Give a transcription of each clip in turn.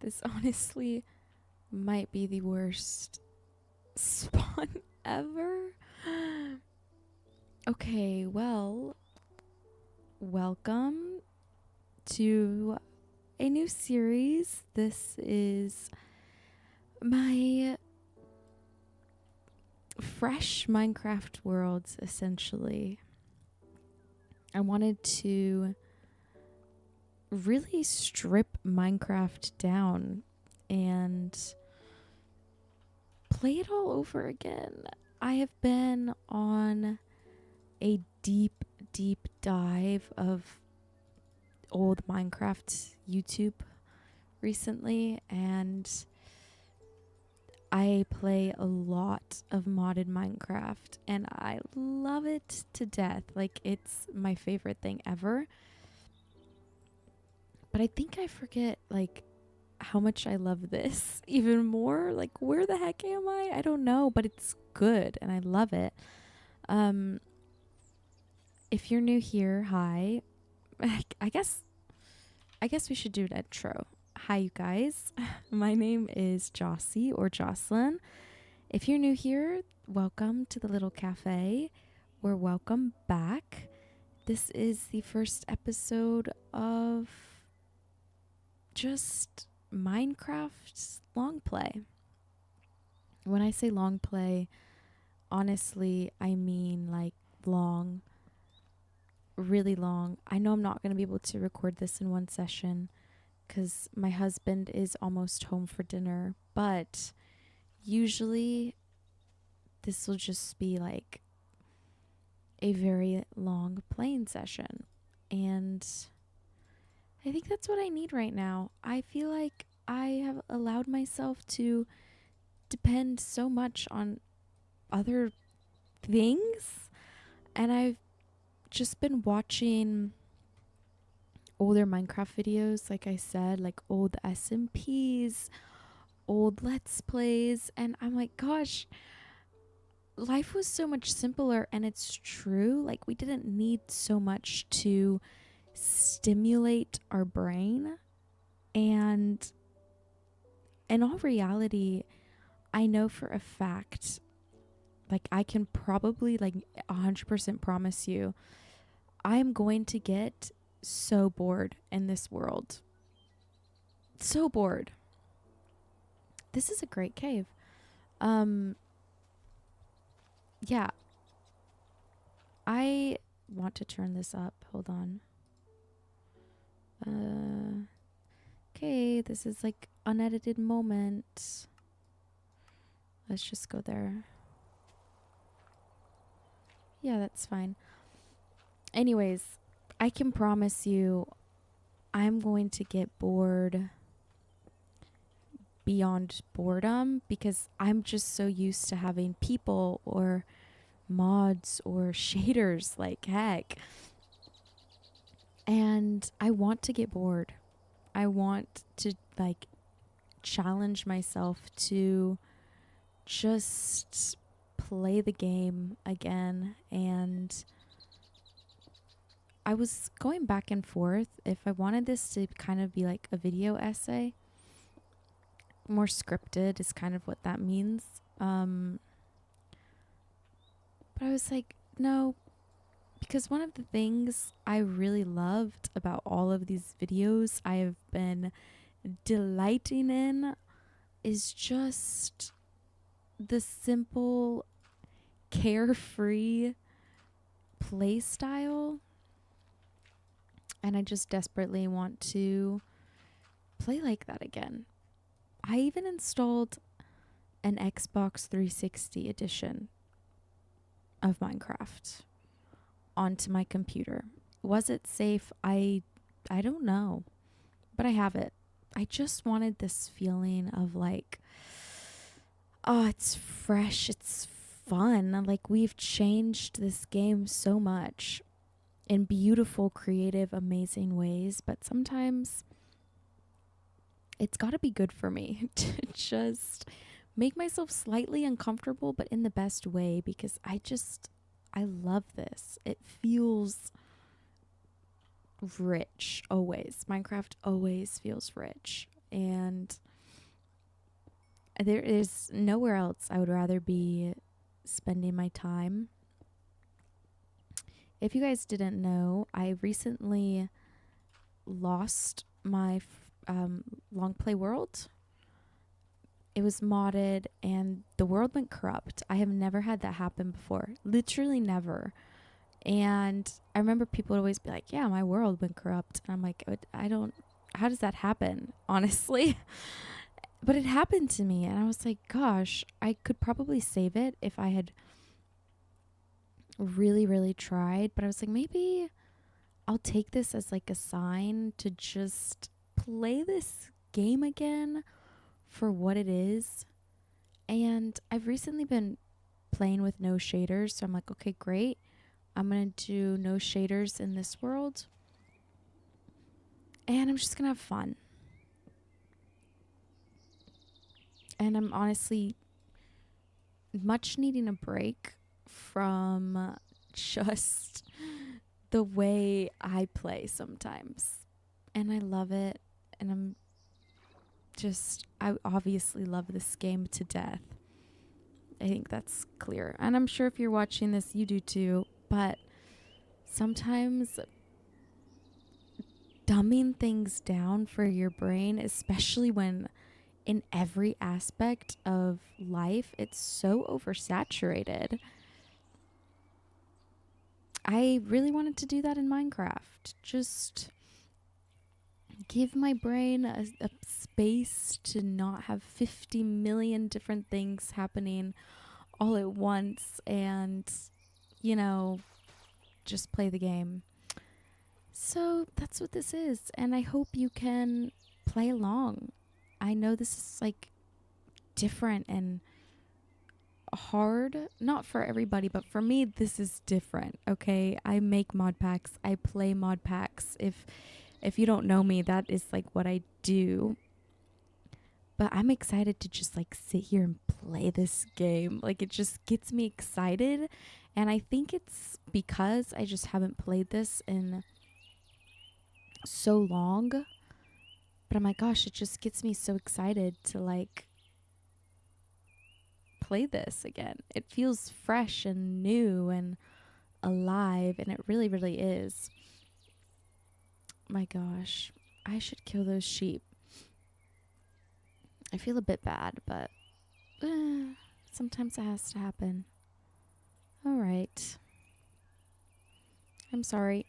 This honestly might be the worst spawn ever. Okay, well, welcome to a new series. This is my fresh Minecraft worlds, essentially. I wanted to really strip Minecraft down and play it all over again. I have been on a deep dive of old Minecraft YouTube recently, and I play a lot of modded Minecraft and I love it to death. Like, it's my favorite thing ever. But I think I forget like how much I love this even more. Like, where the heck am I? I don't know, but it's good and I love it. If you're new here, hi. I guess we should do an intro. Hi, you guys. My name is Jossie or Jocelyn. If you're new here, welcome to the little cafe, or welcome back. This is the first episode of just Minecraft long play. When I say long play, honestly, I mean like long, really long. I know I'm not going to be able to record this in one session because my husband is almost home for dinner, but usually this will just be like a very long playing session, and I think that's what I need right now. I feel like I have allowed myself to depend so much on other things, and I've just been watching older Minecraft videos, like I said, like old SMPs, old Let's Plays, and I'm like, gosh, life was so much simpler. And it's true, like we didn't need so much to stimulate our brain. And in all reality, I know for a fact, like I can probably like 100% promise you, I'm going to get so bored in this world. So bored. This is a great cave. Yeah. I want to turn this up. Hold on. Okay, this is like unedited moment. Let's just go there. Yeah, that's fine. Anyways, I can promise you I'm going to get bored beyond boredom because I'm just so used to having people or mods or shaders like heck. And I want to get bored. I want to like challenge myself to just play the game again. And I was going back and forth if I wanted this to kind of be like a video essay. More scripted is kind of what that means. But I was like, no, because one of the things I really loved about all of these videos I have been delighting in is just the simple, carefree play style. And I just desperately want to play like that again. I even installed an Xbox 360 edition of Minecraft onto my computer. Was it safe? I don't know, but I have it. I just wanted this feeling of like, oh, it's fresh, it's fun. Like, we've changed this game so much in beautiful, creative, amazing ways, but sometimes it's got to be good for me to just make myself slightly uncomfortable, but in the best way, because I love this. It feels rich always. Minecraft always feels rich. And there is nowhere else I would rather be spending my time. If you guys didn't know, I recently lost my long play world. It was modded and the world went corrupt. I have never had that happen before. Literally never. And I remember people would always be like, yeah, my world went corrupt. And I'm like, I don't, how does that happen? Honestly. But it happened to me. And I was like, gosh, I could probably save it if I had really, really tried. But I was like, maybe I'll take this as like a sign to just play this game again for what it is. And I've recently been playing with no shaders. So I'm like, okay, great. I'm going to do no shaders in this world. And I'm just going to have fun. And I'm honestly much needing a break from just the way I play sometimes. And I love it. And I obviously love this game to death. I think that's clear. And I'm sure if you're watching this, you do too. But sometimes dumbing things down for your brain, especially when in every aspect of life, it's so oversaturated. I really wanted to do that in Minecraft. Just give my brain a space to not have 50 million different things happening all at once and, you know, just play the game. So that's what this is. And I hope you can play along. I know this is like different and hard, not for everybody, but for me this is different. Okay, I make mod packs, I play mod packs. If you don't know me, that is like what I do. But I'm excited to just like sit here and play this game. Like it just gets me excited, and I think it's because I just haven't played this in so long. But I'm like, gosh, it just gets me so excited to like play this again. It feels fresh and new and alive, and it really, really is. My gosh, I should kill those sheep. I feel a bit bad, but sometimes it has to happen. All right. I'm sorry.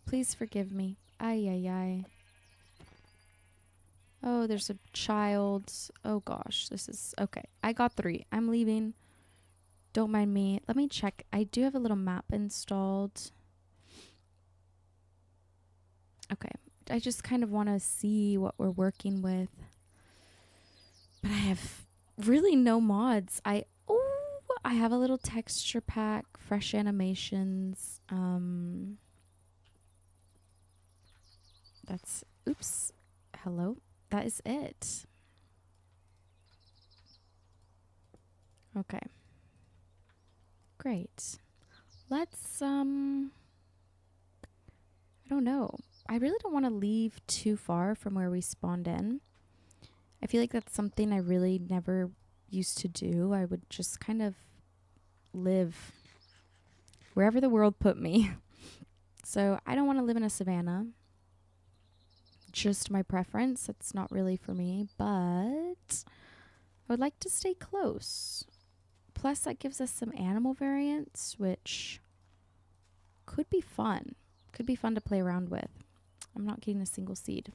Please forgive me. Ay, ay, ay. Oh, there's a child. Oh, gosh. This is... Okay, I got 3. I'm leaving. Don't mind me. Let me check. I do have a little map installed. Okay. I just kind of want to see what we're working with. But I have really no mods. I have a little texture pack, fresh animations. That's... Oops. Hello? That is it. Okay. Great. Let's, I don't know. I really don't want to leave too far from where we spawned in. I feel like that's something I really never used to do. I would just kind of live wherever the world put me. So I don't want to live in a savanna. Just my preference. It's not really for me, but I would like to stay close. Plus, that gives us some animal variants, which could be fun. Could be fun to play around with. I'm not getting a single seed.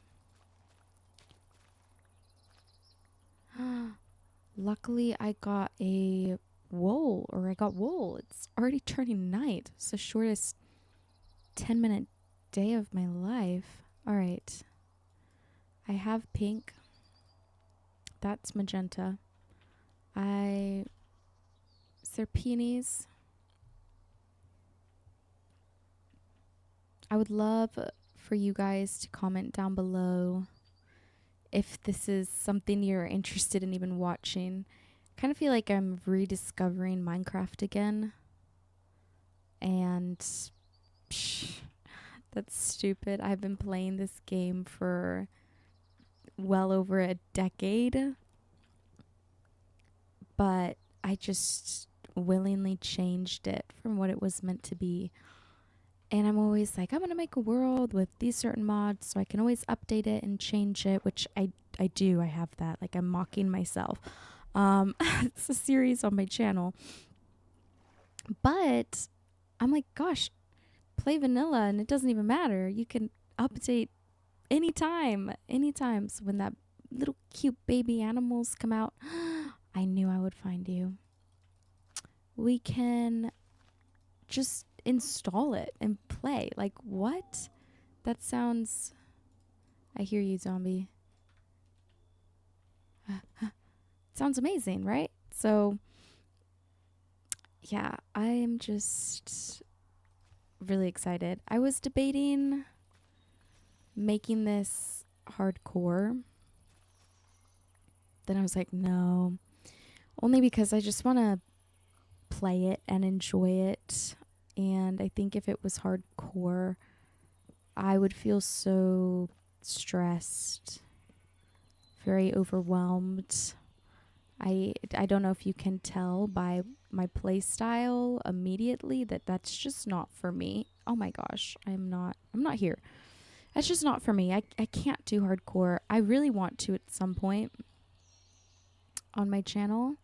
Luckily, I got a wool, or I got wool. It's already turning night. It's the shortest 10-minute day of my life. All right. I have pink. That's magenta. Is there peonies? I would love for you guys to comment down below if this is something you're interested in even watching. I kind of feel like I'm rediscovering Minecraft again. And that's stupid. I've been playing this game for well over a decade, but I just willingly changed it from what it was meant to be. And I'm always like, I'm going to make a world with these certain mods so I can always update it and change it, which I do. I have that. Like, I'm mocking myself. It's a series on my channel. But I'm like, gosh, play vanilla and it doesn't even matter. You can update anytime. So when that little cute baby animals come out, I knew I would find you. We can just install it and play. Like, what? That sounds... I hear you, zombie. Sounds amazing, right? So, yeah, I am just really excited. I was debating making this hardcore. Then I was like, no. Only because I just want to play it and enjoy it. And I think if it was hardcore, I would feel so stressed, very overwhelmed. I don't know if you can tell by my play style immediately that that's just not for me. Oh my gosh, I'm not here. That's just not for me. I can't do hardcore. I really want to at some point on my channel.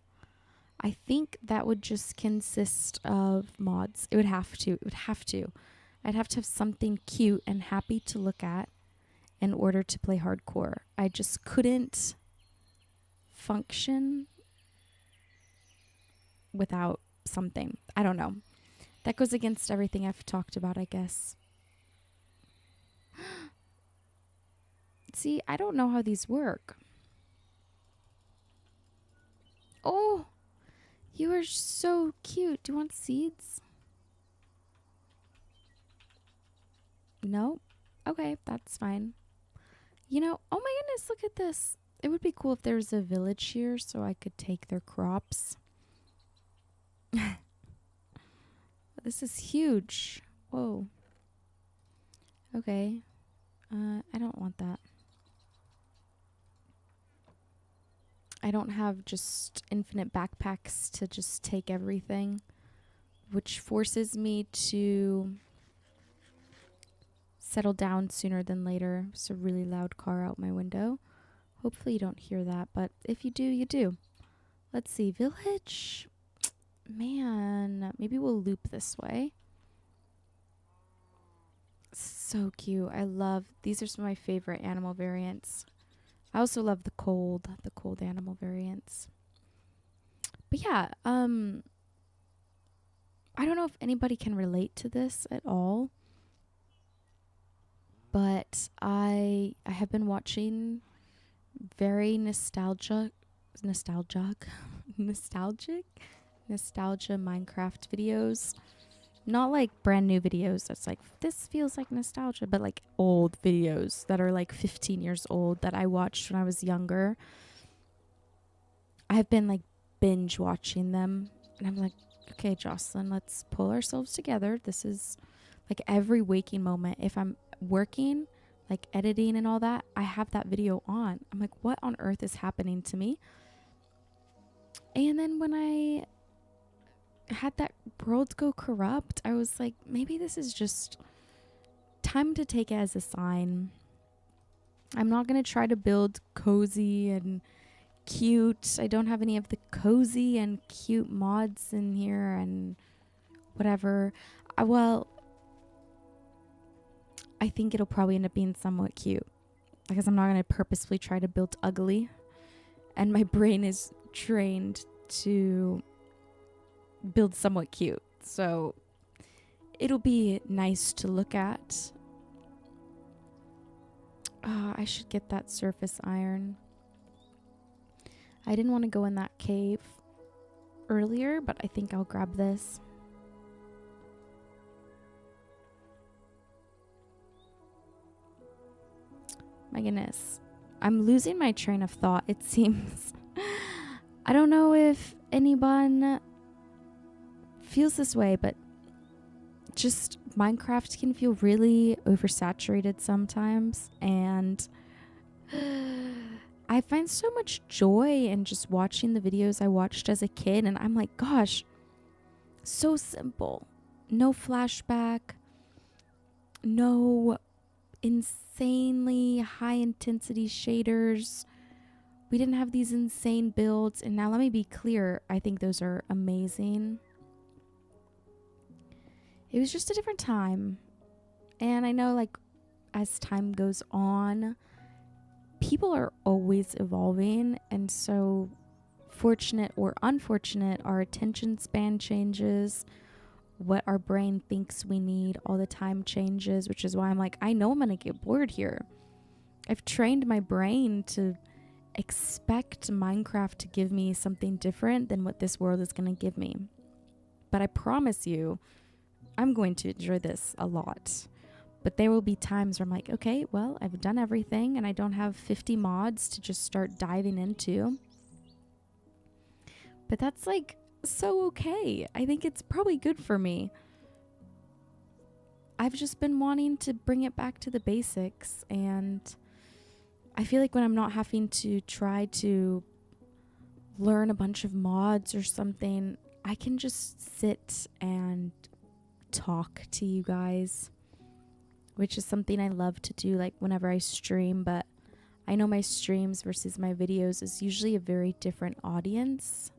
I think that would just consist of mods. It would have to. I'd have to have something cute and happy to look at in order to play hardcore. I just couldn't function without something. I don't know. That goes against everything I've talked about, I guess. See, I don't know how these work. Oh, you are so cute. Do you want seeds? No? Okay, that's fine. You know, oh my goodness, look at this. It would be cool if there was a village here so I could take their crops. This is huge. Whoa. Okay. I don't want that. I don't have just infinite backpacks to just take everything, which forces me to settle down sooner than later. It's a really loud car out my window. Hopefully you don't hear that, but if you do, you do. Let's see. Village. Man, maybe we'll loop this way. So cute. I love, these are some of my favorite animal variants. I also love the cold animal variants. But yeah, I don't know if anybody can relate to this at all. But I have been watching very nostalgia Minecraft videos. Not like brand new videos that's like, this feels like nostalgia, but like old videos that are like 15 years old that I watched when I was younger. I've been like binge watching them, and I'm like, okay, Jocelyn, let's pull ourselves together. This is like every waking moment. If I'm working, like editing and all that, I have that video on. I'm like, what on earth is happening to me? And then when I had that world go corrupt, I was like, maybe this is just time to take it as a sign. I'm not going to try to build cozy and cute. I don't have any of the cozy and cute mods in here and whatever. I think it'll probably end up being somewhat cute because I'm not going to purposefully try to build ugly. And my brain is trained to build somewhat cute. So it'll be nice to look at. I should get that surface iron. I didn't want to go in that cave earlier, but I think I'll grab this. My goodness. I'm losing my train of thought, it seems. I don't know if anyone feels this way, but just Minecraft can feel really oversaturated sometimes, and I find so much joy in just watching the videos I watched as a kid, and I'm like, gosh, so simple. No flashback, no insanely high intensity shaders. We didn't have these insane builds. And now let me be clear, I think those are amazing. It was just a different time. And I know, like, as time goes on, people are always evolving. And so, fortunate or unfortunate, our attention span changes. What our brain thinks we need all the time changes, which is why I'm like, I know I'm going to get bored here. I've trained my brain to expect Minecraft to give me something different than what this world is going to give me. But I promise you, I'm going to enjoy this a lot. But there will be times where I'm like, okay, well, I've done everything and I don't have 50 mods to just start diving into. But that's like so okay. I think it's probably good for me. I've just been wanting to bring it back to the basics, and I feel like when I'm not having to try to learn a bunch of mods or something, I can just sit and talk to you guys, which is something I love to do, like whenever I stream. But I know my streams versus my videos is usually a very different audience.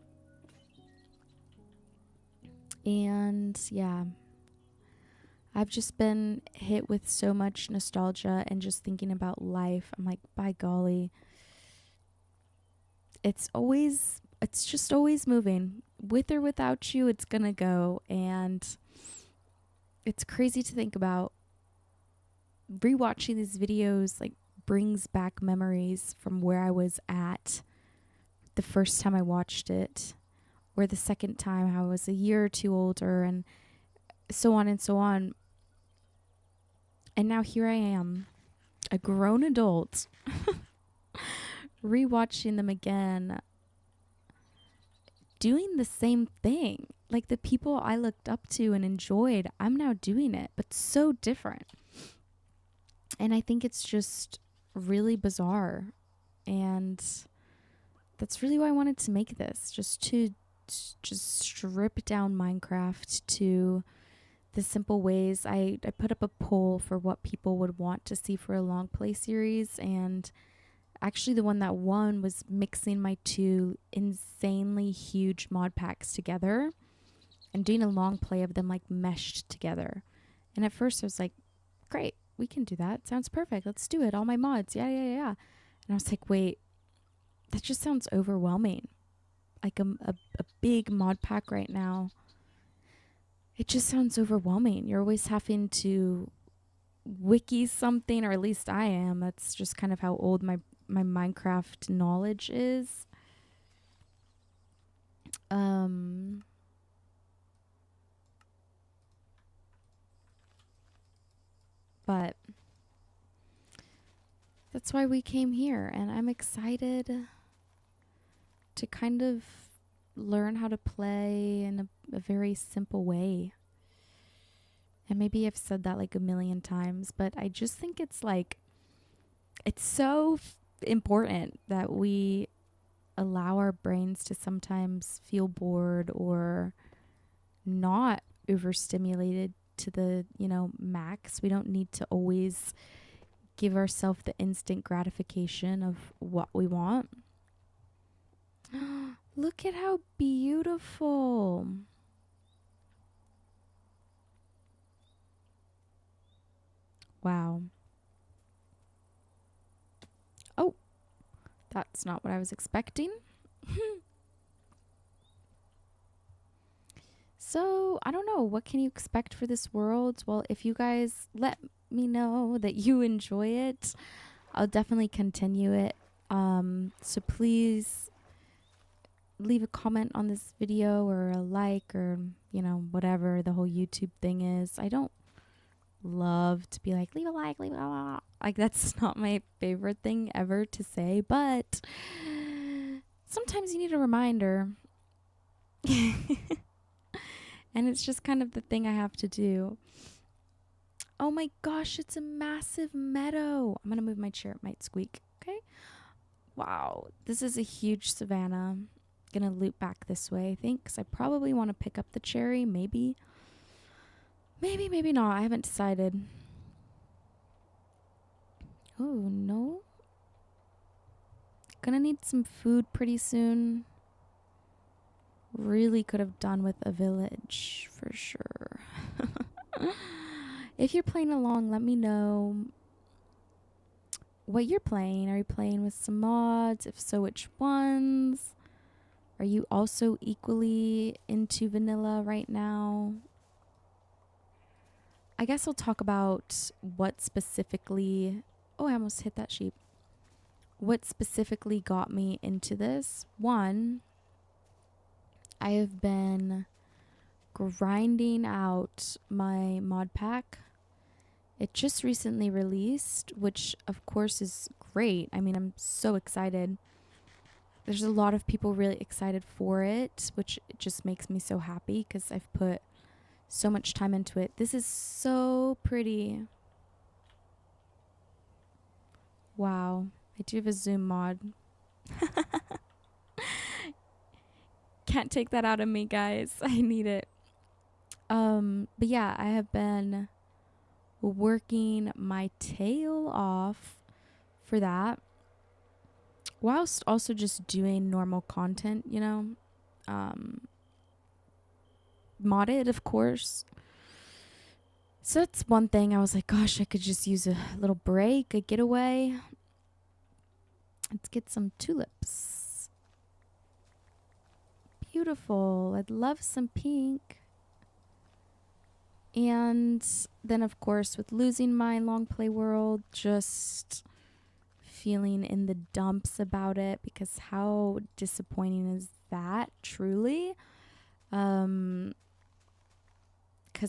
And yeah, I've just been hit with so much nostalgia and just thinking about life. I'm like, by golly, it's just always moving. With or without you, it's gonna go. And it's crazy to think about. Rewatching these videos like brings back memories from where I was at the first time I watched it, or the second time I was a year or two older, and so on and so on. And now here I am, a grown adult, rewatching them again, doing the same thing. Like the people I looked up to and enjoyed, I'm now doing it, but so different. And I think it's just really bizarre. And that's really why I wanted to make this, just to just strip down Minecraft to the simple ways. I put up a poll for what people would want to see for a long play series, and actually the one that won was mixing my two insanely huge mod packs together and doing a long play of them like meshed together. And at first I was like, great, we can do that. Sounds perfect. Let's do it. All my mods. Yeah. And I was like, wait, that just sounds overwhelming. Like a big mod pack right now. It just sounds overwhelming. You're always having to wiki something, or at least I am. That's just kind of how old my Minecraft knowledge is. But that's why we came here, and I'm excited to kind of learn how to play in a very simple way. And maybe I've said that like a million times, but I just think it's like, it's so important that we allow our brains to sometimes feel bored or not overstimulated to the, max. We don't need to always give ourselves the instant gratification of what we want. Look at how beautiful. Wow. Oh, that's not what I was expecting. So, I don't know. What can you expect for this world? Well, if you guys let me know that you enjoy it, I'll definitely continue it. So please leave a comment on this video, or a like, or, whatever the whole YouTube thing is. I don't love to be like, leave a like, leave a like, that's not my favorite thing ever to say, but sometimes you need a reminder. And it's just kind of the thing I have to do. Oh my gosh, it's a massive meadow. I'm gonna move my chair, it might squeak. Okay, Wow, this is a huge savanna. Gonna loop back this way, I think, because I probably want to pick up the cherry. Maybe. Maybe not. I haven't decided. Oh, no. Gonna need some food pretty soon. Really could have done with a village for sure. If you're playing along, let me know what you're playing. Are you playing with some mods? If so, which ones? Are you also equally into vanilla right now? I guess I'll talk about what specifically. Oh, I almost hit that sheep. What specifically got me into this? One, I have been grinding out my mod pack. It just recently released, which of course is great. I mean, I'm so excited. There's a lot of people really excited for it, which just makes me so happy because I've put so much time into it. This is so pretty. Wow. I do have a zoom mod. Can't take that out of me, guys. I need it. But yeah, I have been working my tail off for that, whilst also just doing normal content, you know. Modded, of course. So that's one thing. I was like, gosh, I could just use a little break, a getaway. Let's get some tulips. Beautiful. I'd love some pink. And then, of course, with losing my long play world, just feeling in the dumps about it, because how disappointing is that, truly? Because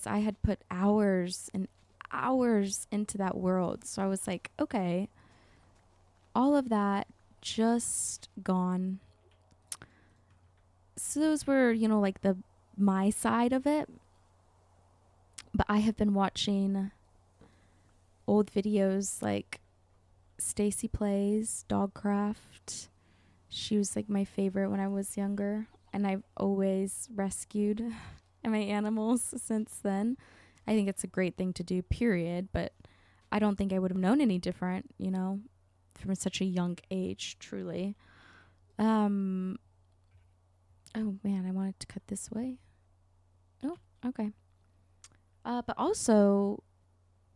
I had put hours and hours into that world. So I was like, okay, all of that just gone. So those were, you know, like the my side of it. But I have been watching old videos like Stacy Plays Dogcraft. She was like my favorite when I was younger, and I've always rescued my animals since then. I think it's a great thing to do, period, but I don't think I would have known any different, you know, from such a young age, truly. Oh man, I wanted to cut this way. Oh, okay. But also,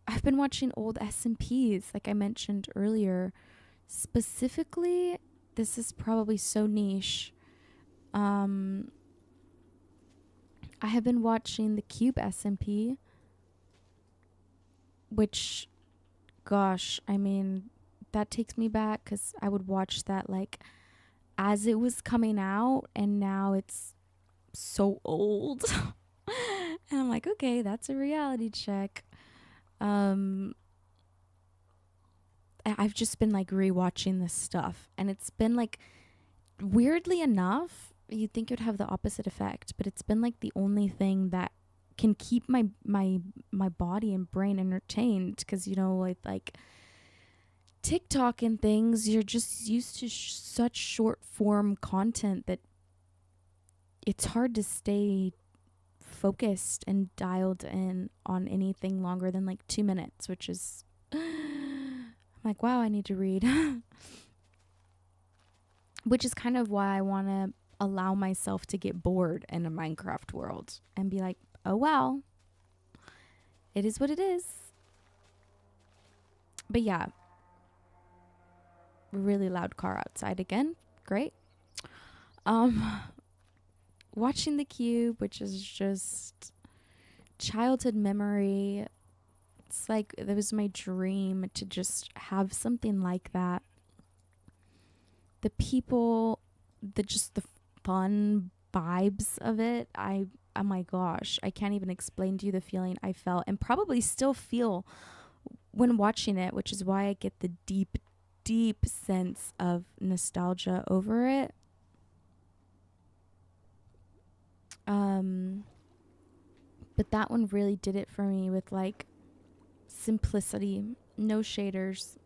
I've been watching old SMPs, like I mentioned earlier. Specifically, this is probably so niche. I have been watching the Cube SMP, which, gosh, I mean, that takes me back because I would watch that like as it was coming out, and now it's so old. And I'm like, okay, that's a reality check. I've just been like rewatching this stuff, and it's been like, weirdly enough, you'd think it would have the opposite effect, but it's been like the only thing that can keep my body and brain entertained, because, you know, like TikTok and things, you're just used to such short form content that it's hard to stay focused and dialed in on anything longer than like 2 minutes, which is I'm like, wow, I need to read. Which is kind of why I want to allow myself to get bored in a Minecraft world and be like, oh well, it is what it is. But yeah, really loud car outside again. Great. Um Watching the Cube, which is just childhood memory. It's like it was my dream to just have something like that. The people, the fun vibes of it. Oh my gosh, I can't even explain to you the feeling I felt and probably still feel when watching it, which is why I get the deep sense of nostalgia over it. But that one really did it for me with like simplicity, no shaders,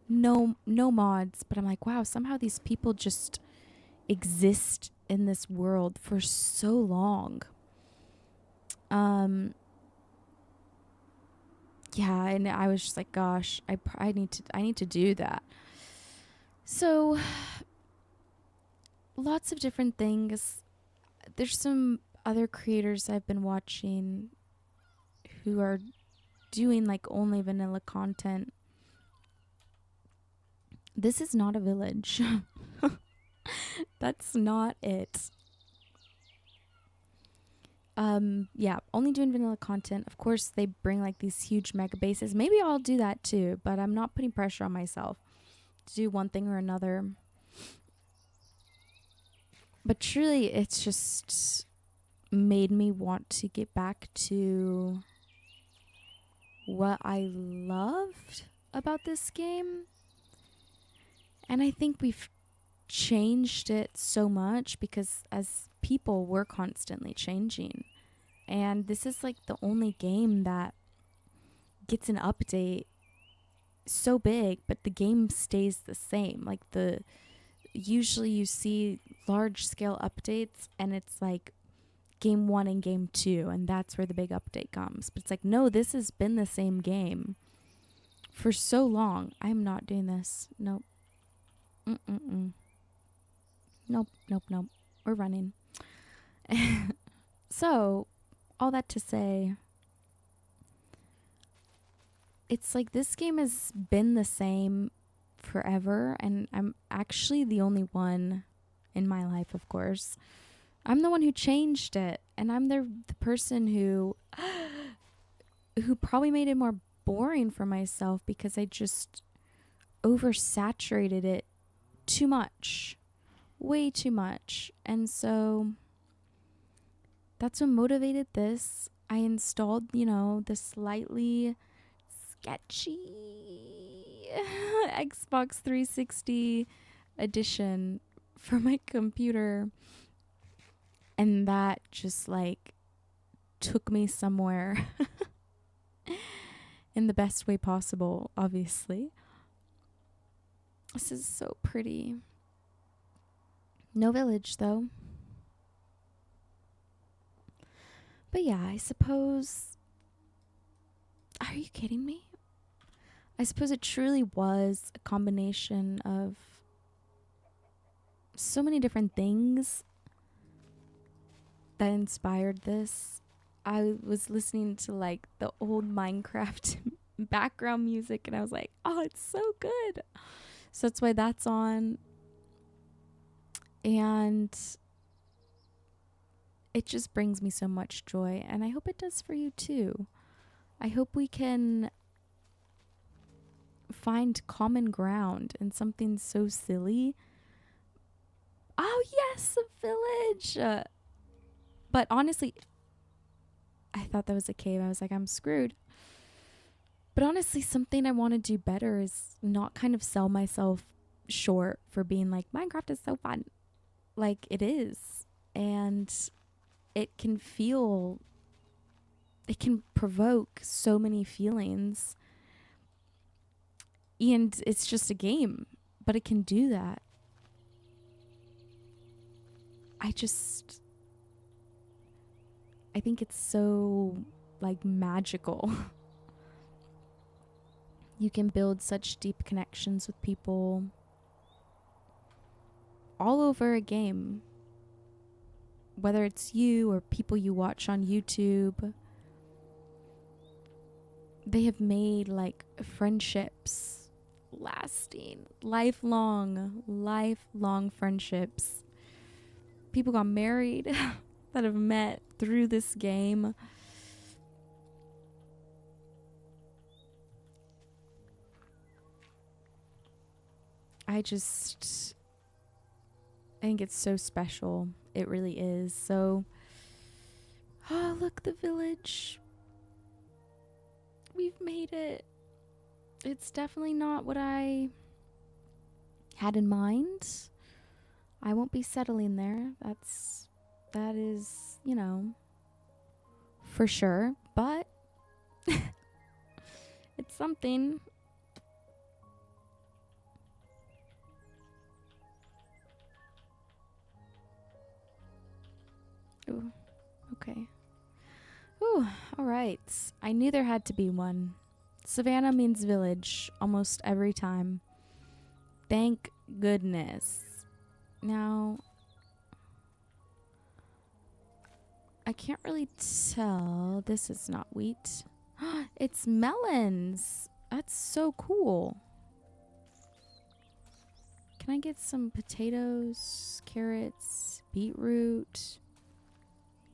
no mods, but I'm like, wow, somehow these people just exist in this world for so long. Yeah, and I was just like, gosh, I need to do that. So lots of different things. There's some other creators I've been watching who are doing like only vanilla content. This is not a village. That's not it. Yeah, only doing vanilla content. Of course, they bring like these huge mega bases. Maybe I'll do that too, but I'm not putting pressure on myself to do one thing or another. But truly, it's just made me want to get back to what I loved about this game. And I think we've changed it so much because as people, we're constantly changing. And this is like the only game that gets an update so big, but the game stays the same. Like usually you see large scale updates and it's like game 1 and game 2, and that's where the big update comes. But it's like, no, this has been the same game for so long. I'm not doing this. Nope. Mm-mm-mm. Nope. We're running. So, all that to say, it's like this game has been the same forever, and I'm actually the only one in my life, of course. I'm the one who changed it, and I'm the person who probably made it more boring for myself because I just oversaturated it too much. Way too much. And so that's what motivated this. I installed, the slightly sketchy Xbox 360 edition for my computer. And that just like took me somewhere in the best way possible, obviously. This is so pretty. No village, though. But yeah, I suppose... Are you kidding me? I suppose it truly was a combination of so many different things that inspired this. I was listening to like the old Minecraft background music and I was like, oh, it's so good. So that's why that's on. And it just brings me so much joy. And I hope it does for you too. I hope we can find common ground in something so silly. Oh, yes, a village. But honestly, I thought that was a cave. I was like, I'm screwed. But honestly, something I want to do better is not kind of sell myself short for being like, Minecraft is so fun. Like, it is. And it can provoke so many feelings. And it's just a game, but it can do that. I think it's so like magical. You can build such deep connections with people all over a game. Whether it's you or people you watch on YouTube, they have made like friendships lasting, lifelong friendships. People got married that have met through this game. I think it's so special. It really is. So, oh, look, the village. We've made it. It's definitely not what I had in mind. I won't be settling there. That is, for sure. But it's something. Okay. Ooh, alright. I knew there had to be one. Savannah means village almost every time. Thank goodness. Now, I can't really tell. This is not wheat. It's melons. That's so cool. Can I get some potatoes, carrots, beetroot,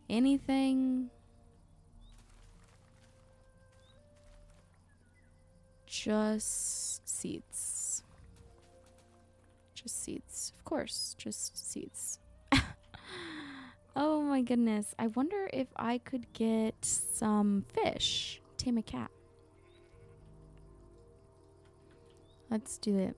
anything? Just seeds. Just seeds. Of course, just seeds. Oh my goodness. I wonder if I could get some fish. Tame a cat. Let's do it.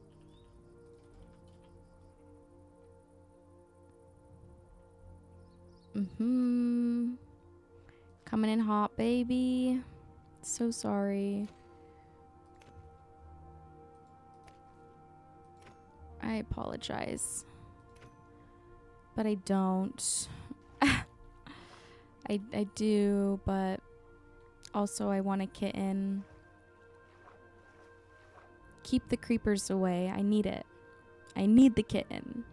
Coming in hot, baby. So sorry. I apologize. But I don't. I do, but also I want a kitten. Keep the creepers away. I need it. I need the kitten.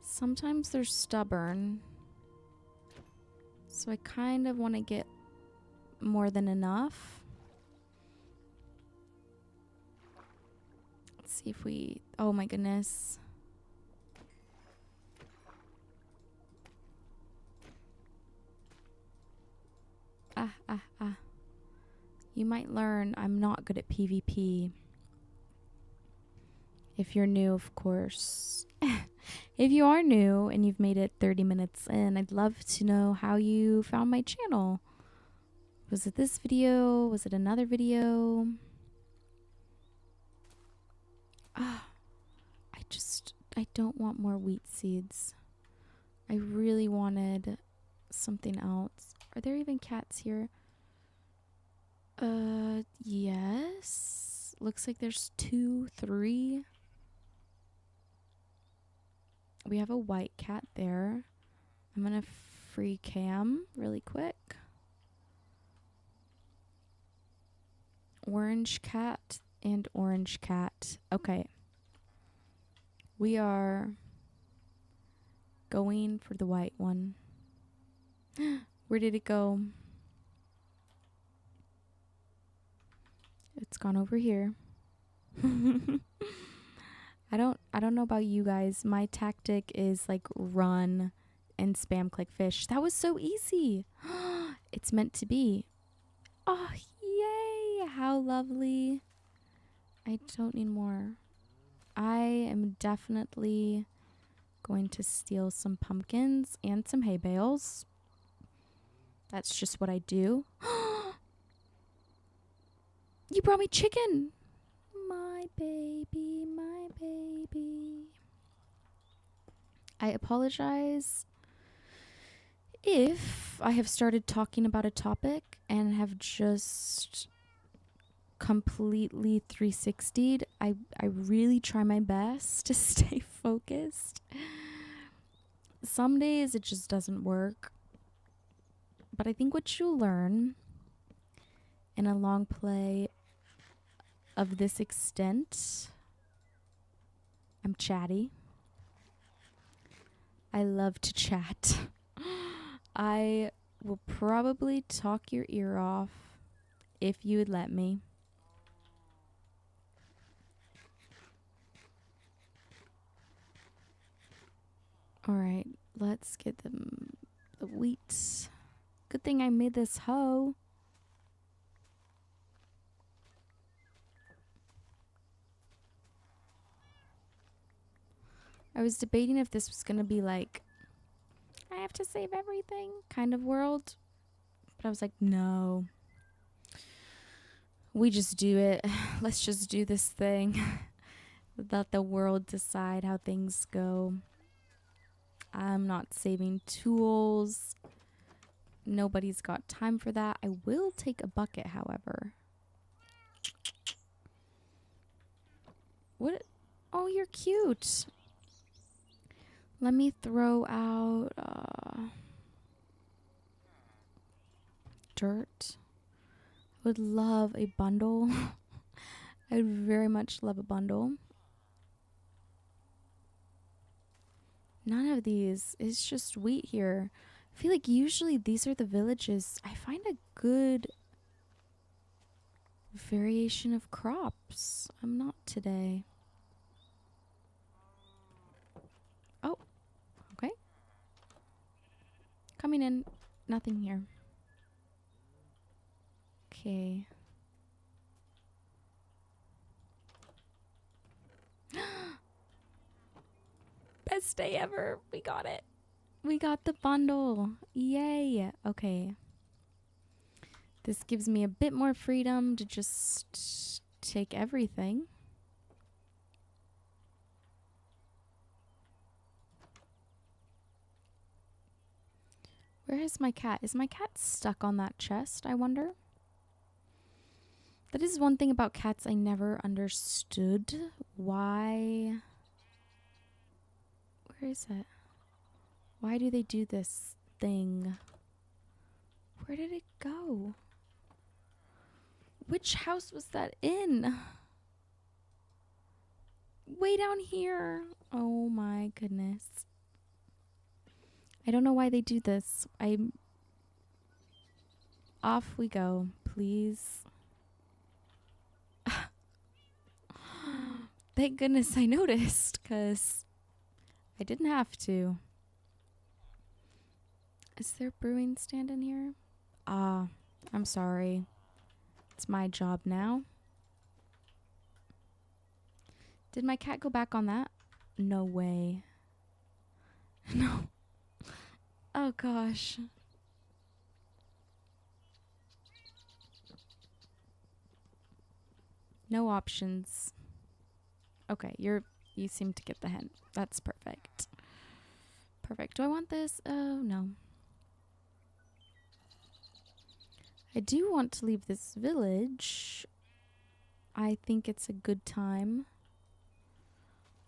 Sometimes they're stubborn. So I kind of want to get more than enough. Let's see if we... Oh my goodness. You might learn I'm not good at PvP. If you're new, of course. If you are new and you've made it 30 minutes in, I'd love to know how you found my channel. Was it this video? Was it another video? I don't want more wheat seeds. I really wanted something else. Are there even cats here? Yes. Looks like there's 2, 3. We have a white cat there. I'm gonna free cam really quick. Orange cat and orange cat. Okay. We are going for the white one. Where did it go? It's gone over here. I don't know about you guys. My tactic is like run and spam click fish. That was so easy. It's meant to be. Oh, yay. How lovely. I don't need more. I am definitely going to steal some pumpkins and some hay bales. That's just what I do. You brought me chicken. My baby, my baby. I apologize if I have started talking about a topic and have just completely 360'd. I really try my best to stay focused. Some days it just doesn't work. But I think what you'll learn in a long play of this extent, I'm chatty. I love to chat. I will probably talk your ear off if you would let me. All right, let's get the wheat. Good thing I made this hoe. I was debating if this was going to be like, I have to save everything kind of world. But I was like, no. We just do it. Let's just do this thing. Let the world decide how things go. I'm not saving tools. Nobody's got time for that. I will take a bucket, however. What? Oh, you're cute. Let me throw out dirt. Would love a bundle. I would very much love a bundle. None of these. It's just wheat here. I feel like usually these are the villages. I find a good variation of crops. I'm not today. Oh, okay. Coming in. Nothing here. Okay. Best day ever. We got it. We got the bundle. Yay. Okay. This gives me a bit more freedom to just take everything. Where is my cat? Is my cat stuck on that chest, I wonder? That is one thing about cats I never understood. Why? Where is it? Why do they do this thing? Where did it go? Which house was that in? Way down here. Oh my goodness. I don't know why they do this. Off we go, please. Thank goodness I noticed, because I didn't have to. Is there a brewing stand in here? Ah, I'm sorry. It's my job now. Did my cat go back on that? No way. No. Oh gosh. No options. Okay, you seem to get the hint. That's perfect. Perfect. Do I want this? Oh, no. I do want to leave this village. I think it's a good time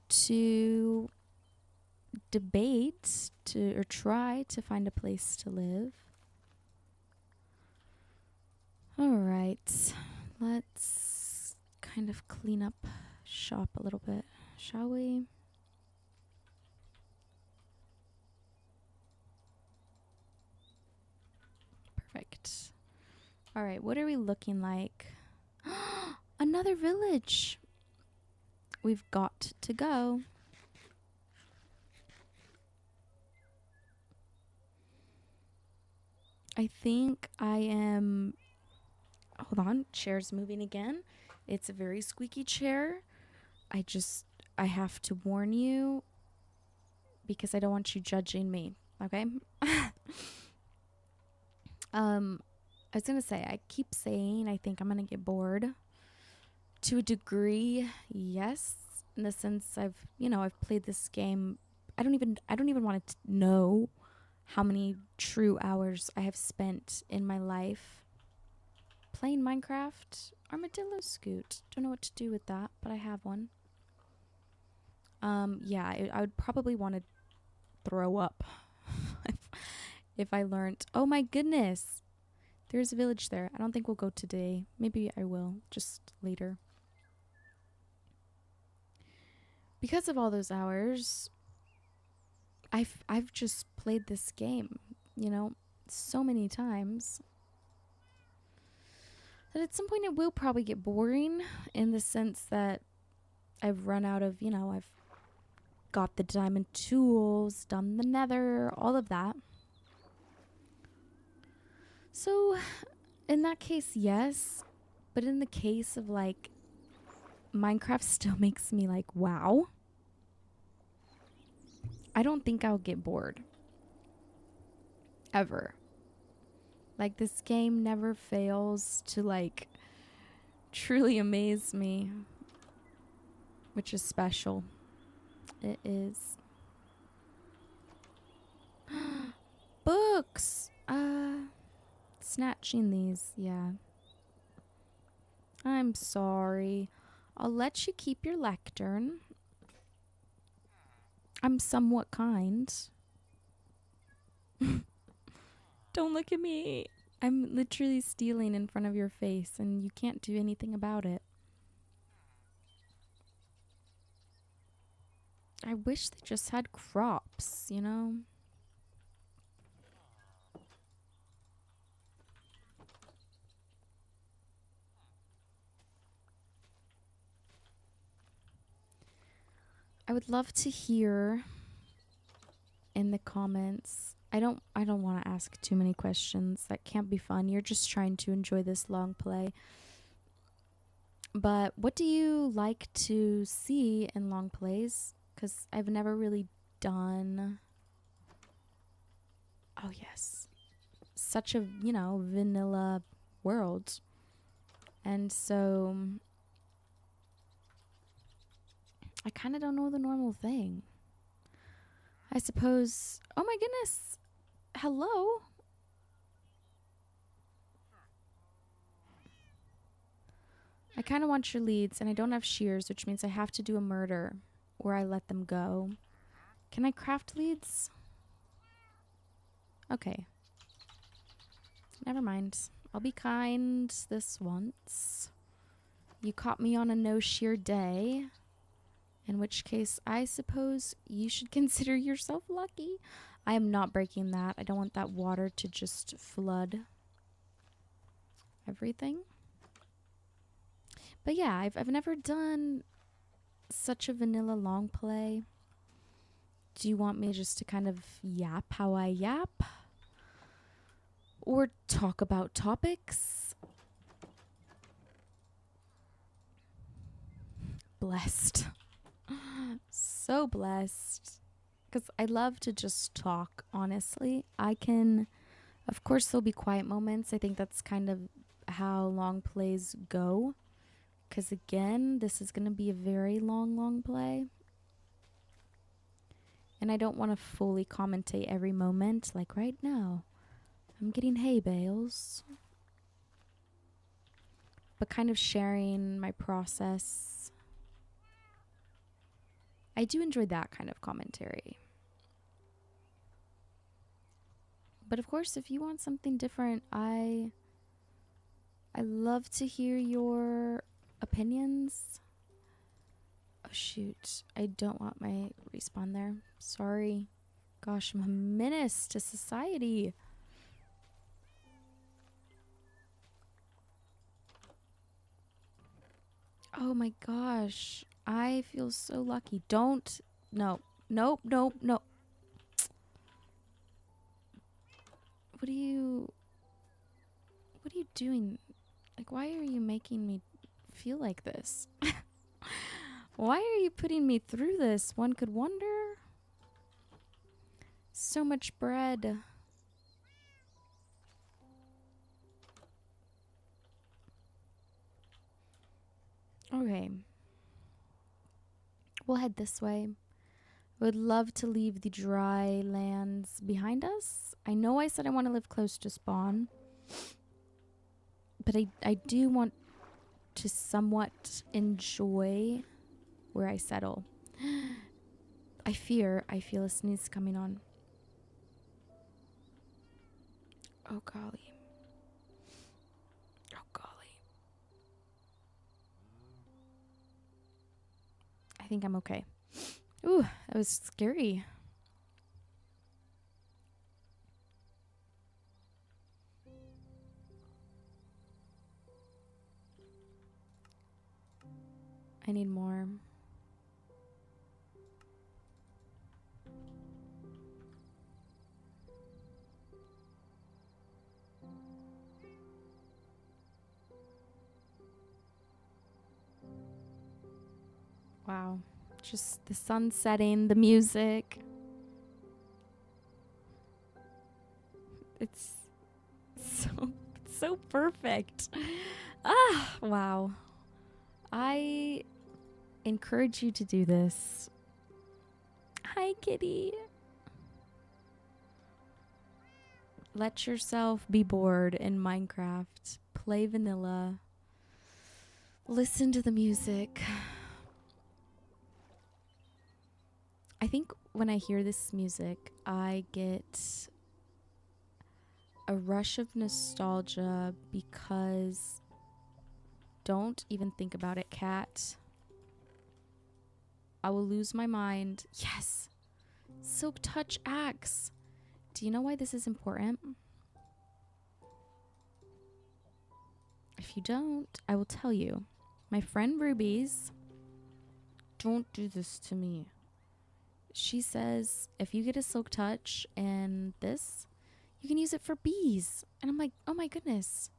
to debate or try to find a place to live. All right. Let's kind of clean up shop a little bit, shall we? Perfect. All right, what are we looking like? Another village. We've got to go. I think I am... Hold on, chair's moving again. It's a very squeaky chair. I have to warn you because I don't want you judging me, okay? I was gonna say, I keep saying I think I'm gonna get bored. To a degree, yes. In the sense I've played this game. I don't even want to know how many true hours I have spent in my life playing Minecraft. Armadillo scoot. Don't know what to do with that, but I have one. Yeah, I would probably want to throw up if I learned. Oh my goodness. There's a village there. I don't think we'll go today. Maybe I will, just later. Because of all those hours, I've just played this game, so many times that at some point it will probably get boring, in the sense that I've run out of, I've got the diamond tools, done the nether, all of that. So in that case, yes. But in the case of like Minecraft still makes me like, wow. I don't think I'll get bored. Ever. Like, this game never fails to like truly amaze me, which is special. It is. Books. Snatching these, yeah. I'm sorry. I'll let you keep your lectern. I'm somewhat kind. Don't look at me. I'm literally stealing in front of your face, and you can't do anything about it. I wish they just had crops, you know? I would love to hear in the comments. I don't want to ask too many questions. That can't be fun. You're just trying to enjoy this long play. But what do you like to see in long plays? Cuz I've never really done. Oh yes. Such a, you know, vanilla world. And so I kind of don't know the normal thing. I suppose. Oh my goodness. Hello. I kind of want your leads, and I don't have shears, which means I have to do a murder or I let them go. Can I craft leads? Okay. Never mind. I'll be kind this once. You caught me on a no shear day, in which case I suppose you should consider yourself lucky. I am not breaking that. I don't want that water to just flood everything. But yeah, I've never done such a vanilla long play. Do you want me just to kind of yap how I yap? Or talk about topics? Blessed. So blessed. Because I love to just talk, honestly. I can, of course, there'll be quiet moments. I think that's kind of how long plays go. Because again, this is going to be a very long play. And I don't want to fully commentate every moment. Like right now, I'm getting hay bales. But kind of sharing my process. I do enjoy that kind of commentary. But of course, if you want something different, I love to hear your opinions. Oh shoot, I don't want my respawn there. Sorry. Gosh, I'm a menace to society. Oh my gosh. I feel so lucky. Don't. No. Nope, nope, no. What are you doing? Like, why are you making me feel like this? Why are you putting me through this? One could wonder. So much bread. Okay. We'll head this way. Would love to leave the dry lands behind us. I know I said I want to live close to spawn. But I do want to somewhat enjoy where I settle. I feel a sneeze coming on. Oh golly. Oh golly. I think I'm okay. Ooh, that was scary. I need more. Wow. Just the sun setting, the music. It's so perfect. Ah, wow. I encourage you to do this. Hi, kitty. Let yourself be bored in Minecraft. Play vanilla. Listen to the music. I think when I hear this music, I get a rush of nostalgia because don't even think about it, cat. I will lose my mind. Yes! Silk Touch Axe. Do you know why this is important? If you don't, I will tell you. My friend Ruby's, don't do this to me. She says if you get a Silk Touch and this, you can use it for bees. And I'm like, oh my goodness.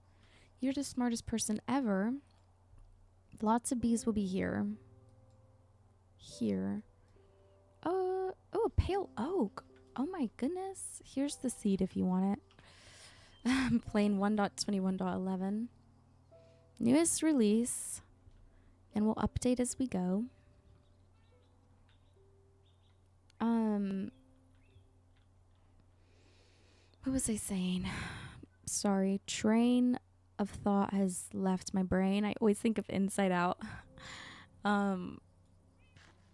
You're the smartest person ever. Lots of bees will be here. Here. Oh, a pale oak. Oh my goodness. Here's the seed if you want it. I'm playing 1.21.11. Newest release. And we'll update as we go. What was I saying? Sorry. Train of thought has left my brain. I always think of Inside Out. When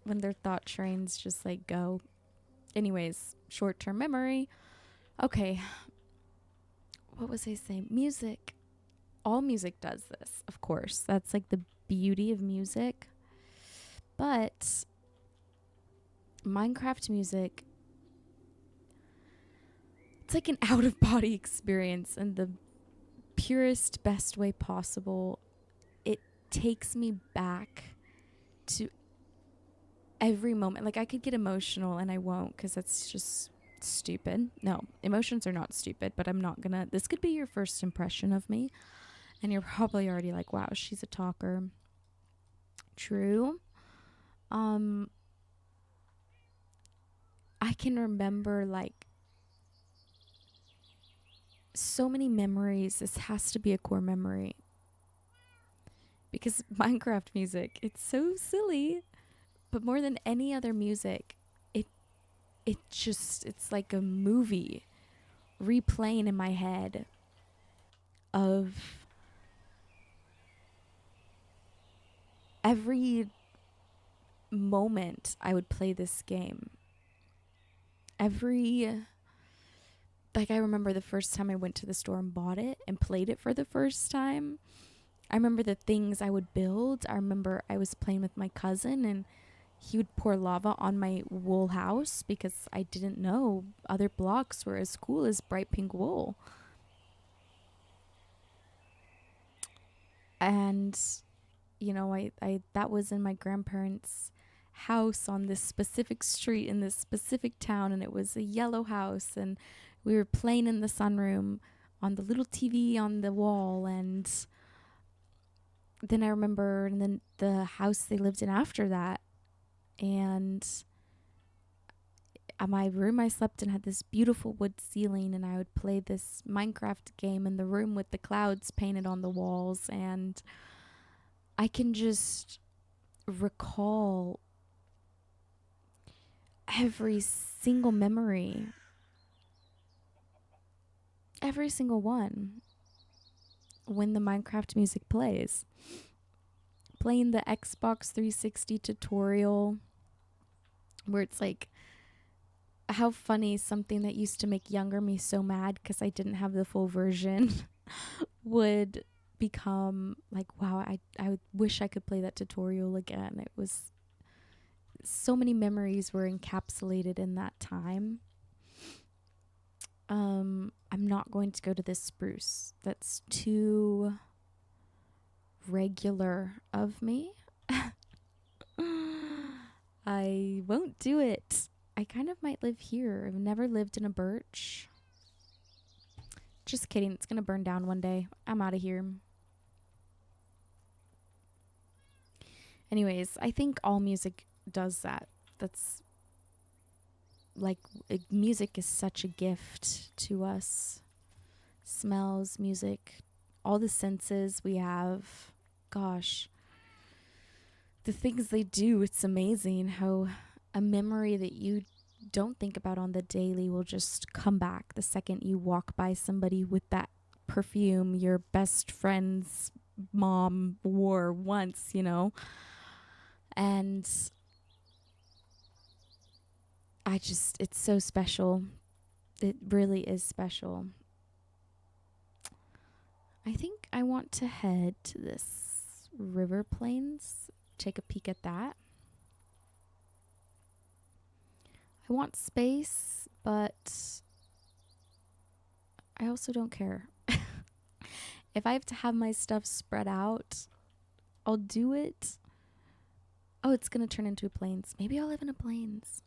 their thought trains just like go. Anyways, short-term memory. Okay. What was I saying? Music. All music does this, of course. That's like the beauty of music. But Minecraft music, it's like an out-of-body experience in the purest, best way possible. It takes me back to every moment. Like, I could get emotional and I won't because that's just stupid. No, emotions are not stupid, but I'm not gonna. This could be your first impression of me. And you're probably already like, wow, she's a talker. True. I can remember like so many memories. This has to be a core memory. Because Minecraft music, it's so silly. But more than any other music, it's like a movie replaying in my head of every moment I would play this game. Like, I remember the first time I went to the store and bought it and played it for the first time. I remember the things I would build. I remember I was playing with my cousin and he would pour lava on my wool house because I didn't know other blocks were as cool as bright pink wool. And, you know, I that was in my grandparents' house on this specific street in this specific town, and it was a yellow house, and we were playing in the sunroom on the little TV on the wall. And then I remember and then the house they lived in after that. And my room I slept in had this beautiful wood ceiling, and I would play this Minecraft game in the room with the clouds painted on the walls. And I can just recall every single memory, every single one, when the Minecraft music plays. Playing the Xbox 360 tutorial where it's like, how funny something that used to make younger me so mad because I didn't have the full version would become like, wow, I wish I could play that tutorial again. It was so many memories were encapsulated in that time. I'm not going to go to this spruce. That's too regular of me. I won't do it. I kind of might live here. I've never lived in a birch. Just kidding. It's going to burn down one day. I'm out of here. Anyways, I think all music does that. That's like, music is such a gift to us. Smells, music, all the senses we have. Gosh. The things they do, it's amazing how a memory that you don't think about on the daily will just come back the second you walk by somebody with that perfume, your best friend's mom wore once, you know? And it's so special. It really is special. I think I want to head to this river plains, take a peek at that. I want space, but I also don't care. If I have to have my stuff spread out, I'll do it. Oh, it's going to turn into plains. Maybe I'll live in a plains.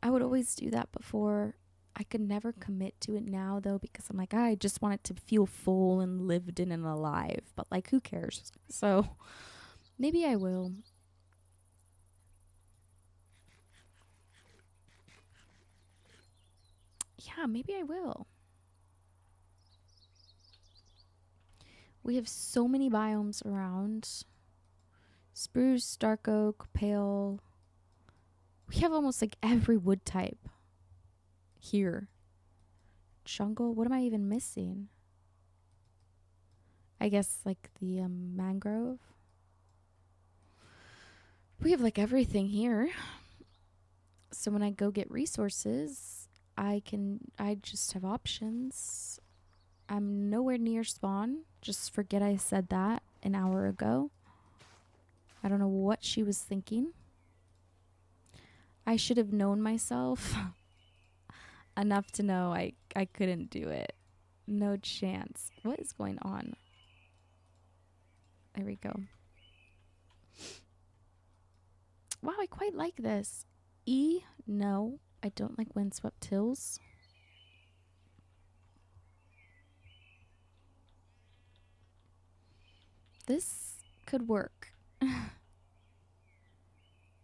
I would always do that before. I could never commit to it now, though, because I'm like, I just want it to feel full and lived in and alive. But, like, who cares? So, maybe I will. Yeah, maybe I will. We have so many biomes around. Spruce, dark oak, pale. We have almost like every wood type here. Jungle, what am I even missing? I guess like the mangrove. We have like everything here. So when I go get resources, I just have options. I'm nowhere near spawn. Just forget I said that an hour ago. I don't know what she was thinking. I should have known myself enough to know I couldn't do it. No chance. What is going on? There we go. Wow, I quite like this. E, no. I don't like windswept hills. This could work.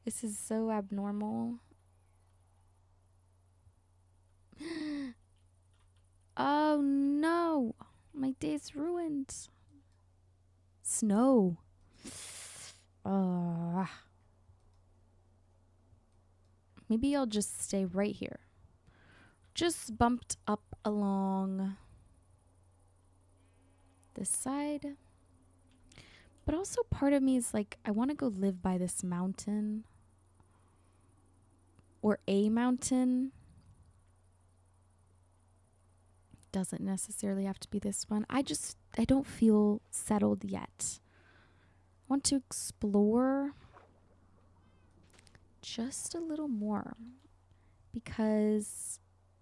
This is so abnormal. Oh no. My day's ruined. Snow. Maybe I'll just stay right here. Just bumped up along this side. But also part of me is like, I want to go live by this mountain. Or a mountain. Doesn't necessarily have to be this one. I don't feel settled yet. I want to explore just a little more. Because,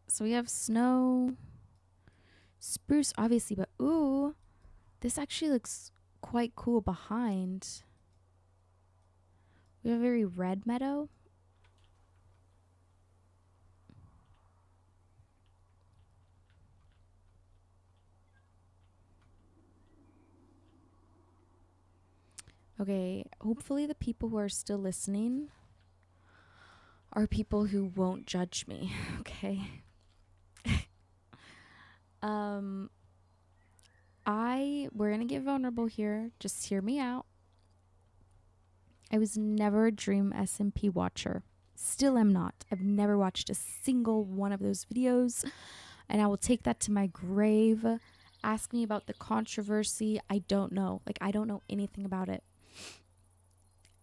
so we have snow, spruce obviously, but ooh, this actually looks quite cool behind. We have a very red meadow. Okay, hopefully the people who are still listening are people who won't judge me, okay? We're gonna get vulnerable here. Just hear me out. I was never a Dream SMP watcher. Still am not. I've never watched a single one of those videos, and I will take that to my grave. Ask me about the controversy. I don't know. Like, I don't know anything about it.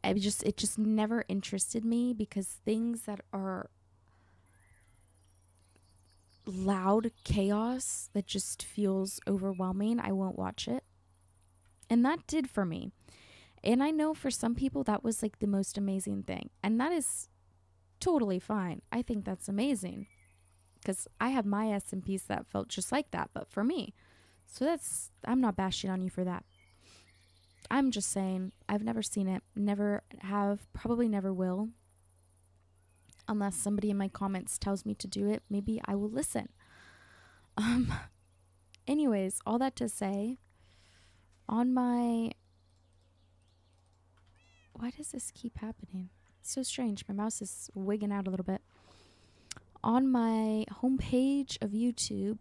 It just never interested me, because things that are loud chaos that just feels overwhelming, I won't watch it. And that did for me. And I know for some people that was like the most amazing thing. And that is totally fine. I think that's amazing. Because I have my SMPs that felt just like that, but for me. So I'm not bashing on you for that. I'm just saying, I've never seen it. Never have, probably never will. Unless somebody in my comments tells me to do it, maybe I will listen. Anyways, all that to say, on my... Why does this keep happening? It's so strange. My mouse is wigging out a little bit. On my homepage of YouTube,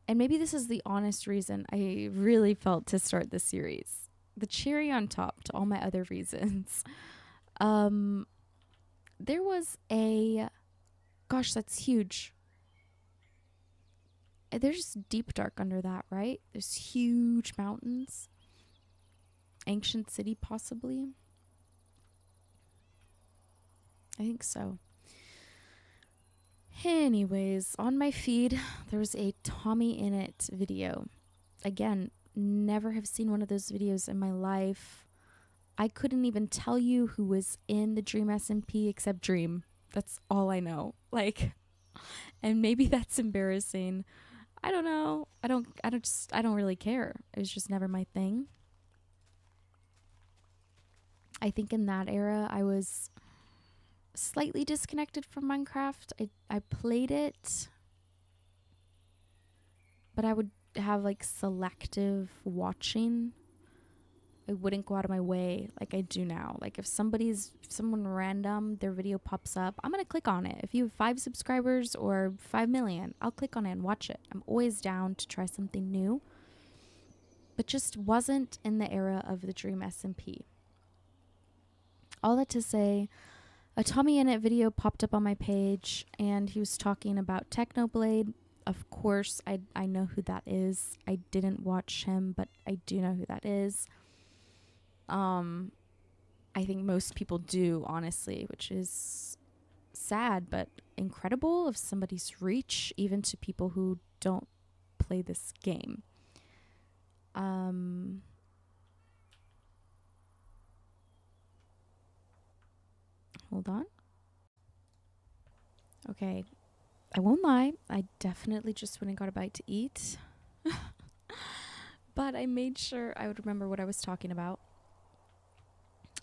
and maybe this is the honest reason I really felt to start this series, the cherry on top to all my other reasons, there was a... Gosh, that's huge. There's deep dark under that, right? There's huge mountains. Ancient city, possibly. I think so. Anyways, on my feed, there was a Tommy Innit video. Again, never have seen one of those videos in my life. I couldn't even tell you who was in the Dream SMP except Dream. That's all I know. Like, and maybe that's embarrassing. I don't know. I don't really care. It was just never my thing. I think in that era I was slightly disconnected from Minecraft. I played it, but I would have like selective watching. I wouldn't go out of my way like I do now. Like if someone random, their video pops up, I'm going to click on it. If you have 5 subscribers or 5 million, I'll click on it and watch it. I'm always down to try something new. But just wasn't in the era of the Dream SMP. All that to say, a Tommy Innit video popped up on my page and he was talking about Technoblade. Of course, I know who that is. I didn't watch him, but I do know who that is. I think most people do, honestly, which is sad but incredible of somebody's reach, even to people who don't play this game. Hold on. Okay, I won't lie. I definitely just went and got a bite to eat. But I made sure I would remember what I was talking about.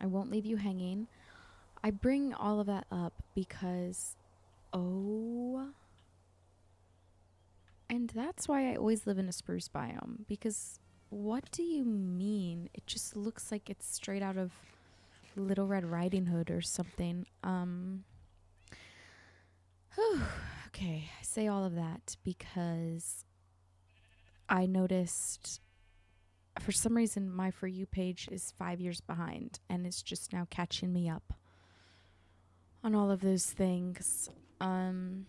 I won't leave you hanging. I bring all of that up because, and that's why I always live in a spruce biome. Because what do you mean? It just looks like it's straight out of Little Red Riding Hood or something. Okay, I say all of that because I noticed for some reason my For You page is 5 years behind and it's just now catching me up on all of those things. And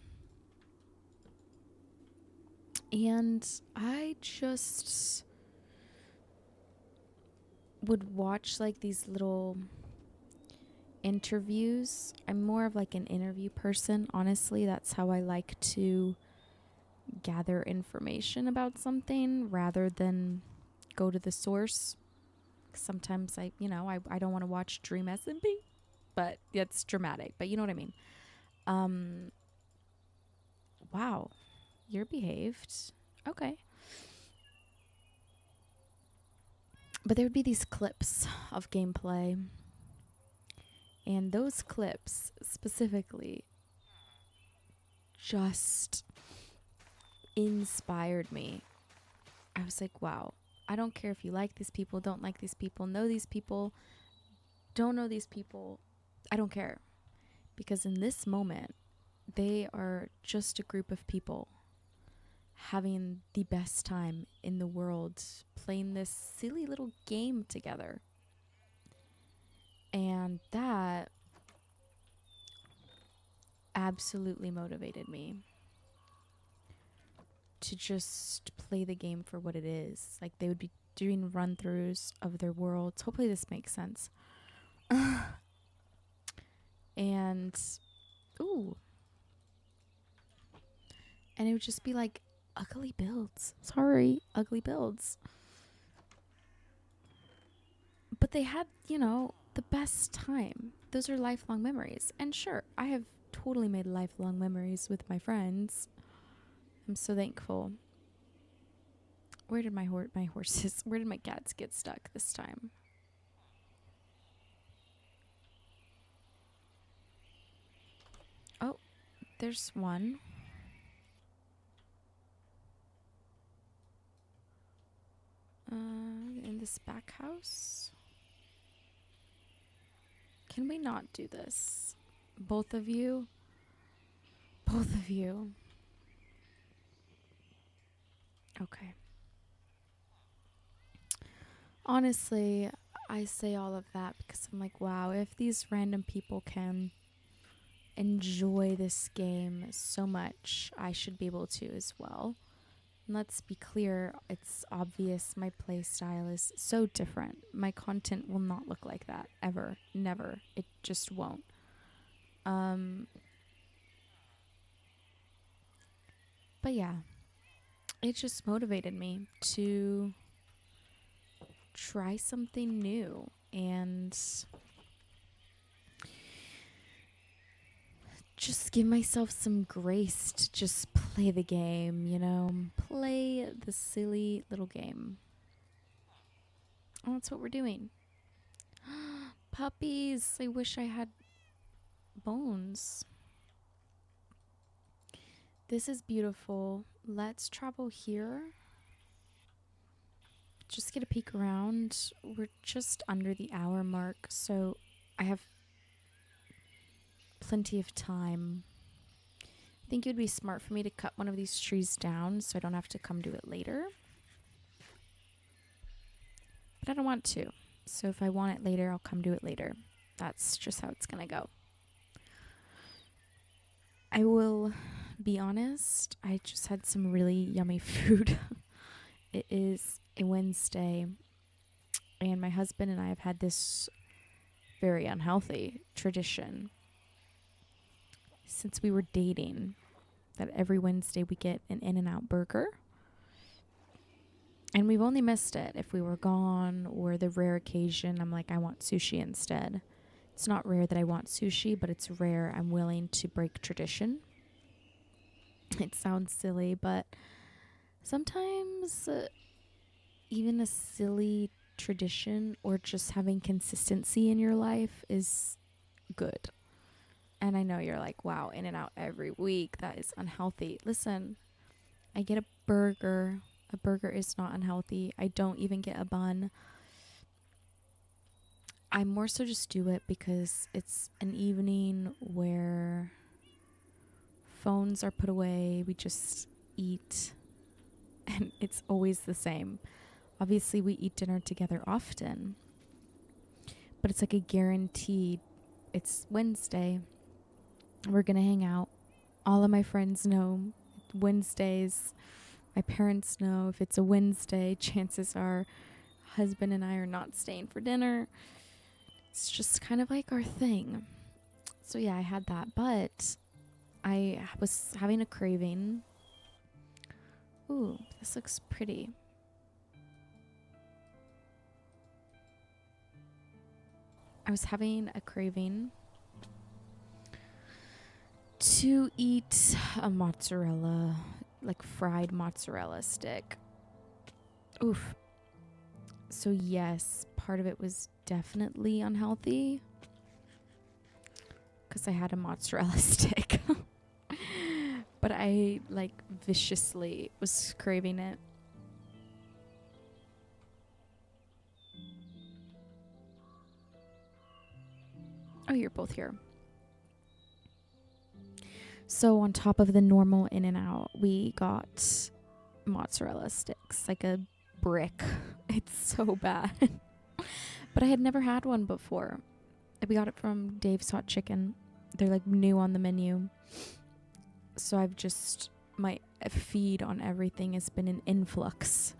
I just would watch like these little interviews. I'm more of like an interview person, honestly. That's how I like to gather information about something rather than go to the source. Sometimes I don't want to watch Dream SMP, but it's dramatic, but you know what I mean. Wow, you're behaved. Okay. But there would be these clips of gameplay, and those clips specifically just inspired me. I was like, wow, I don't care if you like these people, don't like these people, know these people, don't know these people. I don't care. Because in this moment, they are just a group of people having the best time in the world, playing this silly little game together. And that absolutely motivated me to just play the game for what it is. Like they would be doing run-throughs of their worlds. Hopefully this makes sense. And and it would just be like ugly builds. Sorry, ugly builds. But they had, the best time. Those are lifelong memories. And sure, I have totally made lifelong memories with my friends. I'm so thankful. Where did my horses, where did my cats get stuck this time? Oh, there's one. In this back house. Can we not do this? Both of you? Both of you. Okay. Honestly, I say all of that because I'm like, wow, if these random people can enjoy this game so much, I should be able to as well. And let's be clear, it's obvious my play style is so different. My content will not look like that ever. Never. It just won't. But yeah, it just motivated me to try something new and just give myself some grace to just play the game, you know? Play the silly little game. Oh, that's what we're doing. Puppies. I wish I had bones. This is beautiful. Let's travel here. Just get a peek around. We're just under the hour mark, so I have plenty of time. I think it would be smart for me to cut one of these trees down so I don't have to come do it later. But I don't want to. So if I want it later, I'll come do it later. That's just how it's going to go. I will be honest. I just had some really yummy food. It is a Wednesday, and my husband and I have had this very unhealthy tradition since we were dating, that every Wednesday we get an In-N-Out burger. And we've only missed it if we were gone, or the rare occasion I'm like, I want sushi instead. It's not rare that I want sushi, but it's rare I'm willing to break tradition. It sounds silly, but sometimes even a silly tradition or just having consistency in your life is good. And I know you're like, wow, In-N-Out every week, that is unhealthy. Listen, I get a burger. A burger is not unhealthy. I don't even get a bun. I more so just do it because it's an evening where phones are put away. We just eat. And it's always the same. Obviously, we eat dinner together often. But it's like a guaranteed. It's Wednesday. We're going to hang out. All of my friends know Wednesdays. My parents know if it's a Wednesday, chances are husband and I are not staying for dinner. It's just kind of like our thing. So yeah, I had that. But I was having a craving. Ooh, this looks pretty. I was having a craving to eat a mozzarella, like fried mozzarella stick. Oof. So yes, part of it was definitely unhealthy because I had a mozzarella stick. But I like viciously was craving it. Oh, you're both here. So on top of the normal In-N-Out, we got mozzarella sticks, like a brick. It's so bad. But I had never had one before. We got it from Dave's Hot Chicken. They're like new on the menu. So I've just, my feed on everything has been an influx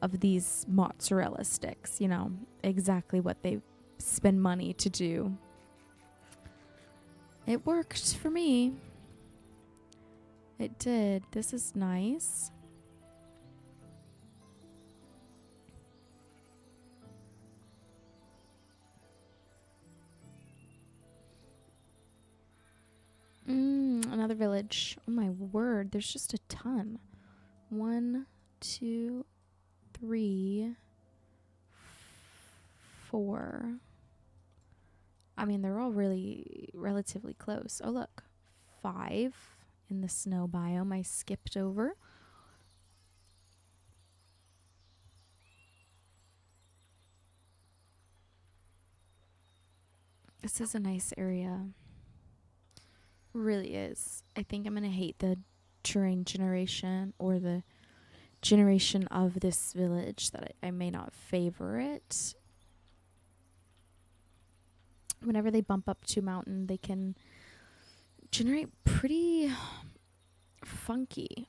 of these mozzarella sticks, you know, exactly what they spend money to do. It worked for me. It did. This is nice. Another village. Oh my word, there's just a ton. 1, 2, 3, 4. I mean, they're all really relatively close. Oh, look. 5 in the snow biome I skipped over. This is a nice area. Really is. I think I'm going to hate the terrain generation or the generation of this village that I may not favor it. Whenever they bump up to mountain, they can generate pretty funky,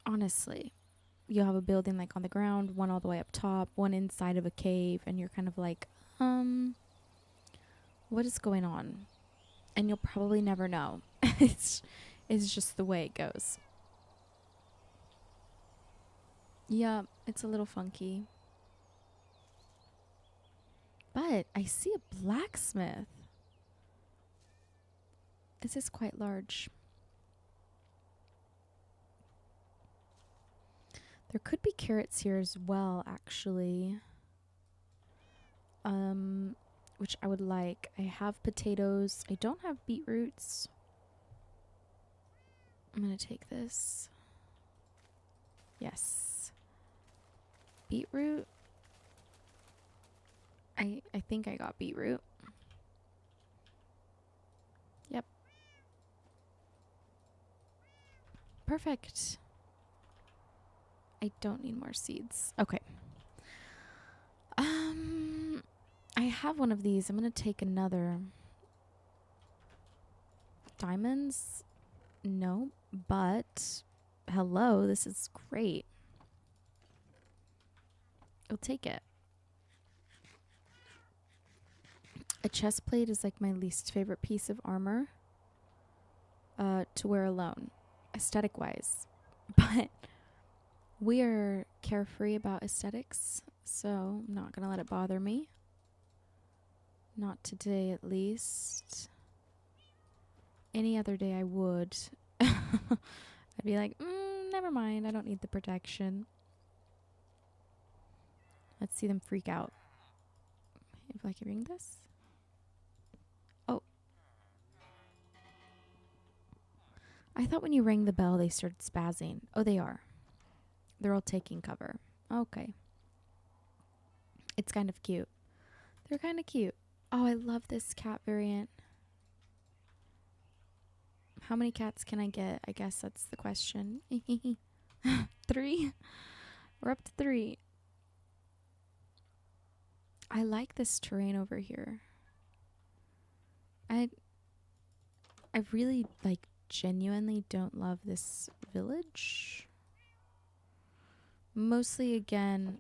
honestly. you'll have a building like on the ground, one all the way up top, one inside of a cave, and you're kind of like, what is going on? And you'll probably never know. it's just the way it goes. Yeah, it's a little funky. But I see a blacksmith. This is quite large. There could be carrots here as well, actually. Which I would like. I have potatoes. I don't have beetroots. I'm gonna take this. Yes. Beetroot. I think I got beetroot. Yep. Perfect. I don't need more seeds. Okay. I have one of these. I'm gonna take another. Diamonds? No, but hello, this is great. I'll take it. A chest plate is like my least favorite piece of armor to wear alone, aesthetic wise. But we are carefree about aesthetics, so I'm not gonna let it bother me. Not today, at least. Any other day I would. I'd be like, never mind, I don't need the protection. Let's see them freak out. If I can ring this? Oh. I thought when you rang the bell they started spazzing. Oh, they are. They're all taking cover. Okay. It's kind of cute. They're kind of cute. Oh, I love this cat variant. How many cats can I get? I guess that's the question. 3? We're up to 3. I like this terrain over here. I really, like, genuinely don't love this village. Mostly, again,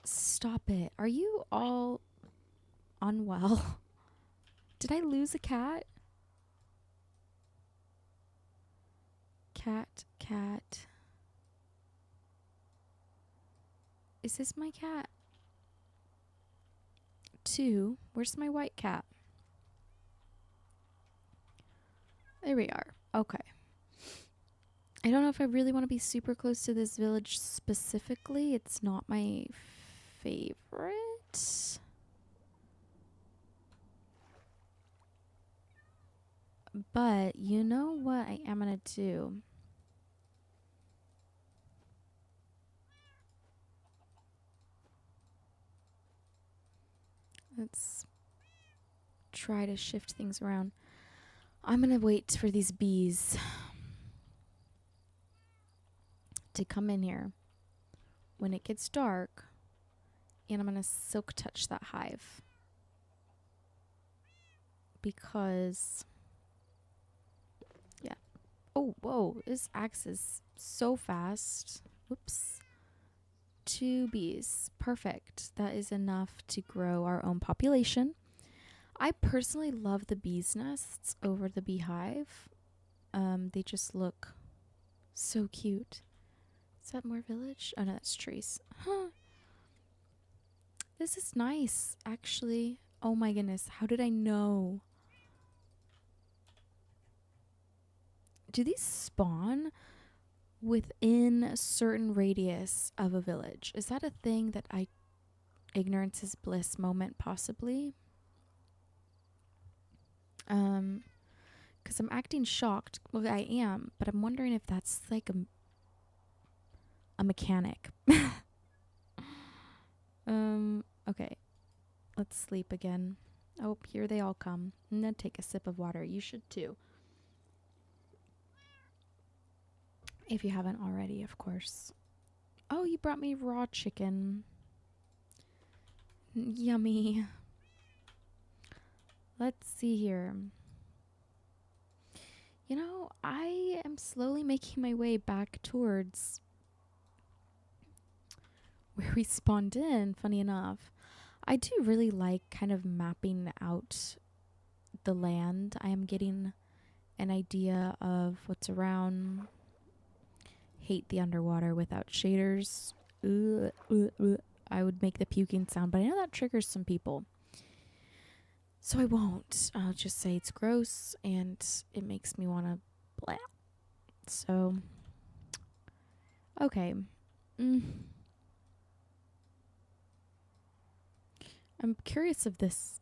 stop it. Are you all unwell? Did I lose a cat? Cat. Is this my cat? 2. Where's my white cat? There we are. Okay. I don't know if I really want to be super close to this village specifically. It's not my favorite. But you know what I am going to do? Let's try to shift things around. I'm going to wait for these bees to come in here when it gets dark, and I'm going to silk touch that hive. Because, yeah. Oh, whoa, this axe is so fast. Whoops. 2 bees. Perfect. That is enough to grow our own population. I personally love the bees' nests over the beehive. They just look so cute. Is that more village? Oh no, that's trees. Huh. This is nice, actually. Oh my goodness, how did I know? Do these spawn within a certain radius of a village? Is that a thing that ignorance is bliss moment possibly? Because I'm acting shocked. Well, I am, but I'm wondering if that's like a mechanic. Okay. Let's sleep again. Oh, here they all come. And then take a sip of water. You should too. If you haven't already, of course. Oh, you brought me raw chicken. Yummy. Let's see here. You know, I am slowly making my way back towards where we spawned in, funny enough. I do really like kind of mapping out the land. I am getting an idea of what's around. Hate the underwater without shaders. I would make the puking sound, but I know that triggers some people. So I won't. I'll just say it's gross and it makes me want to blah. So, okay. I'm curious of this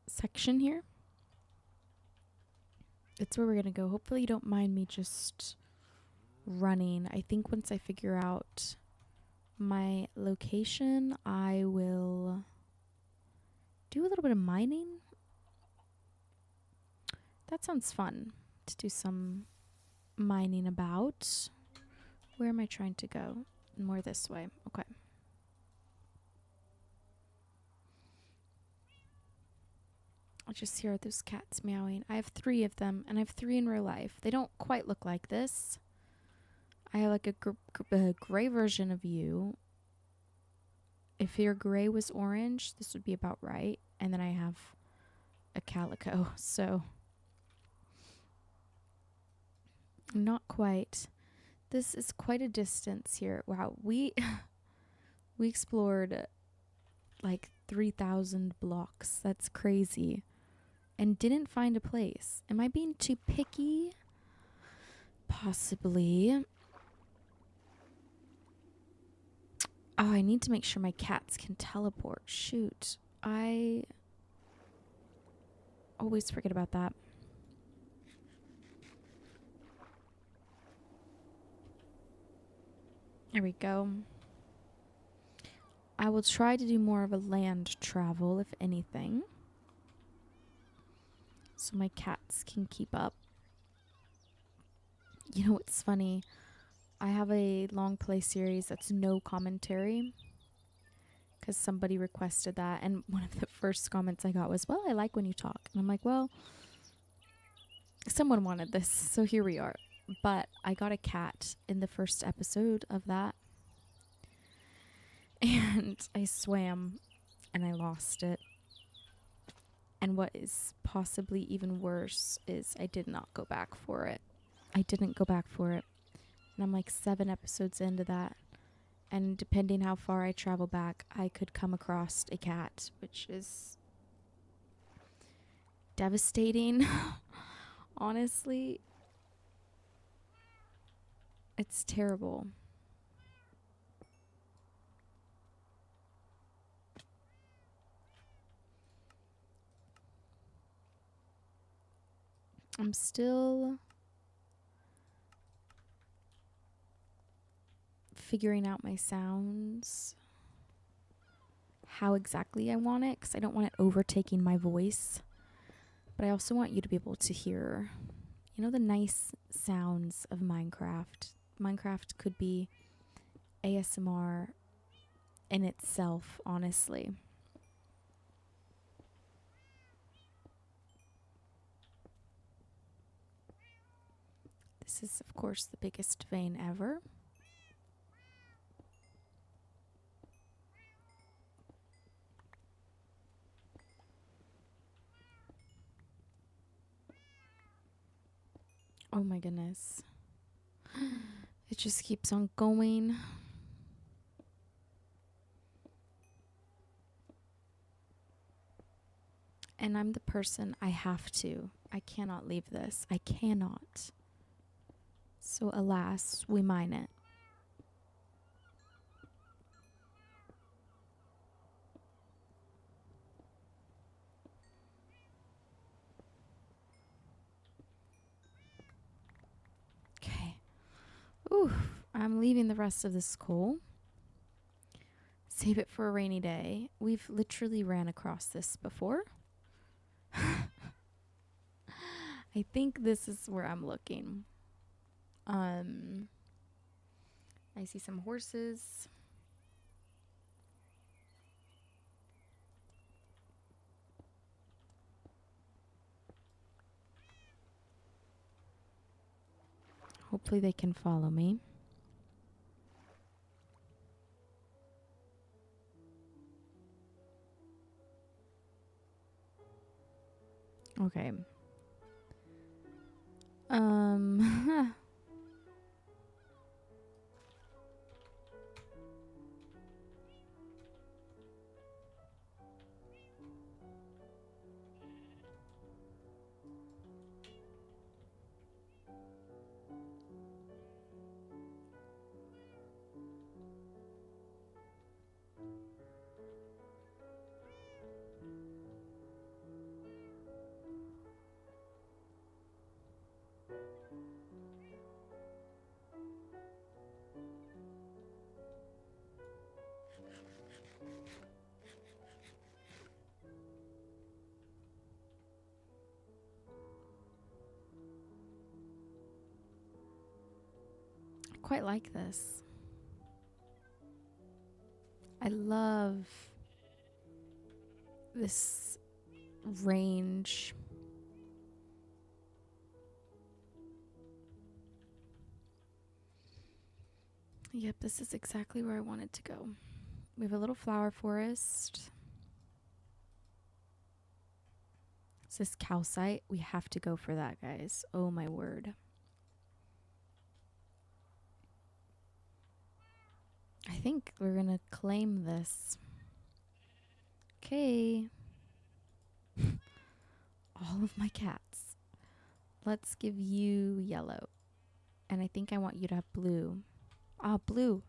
section here. It's where we're going to go. Hopefully you don't mind me just running. I think once I figure out my location, I will do a little bit of mining. That sounds fun to do some mining about. Where am I trying to go? More this way. Okay. I just hear those cats meowing. I have 3 of them, and I have 3 in real life. They don't quite look like this. I have like a gray version of you. If your gray was orange, this would be about right. And then I have a calico, so not quite. This is quite a distance here. Wow, we explored like 3,000 blocks. That's crazy. And didn't find a place. Am I being too picky? Possibly. Oh, I need to make sure my cats can teleport. Shoot. I always forget about that. There we go. I will try to do more of a land travel, if anything, so my cats can keep up. You know what's funny? I have a long play series that's no commentary because somebody requested that, and one of the first comments I got was, well, I like when you talk. And I'm like, well, someone wanted this, so here we are. But I got a cat in the first episode of that, and I swam and I lost it. And what is possibly even worse is I did not go back for it. I didn't go back for it. And I'm like 7 episodes into that. And depending how far I travel back, I could come across a cat, which is devastating. Honestly, it's terrible. I'm still figuring out my sounds, how exactly I want it, because I don't want it overtaking my voice. But I also want you to be able to hear, you know, the nice sounds of Minecraft. Minecraft could be ASMR in itself, honestly. This is, of course, the biggest vein ever. Oh my goodness. It just keeps on going. And I'm the person, I have to. I cannot leave this. I cannot. So alas, we mine it. Okay. Ooh, I'm leaving the rest of this coal. Save it for a rainy day. We've literally ran across this before. I think this is where I'm looking. I see some horses. Hopefully they can follow me. Okay. Um, I quite like this. I love this range. Yep, this is exactly where I wanted to go. We have a little flower forest. Is this calcite? We have to go for that, guys. Oh my word. I think we're gonna claim this. Okay. All of my cats. Let's give you yellow. And I think I want you to have blue. Ah, blue.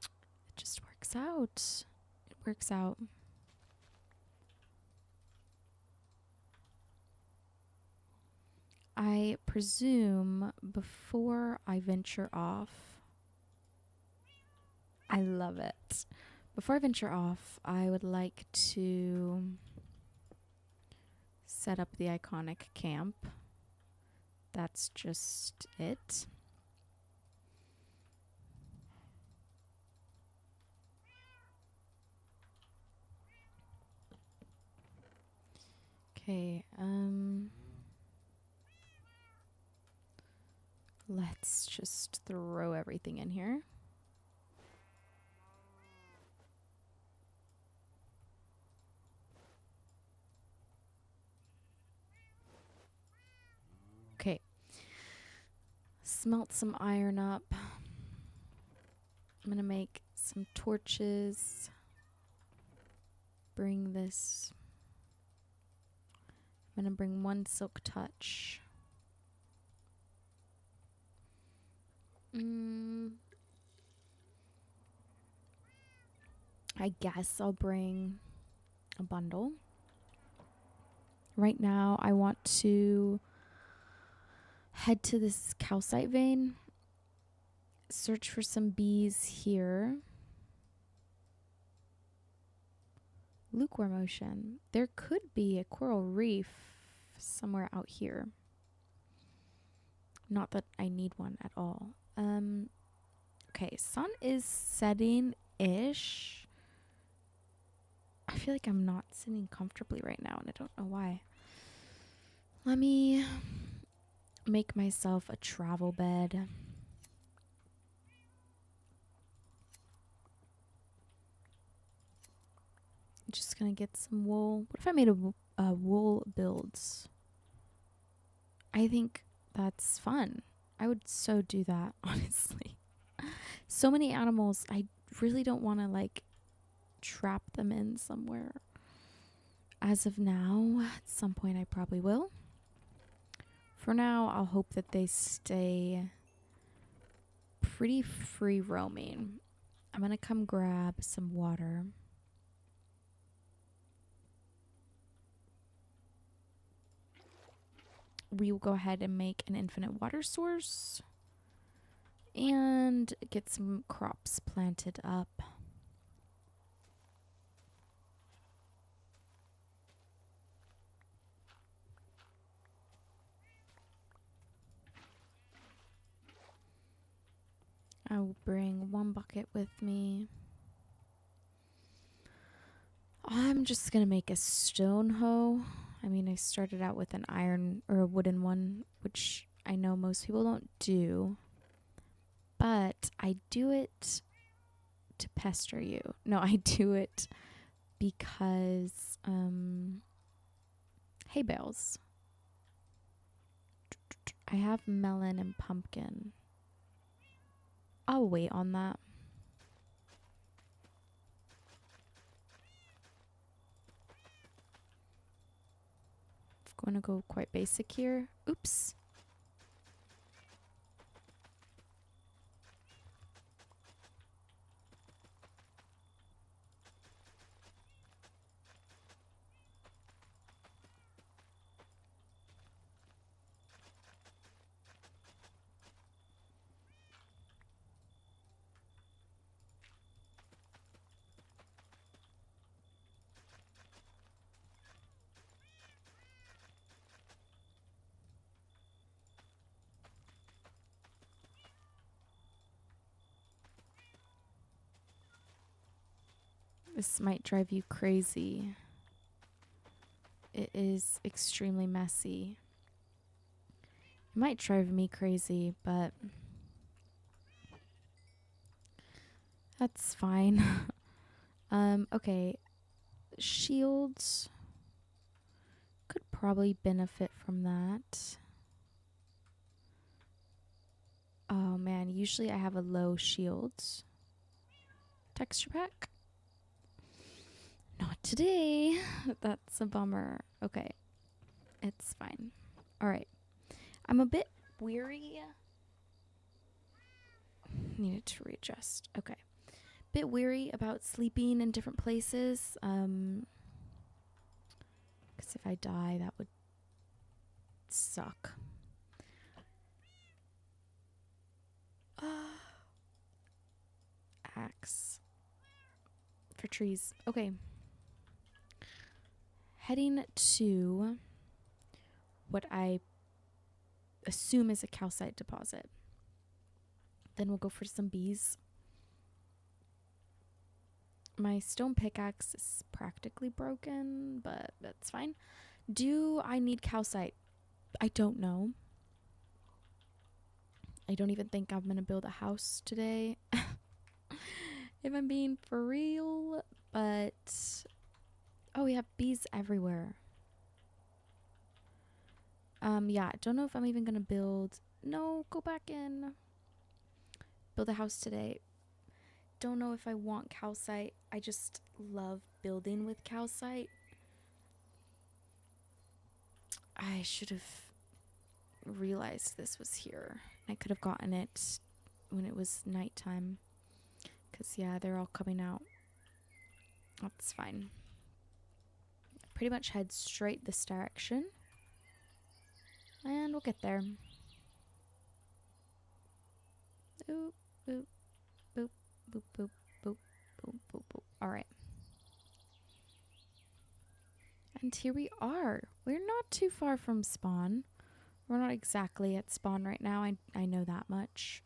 It just works out. It works out. I presume before I venture off, I love it. Before I venture off, I would like to set up the iconic camp. That's just it. Okay, let's just throw everything in here. Okay. Smelt some iron up. I'm gonna make some torches. Bring this. I'm gonna bring one silk touch. I guess I'll bring a bundle. Right now, I want to head to this calcite vein. Search for some bees here. Lukewarm ocean. There could be a coral reef somewhere out here. Not that I need one at all. Okay, sun is setting-ish. I feel like I'm not sitting comfortably right now, and I don't know why. Let me make myself a travel bed. I'm just gonna get some wool. What if I made a wool builds? I think that's fun. I would so do that, honestly. So many animals, I really don't want to like trap them in somewhere. As of now, at some point I probably will. For now, I'll hope that they stay pretty free roaming. I'm gonna come grab some water. We will go ahead and make an infinite water source and get some crops planted up. I will bring one bucket with me. I'm just gonna make a stone hoe. I mean, I started out with an iron or a wooden one, which I know most people don't do. But I do it to pester you. No, I do it because hay bales. I have melon and pumpkin. I'll wait on that. I'm going to go quite basic here. Oops. This might drive you crazy. It is extremely messy. It might drive me crazy, but that's fine. Okay. Shields could probably benefit from that. Oh man, usually I have a low shields texture pack. Not today. That's a bummer. Okay. It's fine. All right. I'm a bit weary. Needed to readjust. Okay. Bit weary about sleeping in different places. Because if I die, that would suck. Axe for trees. Okay. Heading to what I assume is a calcite deposit. Then we'll go for some bees. My stone pickaxe is practically broken, but that's fine. Do I need calcite? I don't know. I don't even think I'm going to build a house today. If I'm being for real. But, oh, we have bees everywhere. Yeah, I don't know if I'm even going to build. No, go back in. Build a house today. Don't know if I want calcite. I just love building with calcite. I should have realized this was here. I could have gotten it when it was nighttime. Because, yeah, they're all coming out. That's fine. Pretty much head straight this direction. And we'll get there. Oop, boop, boop, boop, boop, boop, boop, boop, boop. Alright. And here we are. We're not too far from spawn. We're not exactly at spawn right now. I know that much.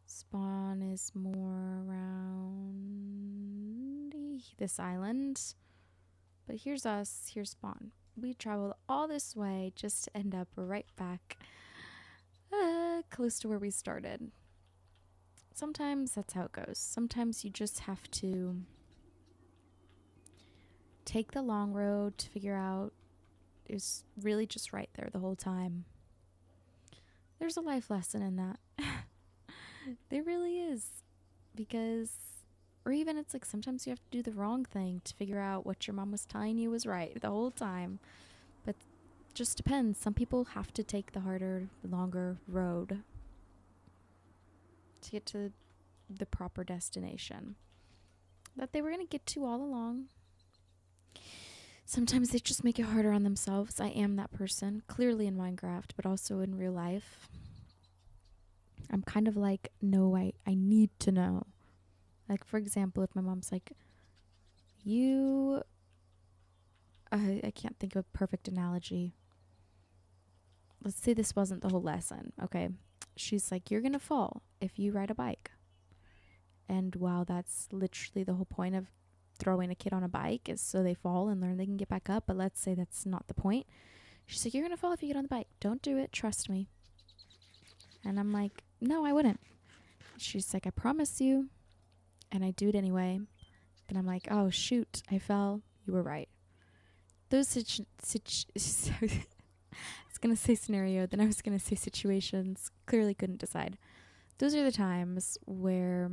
Spawn is more around this island. But here's us. Here's spawn. We traveled all this way just to end up right back close to where we started. Sometimes that's how it goes. Sometimes you just have to take the long road to figure out it was really just right there the whole time. There's a life lesson in that. There really is. Because, or even it's like sometimes you have to do the wrong thing to figure out what your mom was telling you was right the whole time. But just depends. Some people have to take the harder, longer road to get to the proper destination that they were going to get to all along. Sometimes they just make it harder on themselves. I am that person, clearly in Minecraft, but also in real life. I'm kind of like, no, I need to know. Like, for example, if my mom's like, I can't think of a perfect analogy. Let's say this wasn't the whole lesson, okay? She's like, you're going to fall if you ride a bike. And wow, that's literally the whole point of throwing a kid on a bike is so they fall and learn they can get back up. But let's say that's not the point. She's like, you're going to fall if you get on the bike. Don't do it. Trust me. And I'm like, no, I wouldn't. She's like, I promise you. And I do it anyway. Then I'm like, oh, shoot, I fell. You were right. those I was gonna say scenario, then I was gonna say situations. Clearly couldn't decide. Those are the times where,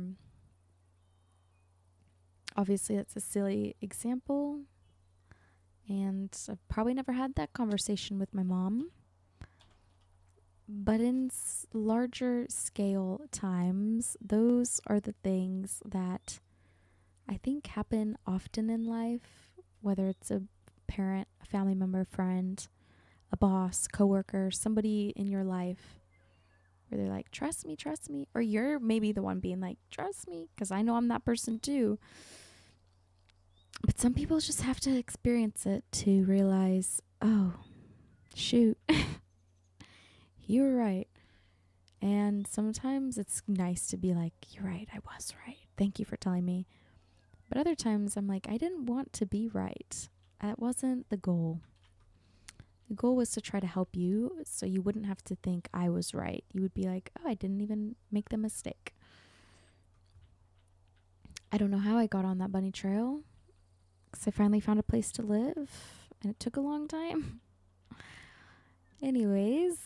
obviously, that's a silly example, and I've probably never had that conversation with my mom. But in larger scale times, those are the things that I think happen often in life, whether it's a parent, a family member, friend, a boss, coworker, somebody in your life where they're like, trust me. Or you're maybe the one being like, trust me, because I know I'm that person too. But some people just have to experience it to realize, oh, shoot, you were right. And sometimes it's nice to be like, you're right, I was right. Thank you for telling me. But other times I'm like, I didn't want to be right. That wasn't the goal. The goal was to try to help you so you wouldn't have to think I was right. You would be like, oh, I didn't even make the mistake. I don't know how I got on that bunny trail because I finally found a place to live and it took a long time. Anyways,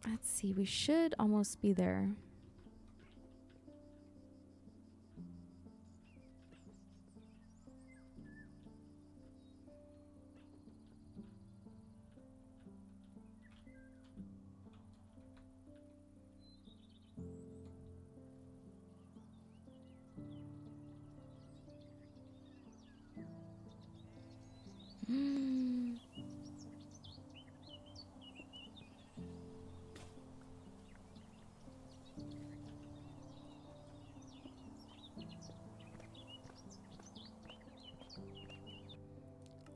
let's see. We should almost be there.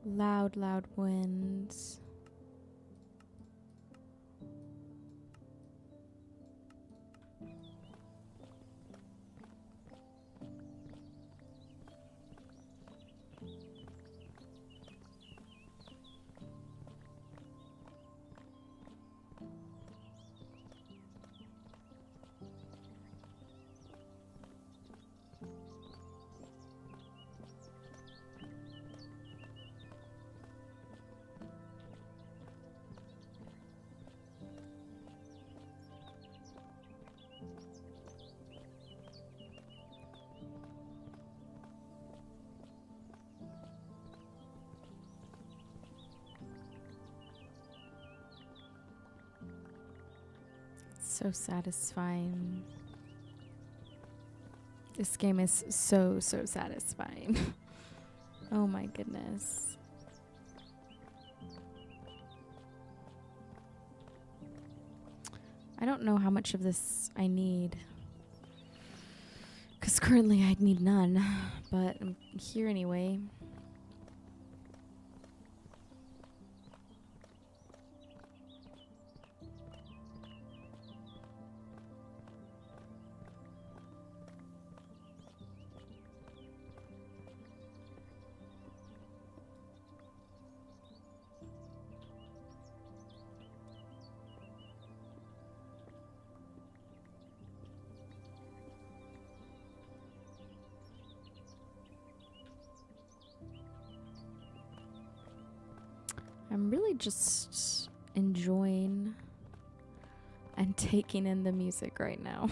Loud, loud winds. So satisfying. This game is so satisfying. Oh my goodness. I don't know how much of this I need, because currently I'd need none, but I'm here anyway. I'm really just enjoying and taking in the music right now.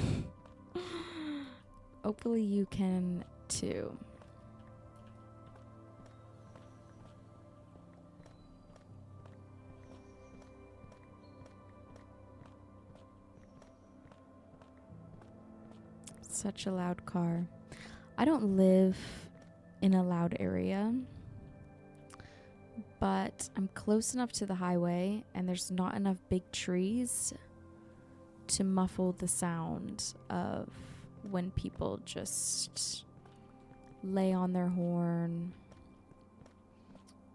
Hopefully you can too. Such a loud car. I don't live in a loud area, but I'm close enough to the highway and there's not enough big trees to muffle the sound of when people just lay on their horn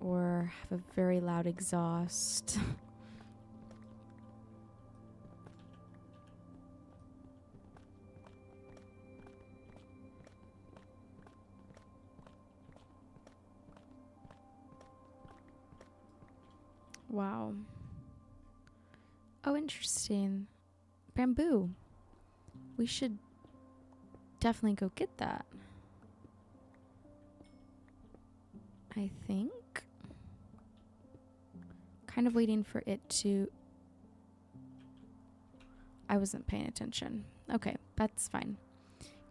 or have a very loud exhaust. Wow. Oh, interesting. Bamboo. We should definitely go get that. I think. Kind of waiting for it to... I wasn't paying attention. Okay, that's fine.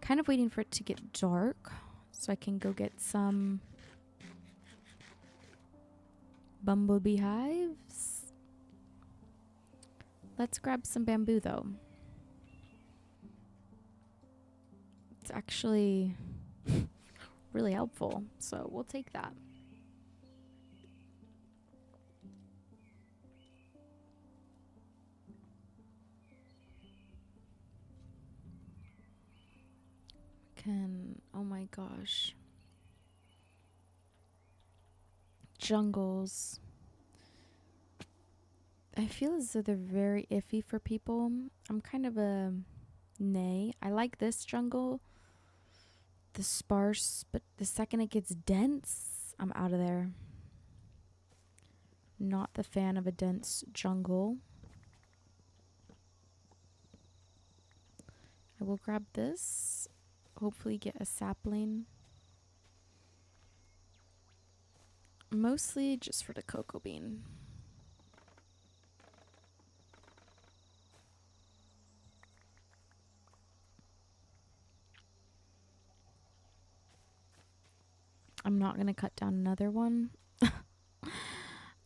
Kind of waiting for it to get dark so I can go get some bumblebee hives. Let's grab some bamboo though. It's actually really helpful, so we'll take that. Oh my gosh. Jungles. I feel as though they're very iffy for people. I'm kind of a nay. I like this jungle, the sparse, but the second it gets dense, I'm out of there. Not the fan of a dense jungle. I will grab this. Hopefully get a sapling. Mostly just for the cocoa bean. I'm not going to cut down another one.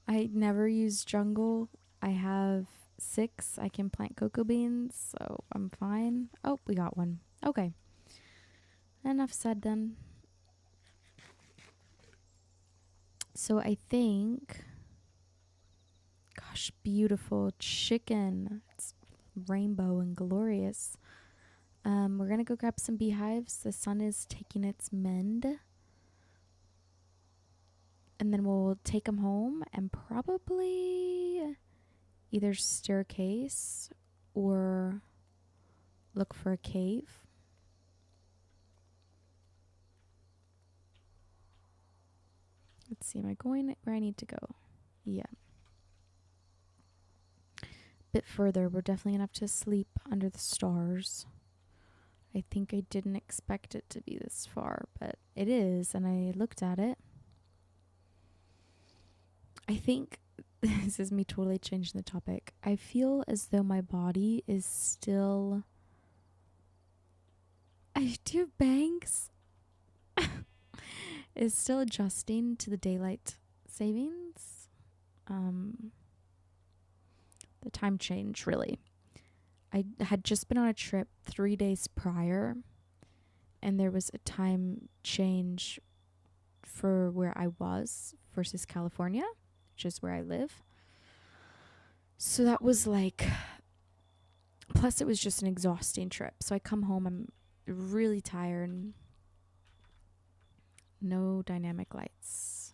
I never use jungle. I have 6. I can plant cocoa beans, so I'm fine. Oh, we got one. Okay. Enough said then. So I think... Gosh, beautiful chicken. It's rainbow and glorious. We're going to go grab some beehives. The sun is taking its mend. And then we'll take them home and probably either staircase or look for a cave. Let's see, am I going where I need to go? Yeah. Bit further, we're definitely gonna have to sleep under the stars. I think I didn't expect it to be this far, but it is, and I looked at it. I think this is me totally changing the topic. I feel as though my body is still... I do have bangs. Is still adjusting to the daylight savings. The time change, really. I had just been on a trip 3 days prior, and there was a time change for where I was versus California, which is where I live. So that was like... Plus, it was just an exhausting trip. So I come home, I'm really tired. No dynamic lights.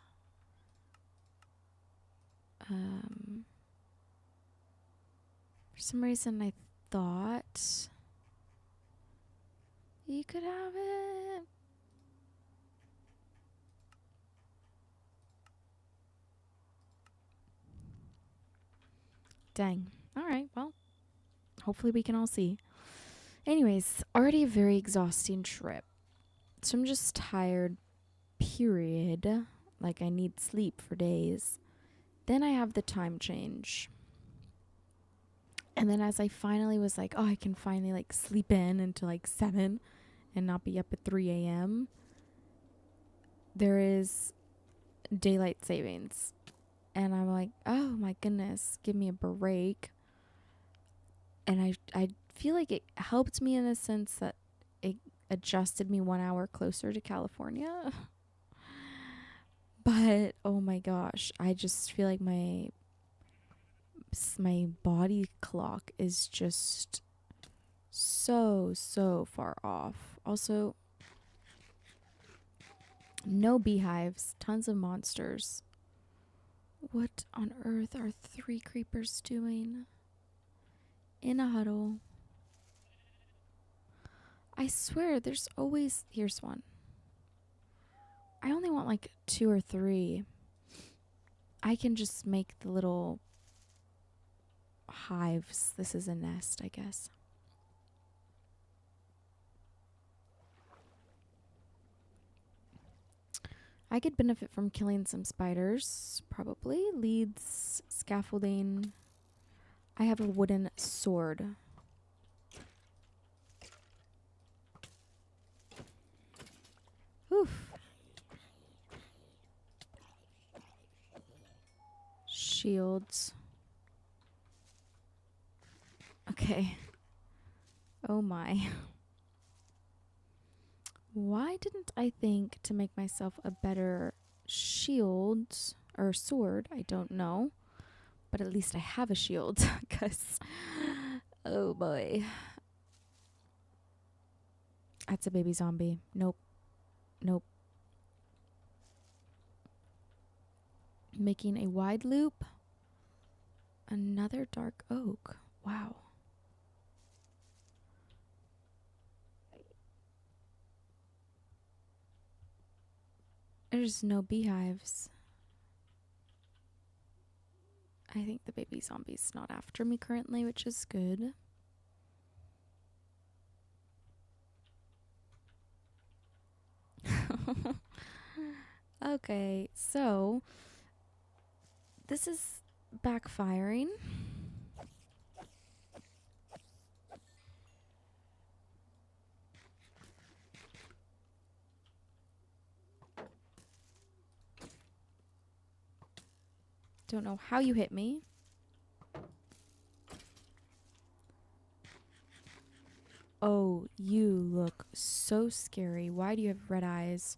For some reason, I thought you could have it. Dang. All right, well, hopefully we can all see. Anyways, already a very exhausting trip. So I'm just tired, period. Like, I need sleep for days. Then I have the time change. And then as I finally was like, oh, I can finally like sleep in until like 7 and not be up at 3 a.m. There is daylight savings. And I'm like, oh my goodness, give me a break. And I feel like it helped me in the sense that it adjusted me 1 hour closer to California. But oh my gosh, I just feel like my body clock is just so far off. Also, no beehives, tons of monsters. What on earth are 3 creepers doing in a huddle? I swear there's always... Here's one. I only want like 2 or 3. I can just make the little hives. This is a nest, I guess. I could benefit from killing some spiders. Probably. Leads, scaffolding. I have a wooden sword. Oof. Shields. Okay. Oh my. Why didn't I think to make myself a better shield or sword? I don't know. But at least I have a shield. Because, oh boy. That's a baby zombie. Nope. Nope. Making a wide loop. Another dark oak. Wow. There's no beehives. I think the baby zombie's not after me currently, which is good. Okay, so this is backfiring. Don't know how you hit me. Oh, you look so scary. Why do you have red eyes?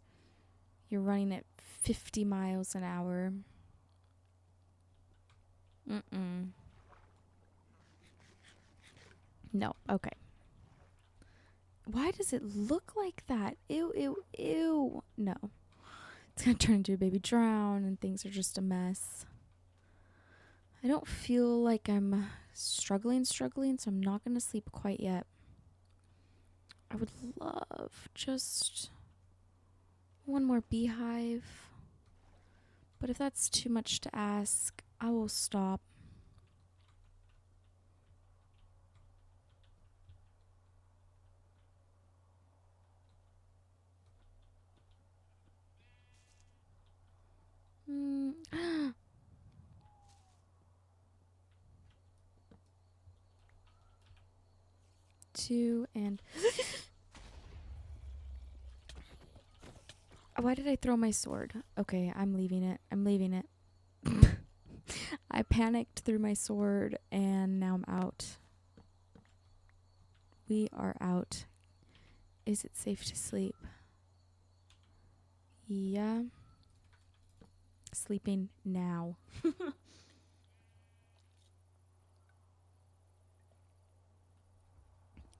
You're running at 50 miles an hour. Mm-mm. No, okay. Why does it look like that? Ew, ew, ew. No. It's gonna turn into a baby drown and things are just a mess. I don't feel like I'm struggling, so I'm not gonna sleep quite yet. I would love just one more beehive. But if that's too much to ask, I will stop. Two and why did I throw my sword? Okay, I'm leaving it. I'm leaving it. I panicked, threw my sword, and now I'm out. We are out. Is it safe to sleep? Yeah. Sleeping now.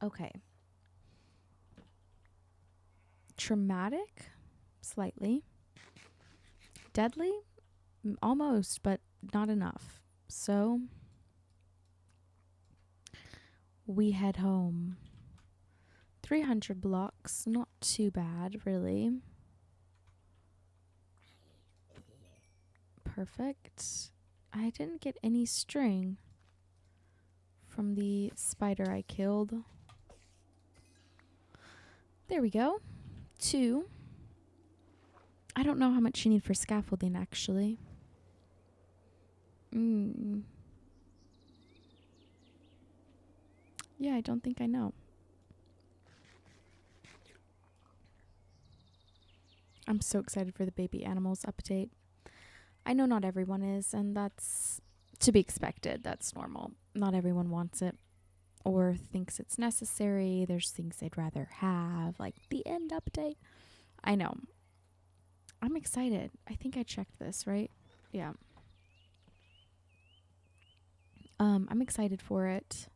Okay. Traumatic? Slightly. Deadly? Almost, but not enough. So, we head home. 300 blocks. Not too bad, really. Perfect. I didn't get any string from the spider I killed. There we go. 2. I don't know how much you need for scaffolding, actually. Yeah, I don't think I know. I'm so excited for the baby animals update. I know not everyone is, and that's to be expected. That's normal. Not everyone wants it or thinks it's necessary. There's things they'd rather have, like the end update. I know. I'm excited. I think I checked this, right? Yeah. I'm excited for it.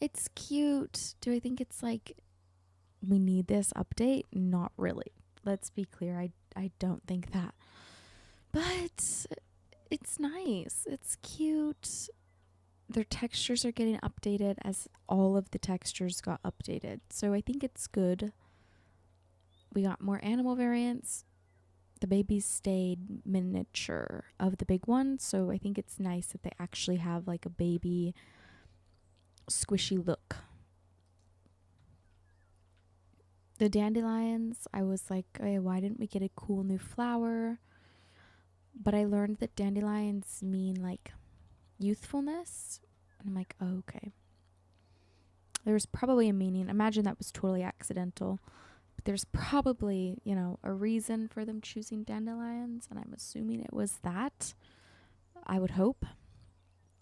It's cute. Do I think it's like we need this update? Not really. Let's be clear. I don't think that. But it's nice. It's cute. Their textures are getting updated as all of the textures got updated. So I think it's good. We got more animal variants. The babies stayed miniature of the big one. So I think it's nice that they actually have like a baby squishy look. The dandelions, I was like, hey, why didn't we get a cool new flower? But I learned that dandelions mean like youthfulness. And I'm like, oh, okay. There's probably a meaning. Imagine that was totally accidental. But there's probably, a reason for them choosing dandelions. And I'm assuming it was that. I would hope.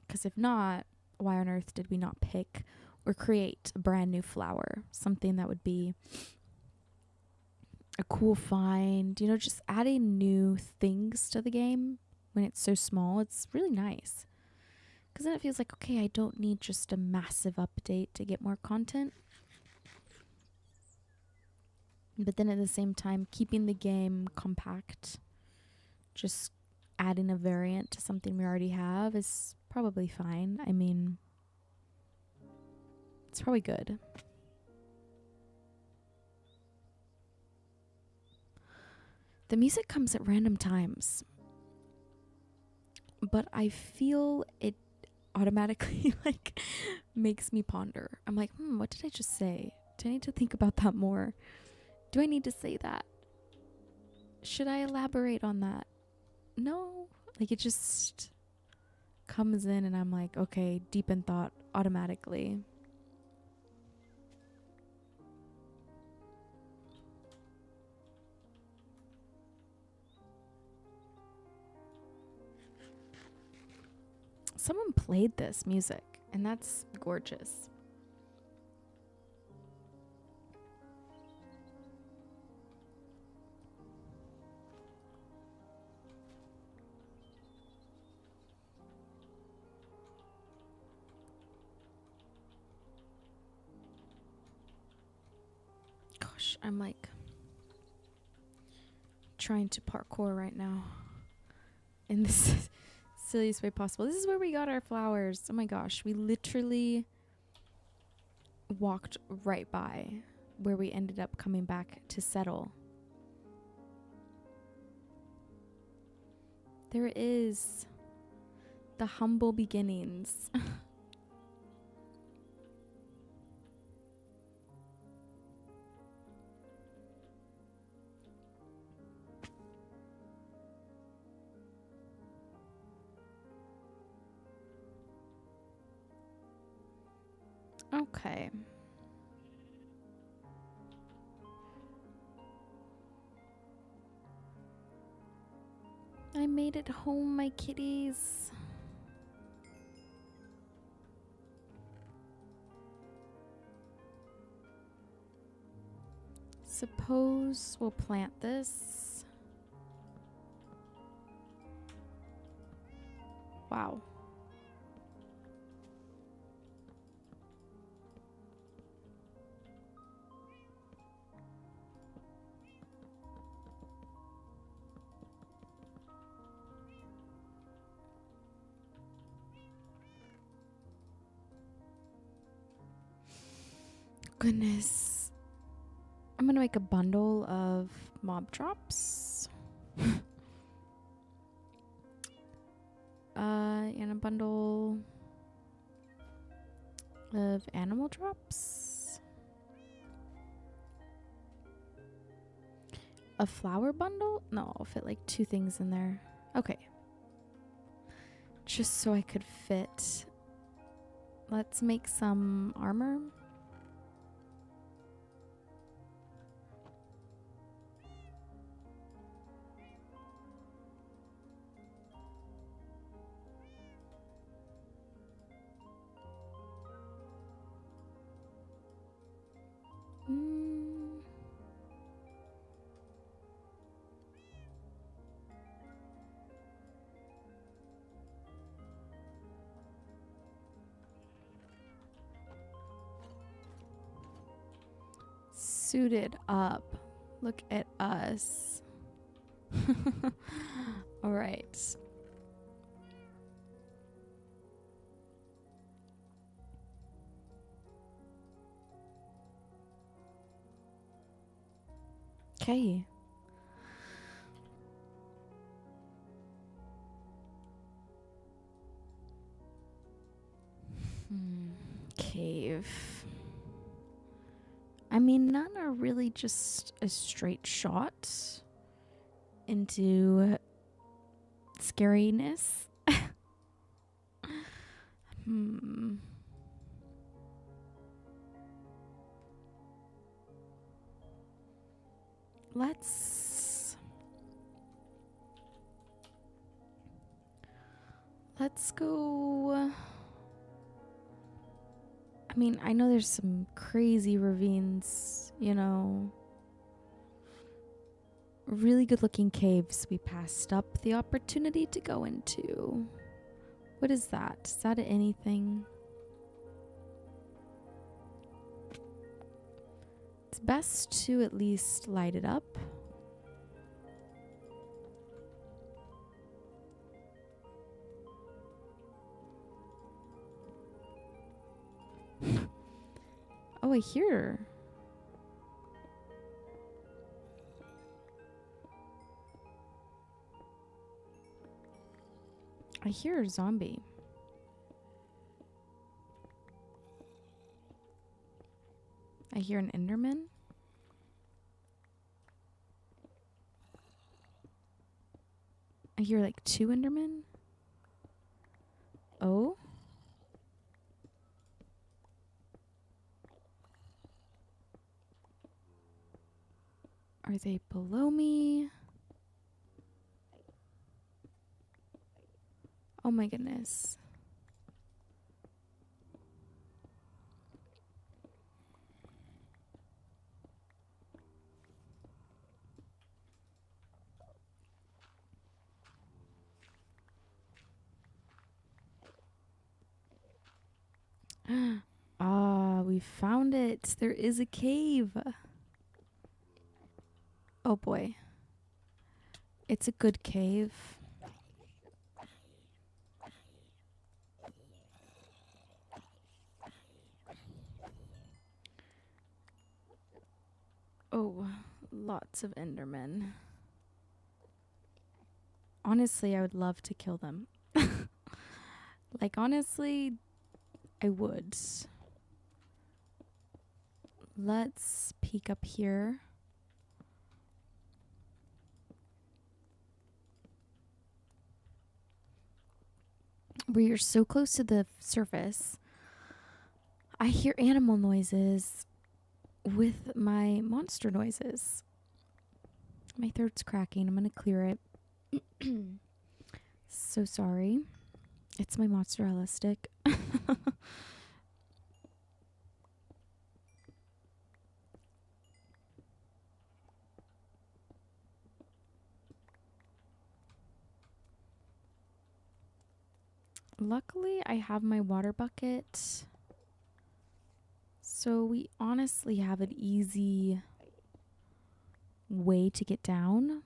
Because if not, why on earth did we not pick or create a brand new flower? Something that would be a cool find. Just adding new things to the game when it's so small. It's really nice. Because then it feels like, okay, I don't need just a massive update to get more content. But then at the same time, keeping the game compact, just adding a variant to something we already have is probably fine. I mean, it's probably good. The music comes at random times, but I feel it automatically like makes me ponder. I'm like, what did I just say? Do I need to think about that more? Do I need to say that? Should I elaborate on that? No. Like, it just comes in and I'm like, okay, deep in thought automatically. Someone played this music, and that's gorgeous. Gosh, I'm like trying to parkour right now in this silliest way possible. This is where we got our flowers. Oh my gosh, we literally walked right by where we ended up coming back to settle. There is the humble beginnings. Okay. I made it home, my kitties. Suppose we'll plant this. Wow. Goodness. I'm gonna make a bundle of mob drops. And a bundle of animal drops. A flower bundle? No, I'll fit like 2 things in there. Okay. Just so I could fit. Let's make some armor. Suited up. Look at us. All right. Okay. Cave. I mean, none are really just a straight shot into scariness. Hmm. Let's go. I mean, I know there's some crazy ravines, you know. Really good looking caves we passed up the opportunity to go into. What is that? Is that anything? It's best to at least light it up. Oh, I hear. I hear a zombie. I hear an Enderman. I hear like 2 Endermen. Oh. Are they below me? Oh my goodness. Ah, we found it. There is a cave. Oh boy. It's a good cave. Oh, lots of Endermen. Honestly, I would love to kill them. Like, honestly, I would. Let's peek up here. We are so close to the surface. I hear animal noises with my monster noises. My throat's cracking. I'm going to clear it. So sorry. It's my mozzarella stick. Luckily, I have my water bucket. So we honestly have an easy way to get down.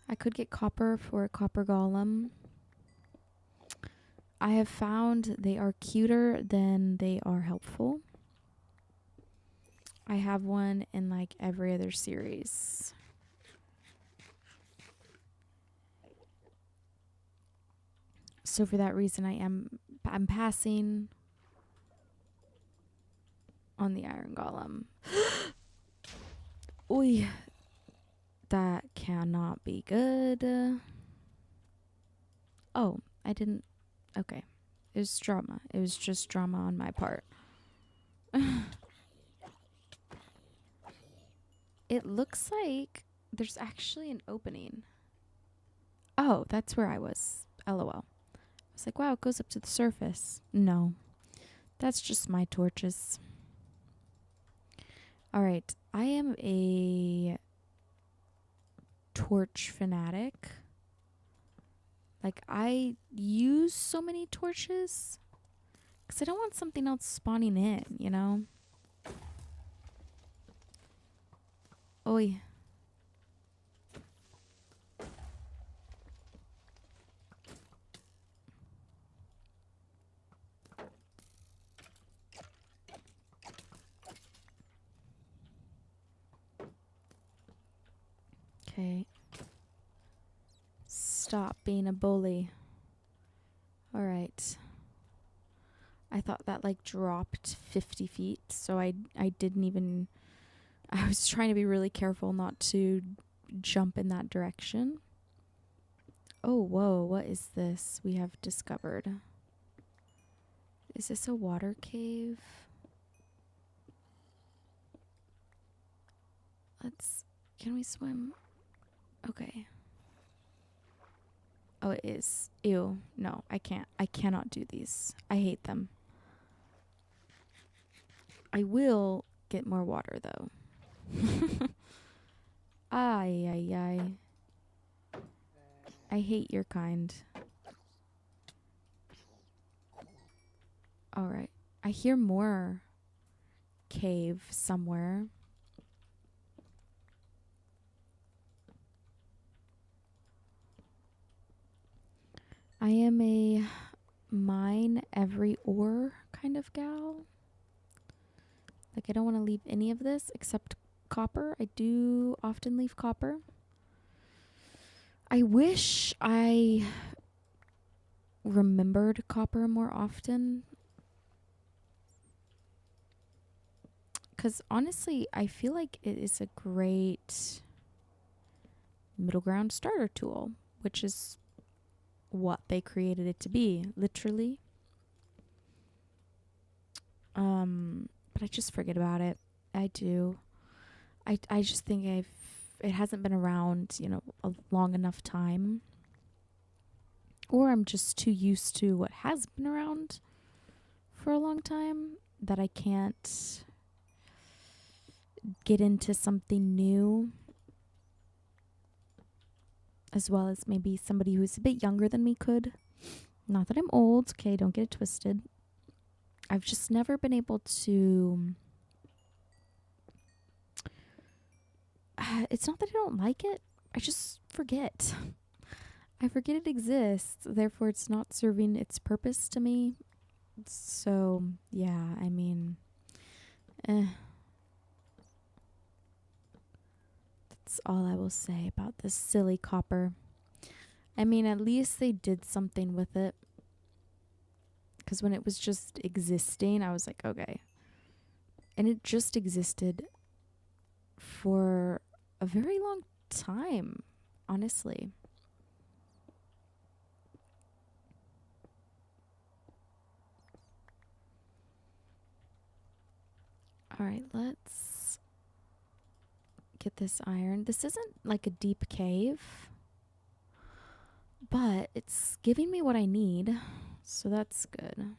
I could get copper for a copper golem. I have found they are cuter than they are helpful. I have one in like every other series. So for that reason, I'm passing on the iron golem. Oy, that cannot be good. Oh, I didn't. Okay, it was drama. It was just drama on my part. It looks like there's actually an opening. Oh, that's where I was. LOL. I was like, wow, it goes up to the surface. No, that's just my torches. All right, I am a torch fanatic. Like, I use so many torches because I don't want something else spawning in, you know? Oi. Okay. Stop being a bully. All right. I thought that like dropped 50 feet, so I didn't even. I was trying to be really careful not to jump in that direction. Oh, whoa, what is this we have discovered? Is this a water cave? Can we swim? Okay. Oh, it is. Ew. No, I can't. I cannot do these. I hate them. I will get more water, though. Ay, ay, ay. I hate your kind. Alright. I hear more cave somewhere. I am a mine every ore kind of gal. Like, I don't want to leave any of this except copper. I do often leave copper. I wish I remembered copper more often. Because honestly, I feel like it is a great middle ground starter tool, which is what they created it to be, literally. But I just forget about it. I do. I just think it hasn't been around, a long enough time. Or I'm just too used to what has been around for a long time that I can't get into something new, as well as maybe somebody who's a bit younger than me could. Not that I'm old, okay, don't get it twisted. I've just never been able to. It's not that I don't like it, I just forget. I forget it exists, therefore it's not serving its purpose to me. So, yeah, I mean, that's all I will say about this silly copper. I mean, at least they did something with it. Because when it was just existing, I was like, okay. And it just existed for a very long time, honestly. All right, let's get this iron. This isn't like a deep cave, but it's giving me what I need, so that's good.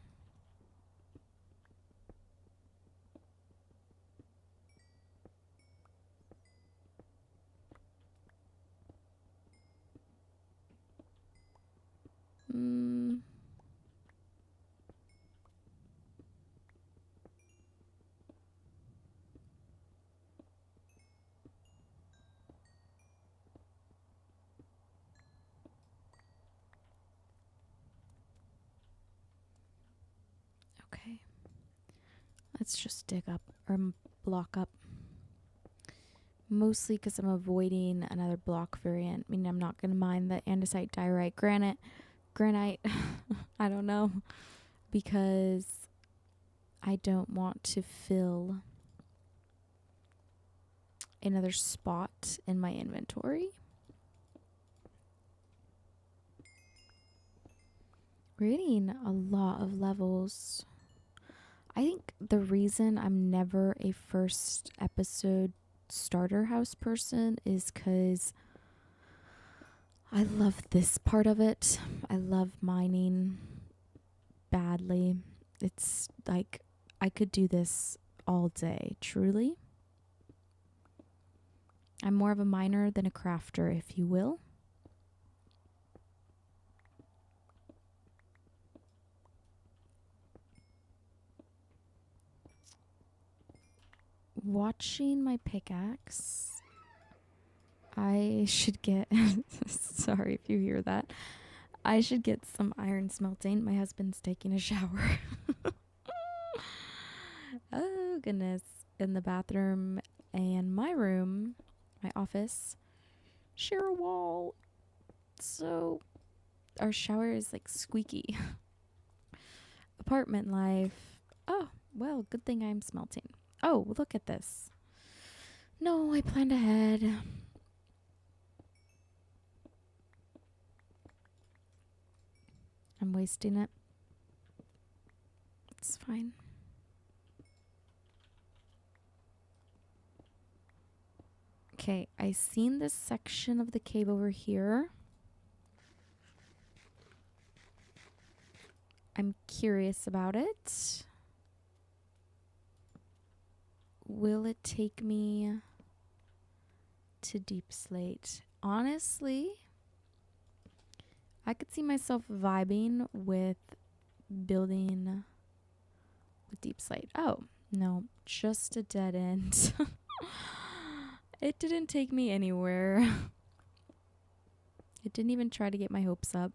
Okay. Let's just dig up or block up. Mostly because I'm avoiding another block variant. I mean, I'm not going to mine the andesite, diorite, granite. I don't know. Because I don't want to fill another spot in my inventory. We're getting a lot of levels. I think the reason I'm never a first episode starter house person is because I love this part of it. I love mining badly. It's like I could do this all day, truly. I'm more of a miner than a crafter, if you will. Watching my pickaxe, I should get sorry if you hear that. I should get some iron smelting. My husband's taking a shower. Oh goodness. In the bathroom and my room, my office, share a wall. So our shower is like squeaky. apartment life. Oh, well, good thing I'm smelting. Oh, look at this. No, I planned ahead. I'm wasting it. It's fine. Okay, I seen this section of the cave over here. I'm curious about it. Will it take me to Deep Slate? Honestly, I could see myself vibing with building with Deep Slate. Oh, no, just a dead end. It didn't take me anywhere. It didn't even try to get my hopes up.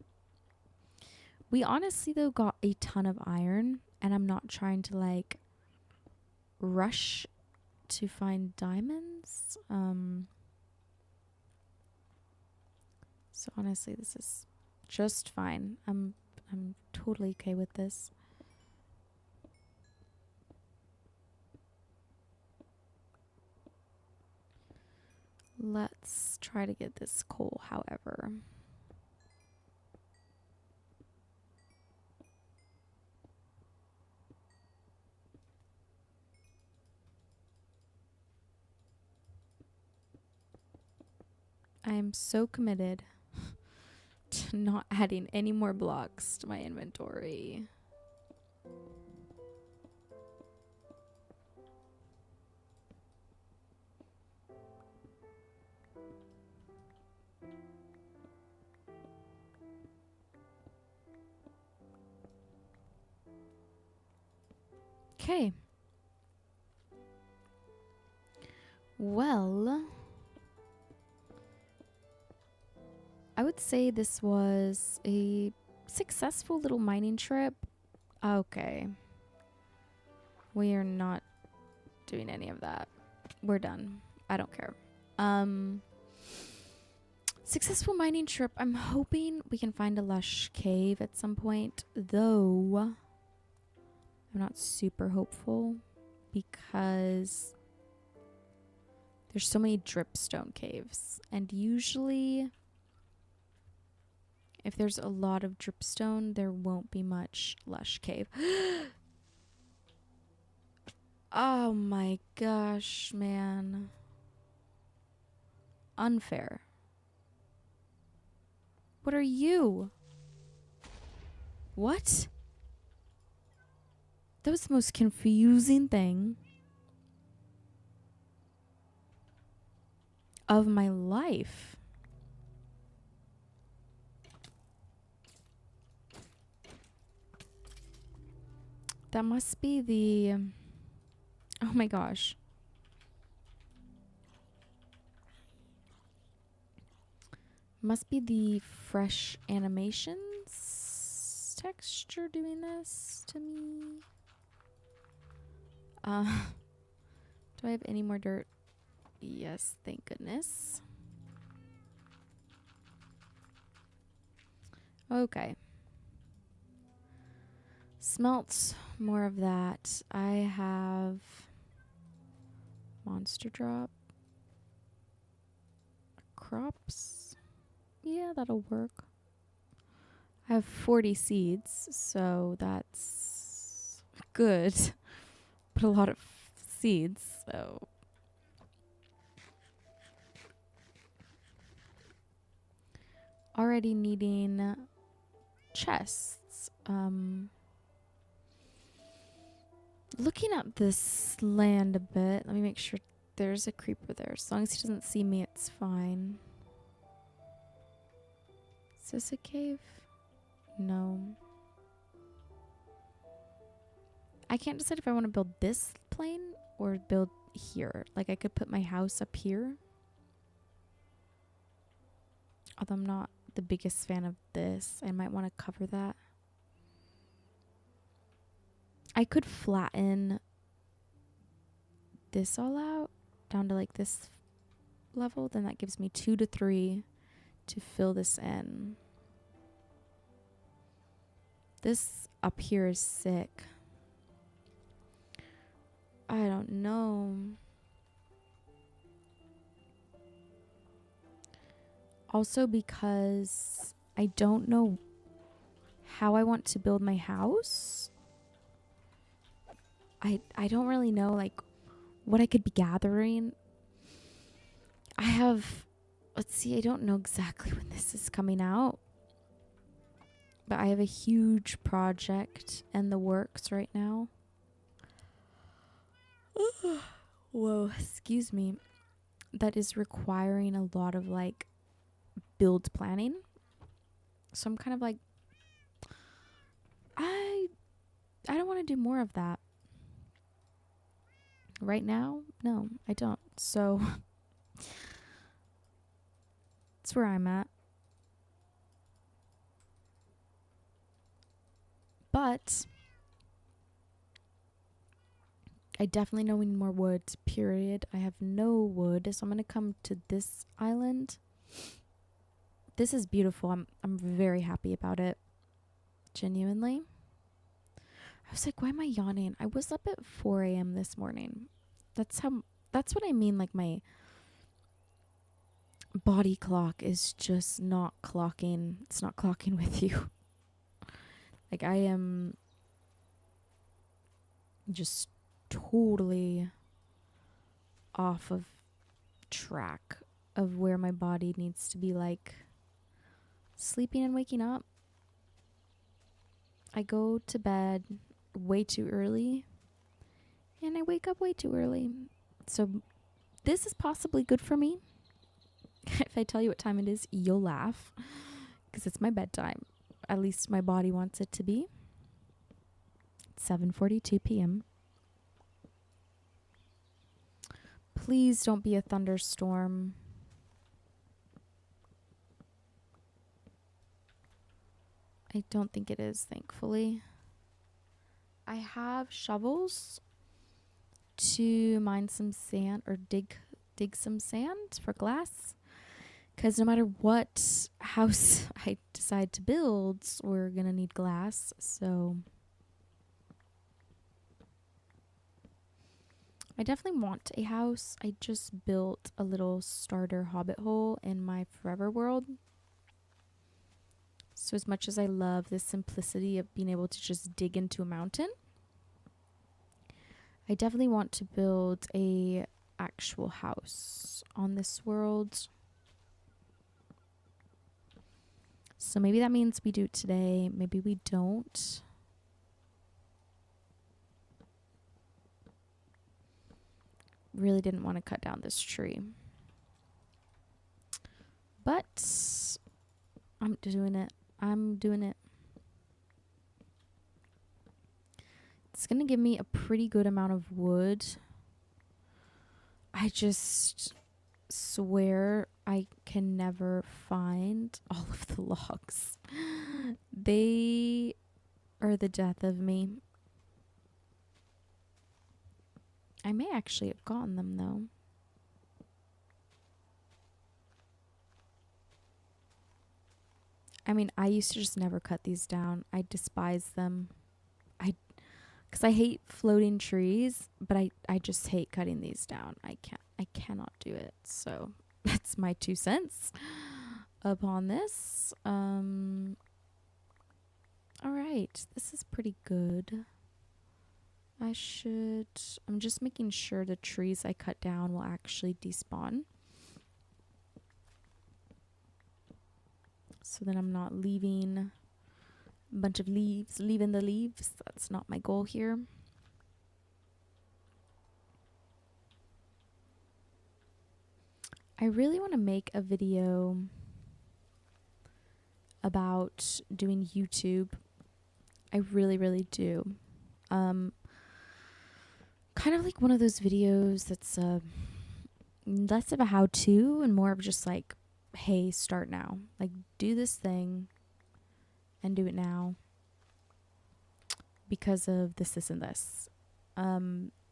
We honestly, though, got a ton of iron, and I'm not trying to, like, rush to find diamonds. So honestly, this is just fine. I'm totally okay with this. Let's try to get this coal, however. I am so committed to not adding any more blocks to my inventory. Okay. Well, I would say this was a successful little mining trip. Okay. We are not doing any of that. We're done. I don't care. Successful mining trip. I'm hoping we can find a lush cave at some point, though I'm not super hopeful because there's so many dripstone caves, and usually if there's a lot of dripstone, there won't be much lush cave. Oh my gosh, man. Unfair. What are you? What? That was the most confusing thing of my life. That must be the... Oh my gosh. Must be the fresh animations texture doing this to me. Do I have any more dirt? Yes, thank goodness. Okay. Smelt more of that. I have monster drop. Crops. Yeah, that'll work. I have 40 seeds, so that's good. But a lot of seeds, so... Already needing chests. Looking at this land a bit. Let me make sure there's a creeper there. As long as he doesn't see me, it's fine. Is this a cave? No. I can't decide if I want to build this plane or build here. Like, I could put my house up here. Although I'm not the biggest fan of this. I might want to cover that. I could flatten this all out down to like this level. Then that gives me 2 to 3 to fill this in. This up here is sick. I don't know. Also because I don't know how I want to build my house. I don't really know like what I could be gathering. I have, let's see, I don't know exactly when this is coming out, but I have a huge project in the works right now. Whoa, excuse me. That is requiring a lot of like build planning. So I'm kind of like, I don't want to do more of that. Right now, no, I don't. So that's where I'm at. But I definitely know we need more wood, period. I have no wood, so I'm going to come to this island. This is beautiful. I'm very happy about it. Genuinely. I was like, why am I yawning? I was up at 4 a.m. this morning. That's what I mean. Like my body clock is just not clocking. It's not clocking with you. Like I am just totally off of track of where my body needs to be like sleeping and waking up. I go to bed way too early and I wake up way too early. So this is possibly good for me. If I tell you what time it is, you'll laugh because it's my bedtime. At least my body wants it to be. 7:42 p.m. Please don't be a thunderstorm. I don't think it is, thankfully. I have shovels to mine some sand or dig some sand for glass. Because no matter what house I decide to build, we're going to need glass. So I definitely want a house. I just built a little starter hobbit hole in my forever world. So as much as I love the simplicity of being able to just dig into a mountain, I definitely want to build a actual house on this world. So maybe that means we do it today. Maybe we don't. Really didn't want to cut down this tree. But I'm doing it. It's going to give me a pretty good amount of wood. I just swear I can never find all of the logs. They are the death of me. I may actually have gotten them though. I mean, I used to just never cut these down. I despise them. Because I hate floating trees, but I just hate cutting these down. I cannot do it. So that's my 2 cents upon this. All right, this is pretty good. I'm just making sure the trees I cut down will actually despawn. So then I'm not leaving a bunch of leaves, leaving the leaves. That's not my goal here. I really want to make a video about doing YouTube. I really, really do. Kind of like one of those videos that's less of a how-to and more of just like, hey, start now. Like, do this thing and do it now because of this and this.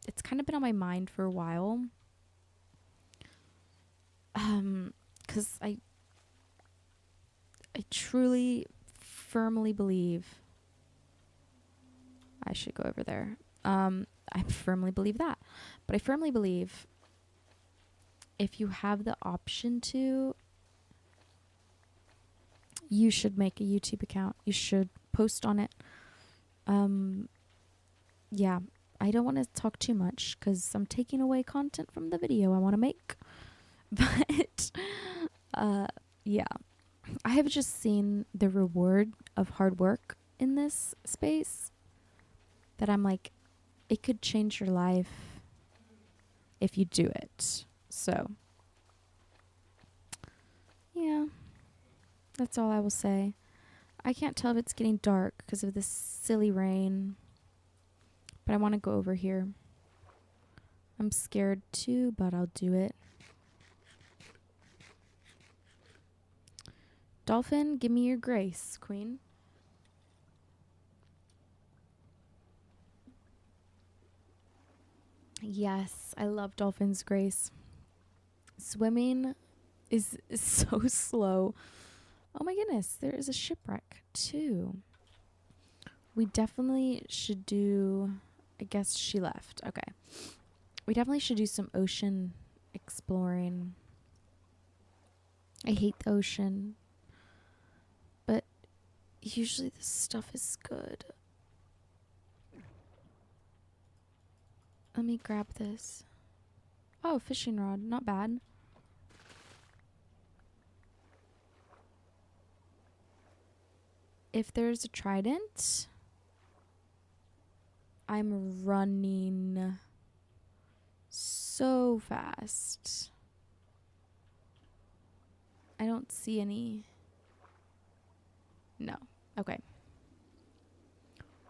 It's kind of been on my mind for a while. Because I truly, firmly believe I should go over there. I firmly believe that. But I firmly believe if you have the option to, you should make a YouTube account. You should post on it. Yeah, I don't want to talk too much because I'm taking away content from the video I want to make. But, yeah, I have just seen the reward of hard work in this space that I'm like, it could change your life if you do it. So, yeah, that's all I will say. I can't tell if it's getting dark because of this silly rain, but I want to go over here. I'm scared too, but I'll do it. Dolphin, give me your grace, queen. Yes, I love Dolphin's grace. Swimming is so slow. Oh my goodness, there is a shipwreck too. We definitely should do... I guess she left. Okay. We definitely should do some ocean exploring. I hate the ocean. But usually this stuff is good. Let me grab this. Oh, fishing rod. Not bad. If there's a trident, I'm running so fast. I don't see any. No. Okay.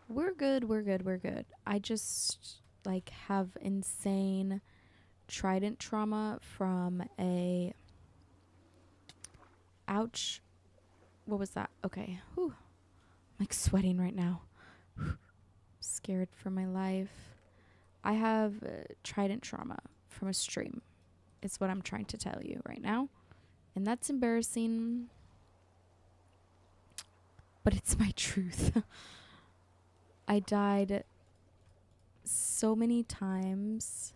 We're good. We're good. We're good. I just like have insane trident trauma from a... Ouch. What was that? Okay. Whew. I'm like sweating right now. Scared for my life. I have trident trauma from a stream. Is what I'm trying to tell you right now. And that's embarrassing. But it's my truth. I died so many times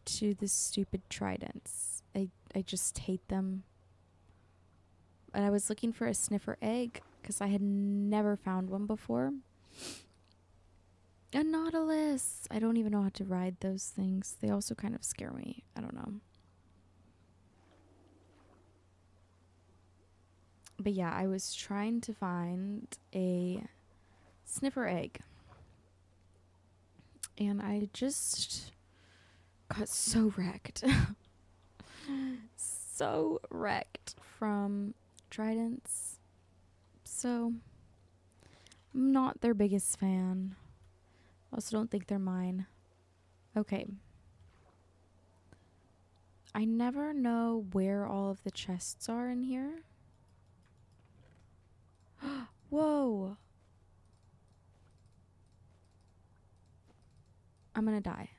to the stupid tridents. I just hate them. And I was looking for a sniffer egg because I had never found one before. A nautilus. I don't even know how to ride those things. They also kind of scare me. I don't know. But yeah, I was trying to find a sniffer egg. And I just got so wrecked. So wrecked from tridents. So, I'm not their biggest fan. Also don't think they're mine. Okay. I never know where all of the chests are in here. Whoa. I'm gonna die.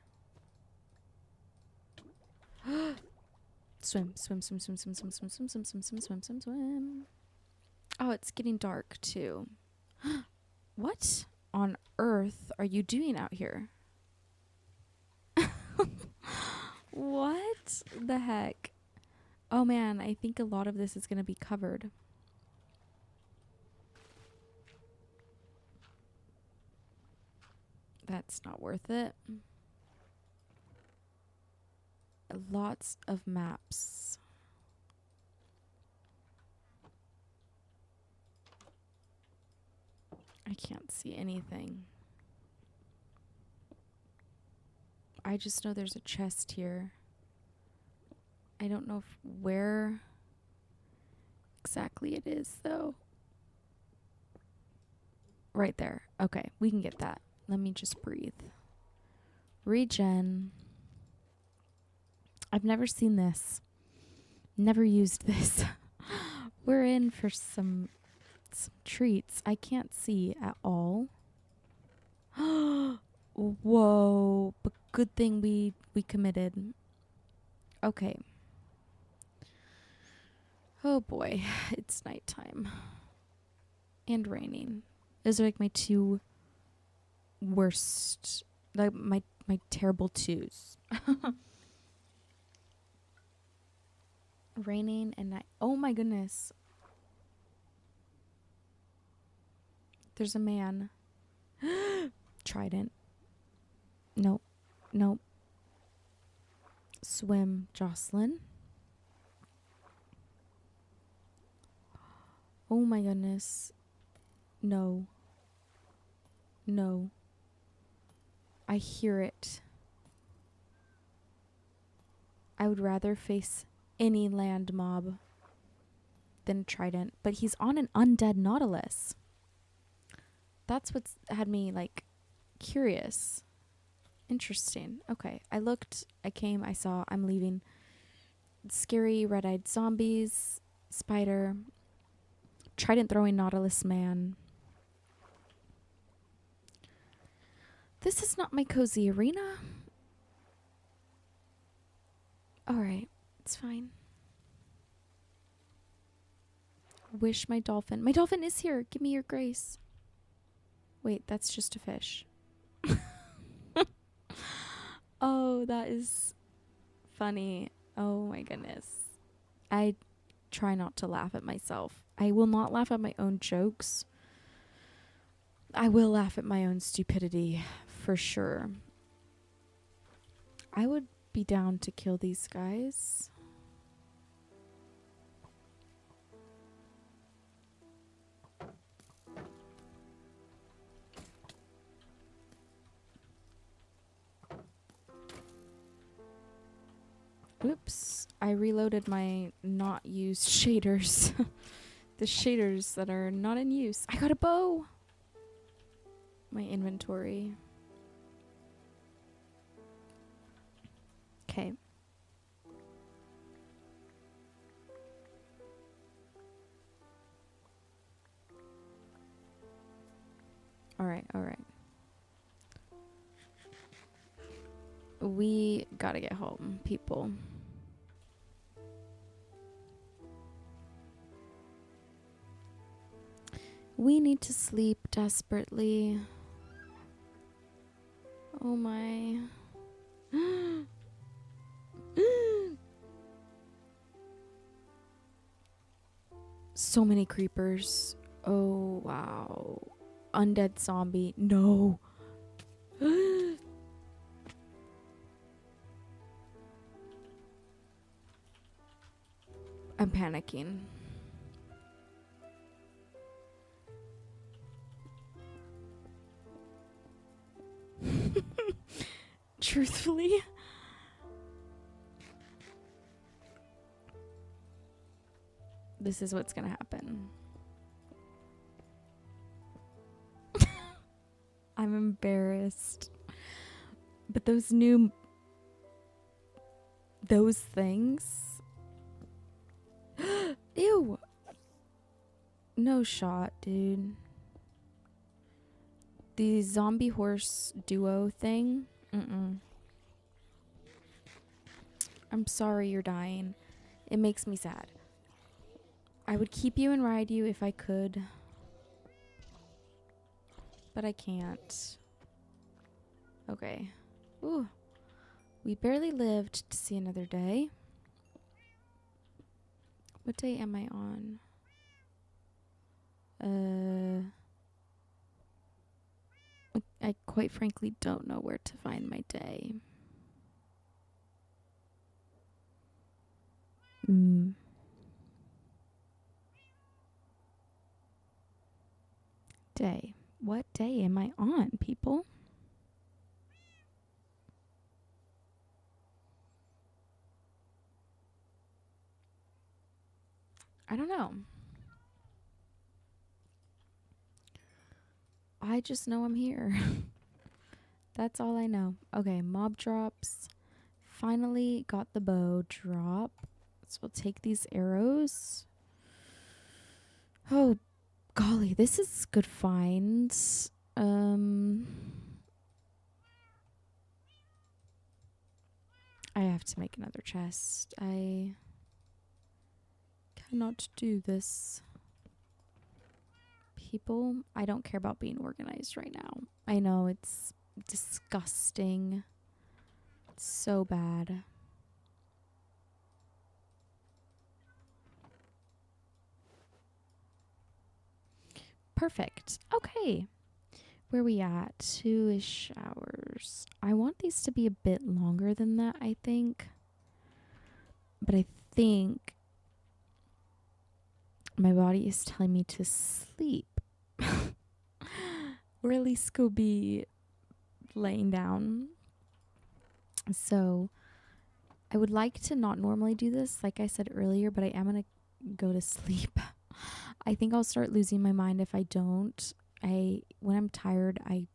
Swim, swim, swim, swim, swim, swim, swim, swim, swim, swim, swim, swim, swim, swim. Oh, it's getting dark too. What on earth are you doing out here? What the heck? Oh man, I think a lot of this is gonna be covered. That's not worth it. Lots of maps. I can't see anything. I just know there's a chest here. I don't know where exactly it is, though. Right there. Okay, we can get that. Let me just breathe. Regen. I've never seen this. Never used this. We're in for some treats. I can't see at all. Whoa. But good thing we committed. Okay. Oh boy. It's nighttime. And raining. Those are like my two worst, like my terrible twos. Raining and night. Oh my goodness. There's a man. Trident. Nope. Nope. Swim, Jocelyn. Oh my goodness. No. No. I hear it. I would rather face any land mob than Trident, but he's on an undead Nautilus. That's what's had me like curious. Interesting. Okay. I looked, I came, I saw, I'm leaving. Scary red-eyed zombies, spider, Trident throwing Nautilus man. This is not my cozy arena. Alright, it's fine. Wish my dolphin. My dolphin is here. Give me your grace. Wait, that's just a fish. Oh, that is funny. Oh my goodness. I try not to laugh at myself. I will not laugh at my own jokes. I will laugh at my own stupidity, for sure. I would be down to kill these guys. Oops, I reloaded my not used shaders. The shaders that are not in use. I got a bow! My inventory. Okay. Alright, alright. We gotta get home, people. We need to sleep desperately. Oh my. So many creepers. Oh wow. Undead zombie. No. I'm panicking. Truthfully. This is what's gonna happen. I'm embarrassed. But those things. Ew. No shot, dude. The zombie horse duo thing. I'm sorry you're dying. It makes me sad. I would keep you and ride you if I could. But I can't. Okay. Ooh. We barely lived to see another day. What day am I on? I quite frankly don't know where to find my day. Day. What day am I on, people? I don't know. I just know I'm here. That's all I know. Okay, mob drops. Finally got the bow drop. So we'll take these arrows. Oh, golly, this is good finds. I have to make another chest. I cannot do this. people. I don't care about being organized right now. I know it's disgusting. It's so bad. Perfect. Okay. Where we at? 2-ish hours. I want these to be a bit longer than that, I think. But I think my body is telling me to sleep. Or at least go be laying down. So I would like to not normally do this, like I said earlier, but I am going to go to sleep. I think I'll start losing my mind if I don't. When I'm tired, I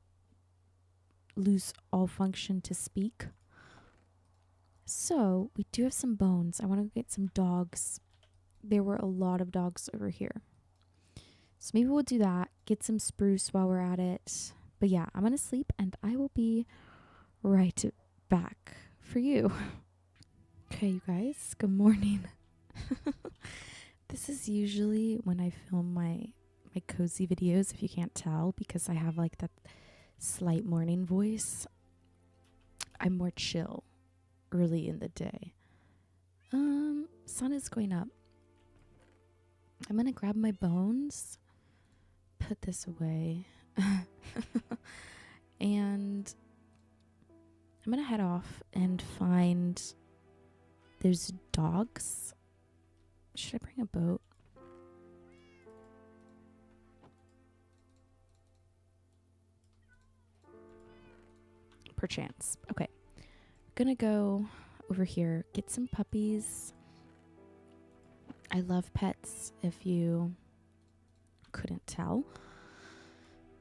lose all function to speak. So we do have some bones. I want to go get some dogs. There were a lot of dogs over here. So maybe we'll do that. Get some spruce while we're at it. But yeah, I'm going to sleep and I will be right back for you. Okay, you guys, good morning. This is usually when I film my cozy videos, if you can't tell, because I have like that slight morning voice. I'm more chill early in the day. Sun is going up. I'm gonna grab my bones, put this away, and I'm gonna head off and find those dogs. Should I bring a boat? Perchance. Okay. Gonna go over here, get some puppies. I love pets, if you couldn't tell.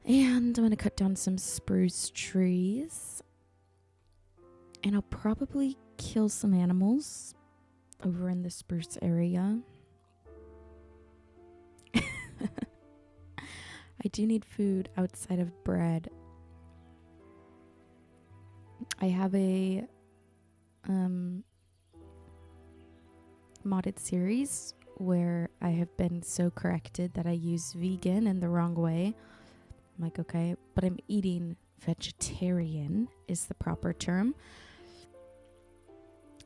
And I'm gonna cut down some spruce trees. And I'll probably kill some animals over in the spruce area. I do need food outside of bread. I have a modded series where I have been so corrected that I use vegan in the wrong way. I'm like, okay, but I'm eating vegetarian is the proper term.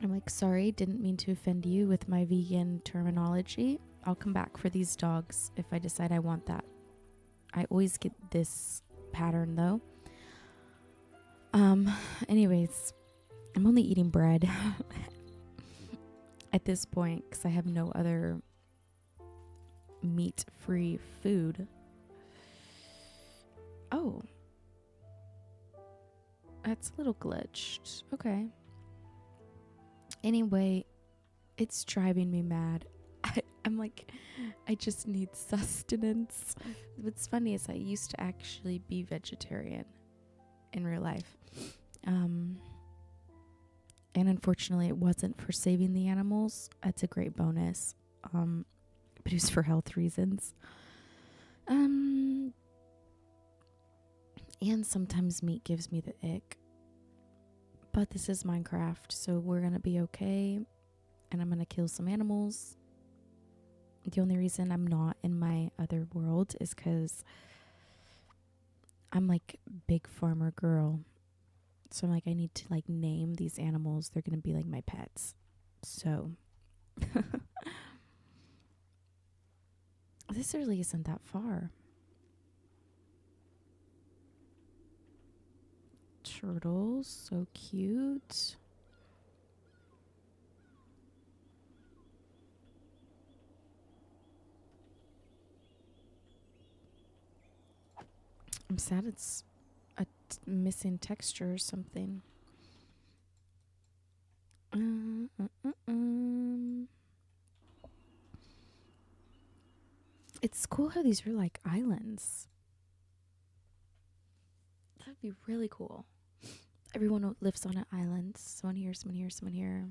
I'm like, sorry, didn't mean to offend you with my vegan terminology. I'll come back for these dogs if I decide I want that. I always get this pattern though. Anyways, I'm only eating bread at this point because I have no other meat-free food. Oh. That's a little glitched. Okay. Anyway, it's driving me mad. I'm like, I just need sustenance. What's funny is I used to actually be vegetarian in real life. And unfortunately, it wasn't for saving the animals. That's a great bonus. But it was for health reasons. And sometimes meat gives me the ick. But this is Minecraft, so we're going to be okay. And I'm going to kill some animals. The only reason I'm not in my other world is because I'm like big farmer girl. So I'm like, I need to like name these animals. They're going to be like my pets. So this really isn't that far. Turtles, so cute. I'm sad it's a missing texture or something. It's cool how these are like islands. That'd be really cool. Everyone lives on an island. Someone here, someone here, someone here.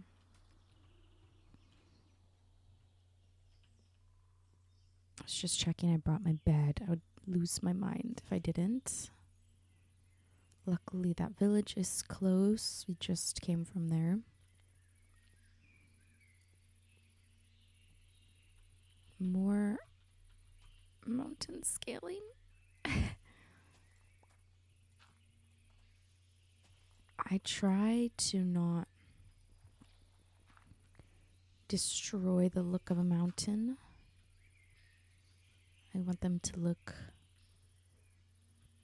I was just checking I brought my bed. I would lose my mind if I didn't. Luckily, that village is close. We just came from there. More mountain mountain scaling. I try to not destroy the look of a mountain. I want them to look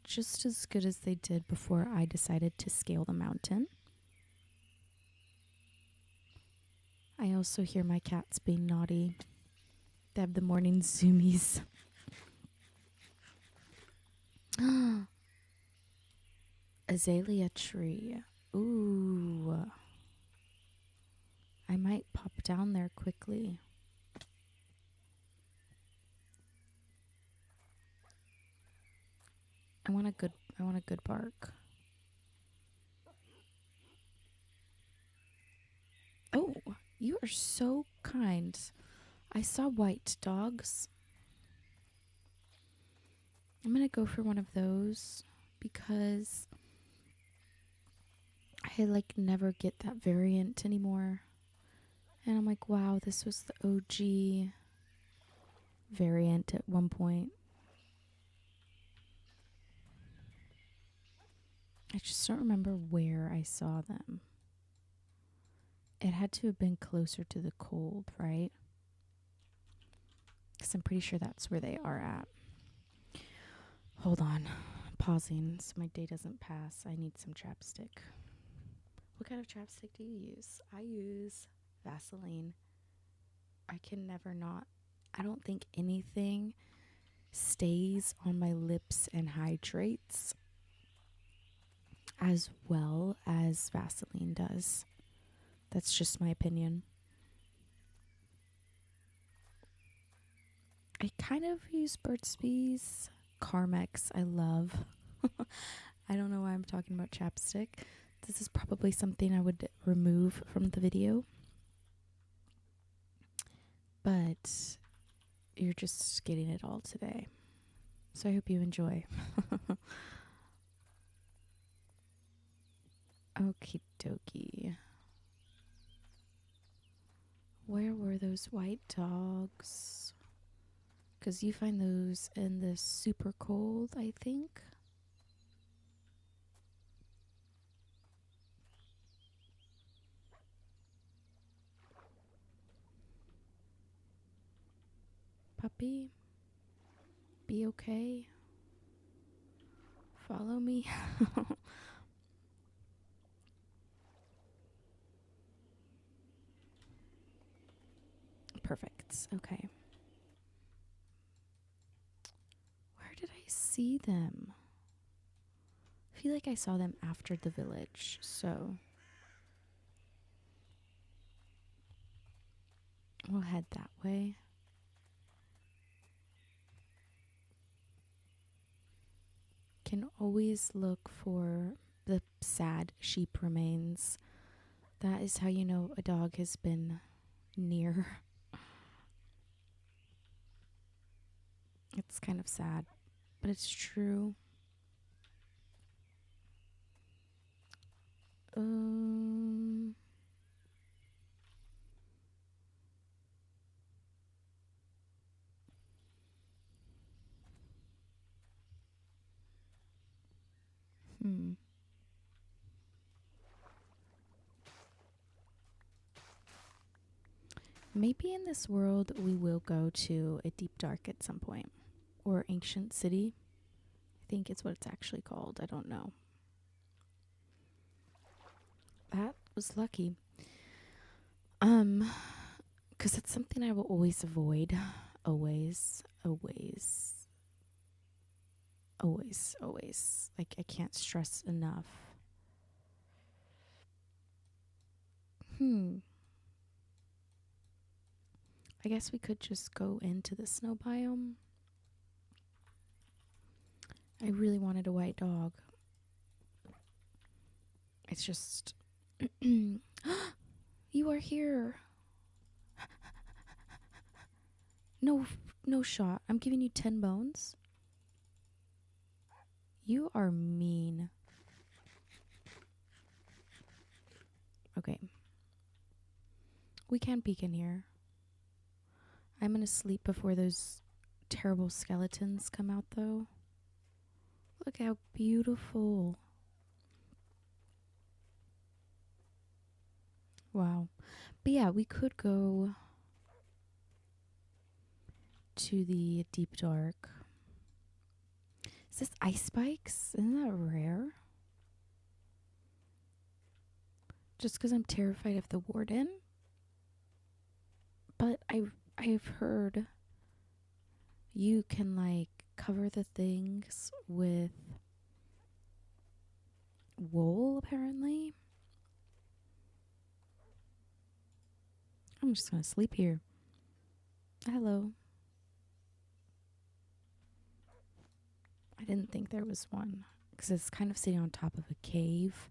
just as good as they did before I decided to scale the mountain. I also hear my cats being naughty. They have the morning zoomies. Azalea tree. Ooh. I might pop down there quickly. I want a good bark. Oh, you are so kind. I saw white dogs. I'm gonna go for one of those because I never get that variant anymore. And I'm like, wow, this was the OG variant at one point. I just don't remember where I saw them. It had to have been closer to the cold, right? Because I'm pretty sure that's where they are at. Hold on. Pausing so my day doesn't pass. I need some chapstick. What kind of chapstick do you use? I use Vaseline. I can never not. I don't think anything stays on my lips and hydrates as well as Vaseline does. That's just my opinion. I kind of use Burt's Bees. Carmex, I love. I don't know why I'm talking about chapstick. This is probably something I would remove from the video. But you're just getting it all today. So I hope you enjoy. Okie dokie. Where were those white dogs? Because you find those in the super cold, I think. Puppy, be okay. Follow me. Perfect. Okay. Where did I see them? I feel like I saw them after the village, so we'll head that way. Can always look for the sad sheep remains. That is how you know a dog has been near. It's kind of sad, but it's true. Um, hmm. Maybe in this world we will go to a deep dark at some point. Or ancient city. I think it's what it's actually called. I don't know. That was lucky. Because it's something I will always avoid. Always, always, always, always. Like, I can't stress enough. I guess we could just go into the snow biome. I really wanted a white dog. It's just... You are here. No shot. I'm giving you 10 bones. You are mean. Okay. We can peek in here. I'm gonna sleep before those terrible skeletons come out, though. Look how beautiful. Wow. But yeah, we could go to the deep dark. Is this ice spikes? Isn't that rare? Just because I'm terrified of the warden. But I've heard you can like cover the things with wool, apparently. I'm just gonna sleep here. Hello. I didn't think there was one because it's kind of sitting on top of a cave.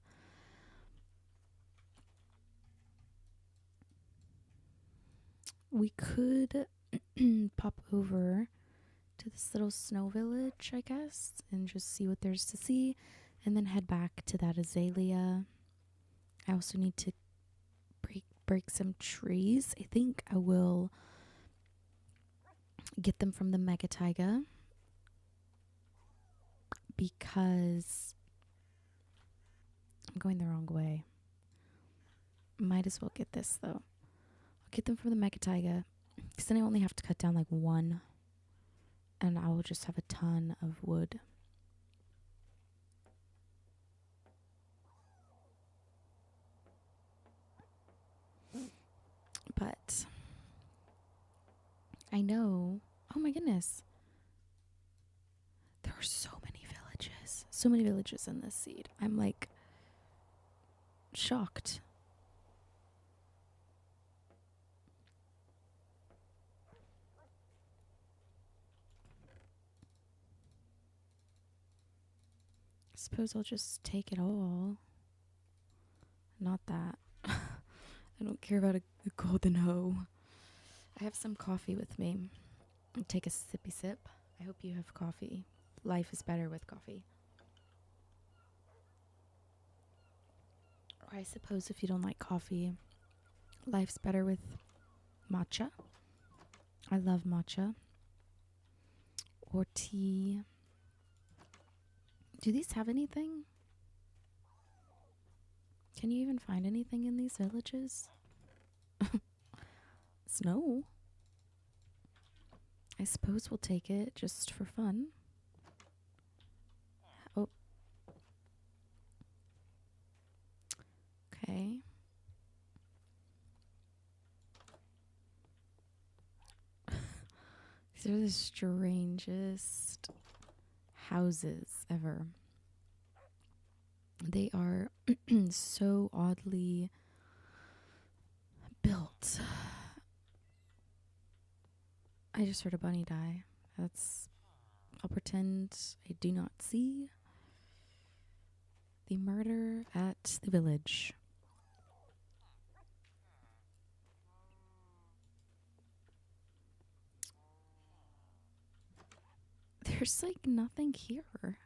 We could pop over to this little snow village, I guess, and just see what there's to see, and then head back to that azalea. I also need to break some trees. I think I will get them from the mega taiga because I'm going the wrong way. Might as well get this though. I'll get them from the mega taiga because then I only have to cut down like one, and I will just have a ton of wood. But I know, oh my goodness, there are so many villages in this seed. I'm like shocked. I suppose I'll just take it all. Not that. I don't care about a golden hoe. I have some coffee with me. I'll take a sippy sip. I hope you have coffee. Life is better with coffee. Or I suppose if you don't like coffee, life's better with matcha. I love matcha. Or tea. Do these have anything? Can you even find anything in these villages? Snow. I suppose we'll take it just for fun. Oh. Okay. These are the strangest houses ever. They are so oddly built. I just heard a bunny die. I'll pretend I do not see the murder at the village. There's like nothing here.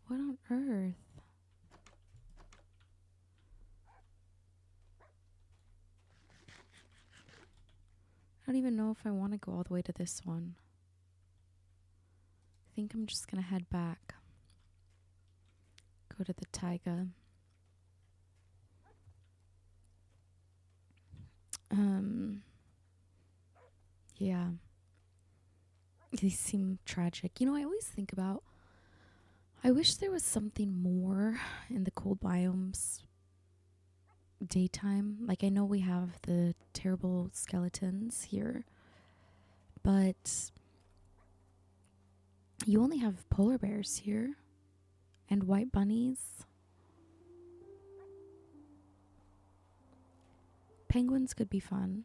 What on earth? I don't even know if I want to go all the way to this one. I think I'm just gonna head back. Go to the taiga. Yeah. These seem tragic. You know, I always think about, I wish there was something more in the cold biomes daytime. Like, I know we have the terrible skeletons here, but you only have polar bears here and white bunnies. Penguins could be fun.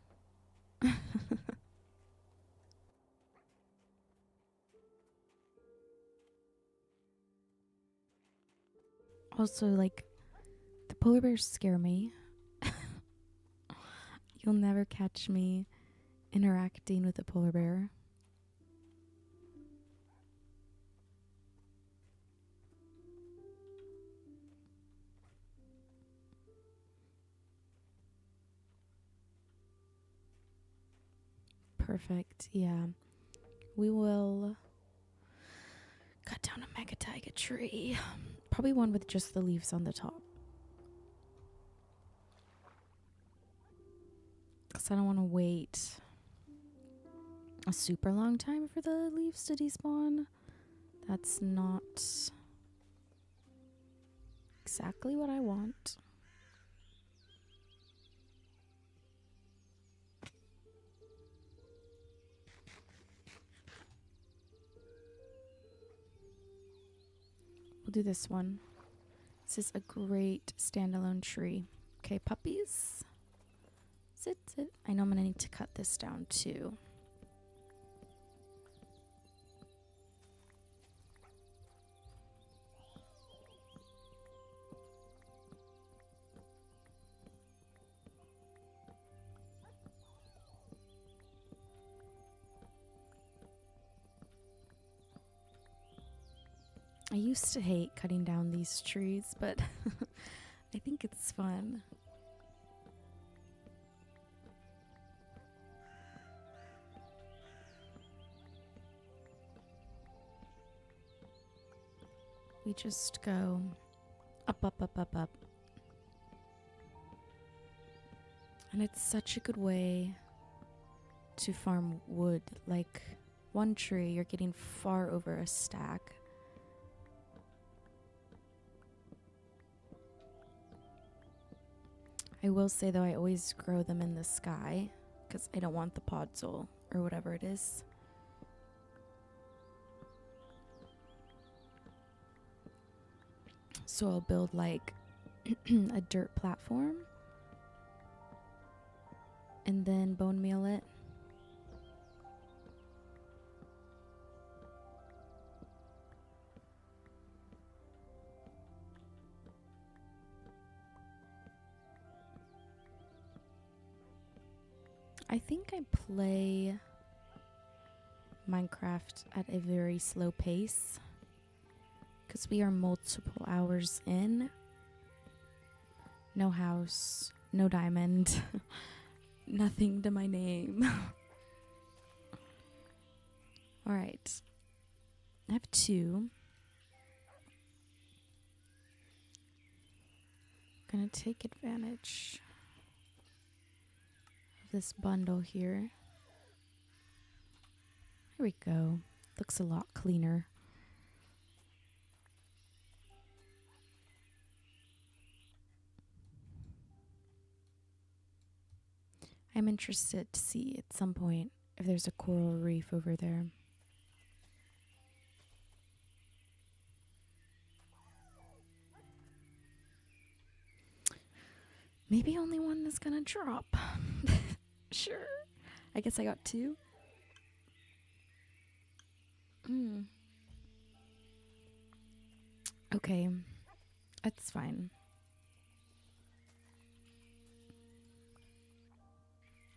Also, like, the polar bears scare me. You'll never catch me interacting with a polar bear. Perfect, yeah. we will cut down a mega taiga tree. Probably one with just the leaves on the top. Because I don't want to wait a super long time for the leaves to despawn. That's not exactly what I want. We'll do this one. This is a great standalone tree. Okay, puppies. Sit, sit. I know I'm going to need to cut this down too. I used to hate cutting down these trees, but I think it's fun. We just go up, up, up, up, up. And it's such a good way to farm wood. Like one tree, you're getting far over a stack. I will say though, I always grow them in the sky because I don't want the podzol or whatever it is. So I'll build like a dirt platform and then bone meal it. I think I play Minecraft at a very slow pace because we are multiple hours in. No house, no diamond, nothing to my name. All right. I have 2. Gonna take advantage of this bundle here. Here we go. Looks a lot cleaner. I'm interested to see at some point if there's a coral reef over there. Maybe only one is gonna drop. Sure. I guess I got 2. Okay. That's fine.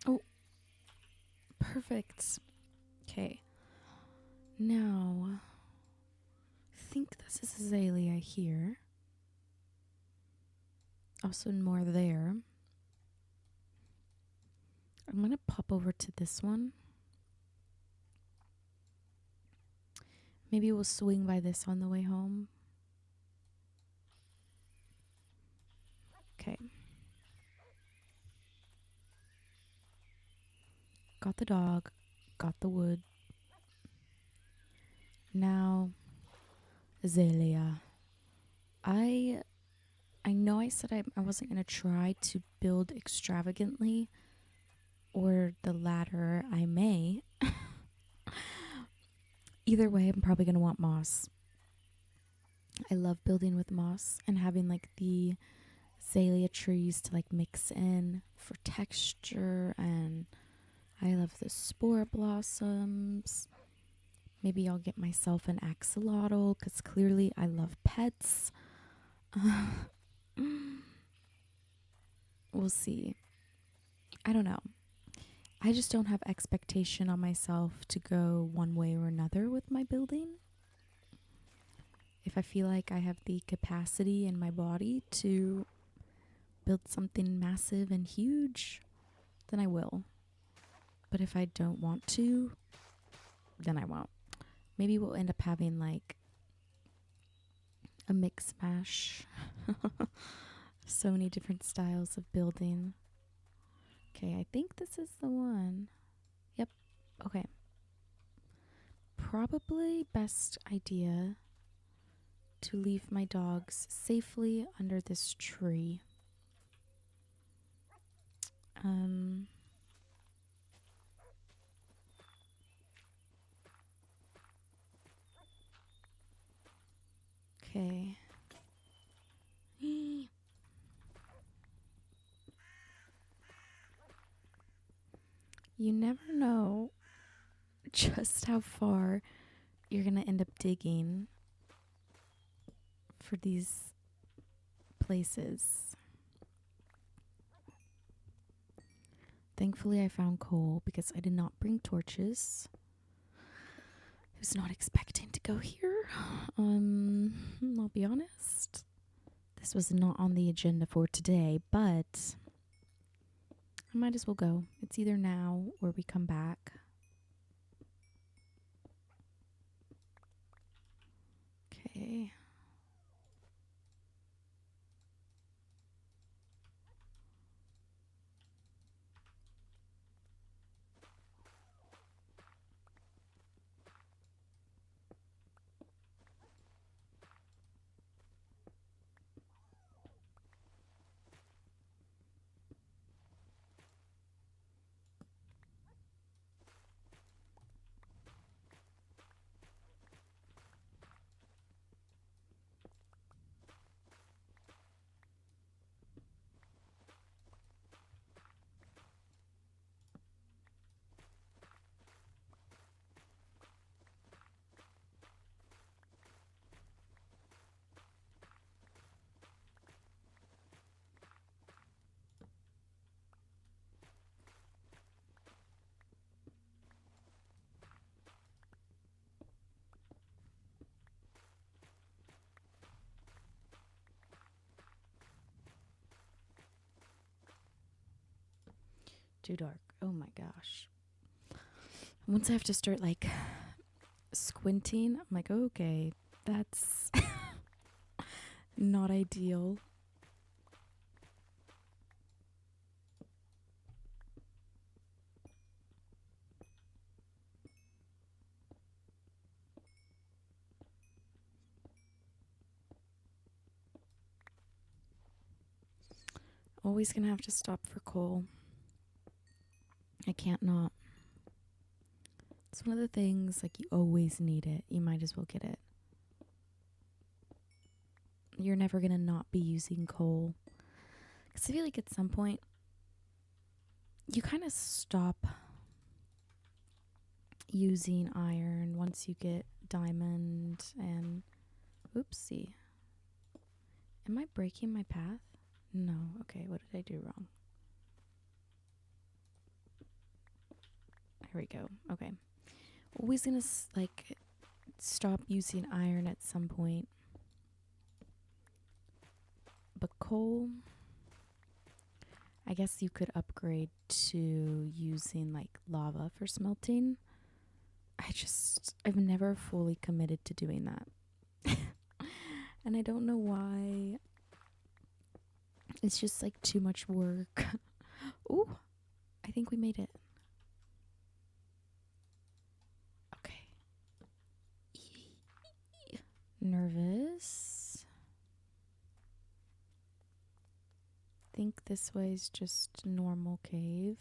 Oh. Perfect. Okay. Now, I think this is azalea here. Also more there. I'm going to pop over to this one. Maybe we'll swing by this on the way home. Okay. Got the dog. Got the wood. Now, azalea. I know I said I wasn't going to try to build extravagantly, or the latter I may. Either way, I'm probably going to want moss. I love building with moss and having like the azalea trees to like mix in for texture, and I love the spore blossoms. Maybe I'll get myself an axolotl because clearly I love pets. We'll see. I don't know. I just don't have expectation on myself to go one way or another with my building. If I feel like I have the capacity in my body to build something massive and huge, then I will. But if I don't want to, then I won't. Maybe we'll end up having like a mix mash. So many different styles of building. Okay, I think this is the one. Yep. Okay. Probably best idea to leave my dogs safely under this tree. Okay. You never know just how far you're going to end up digging for these places. Thankfully, I found coal because I did not bring torches. I was not expecting to go here. I'll be honest. This was not on the agenda for today, but I might as well go. It's either now or we come back. Okay. Too dark. Oh my gosh. Once I have to start like squinting, I'm like, okay, that's not ideal. Always gonna have to stop for coal. I can't not. It's one of the things, like, you always need it. You might as well get it. You're never gonna not be using coal. Because I feel like at some point, you kind of stop using iron once you get diamond and... Oopsie. Am I breaking my path? No. Okay, what did I do wrong? Here we go. Okay. Always gonna, like, stop using iron at some point. But coal... I guess you could upgrade to using, like, lava for smelting. I've never fully committed to doing that. And I don't know why. It's just, like, too much work. Ooh, I think we made it. Okay. Nervous. Think this way is just normal cave.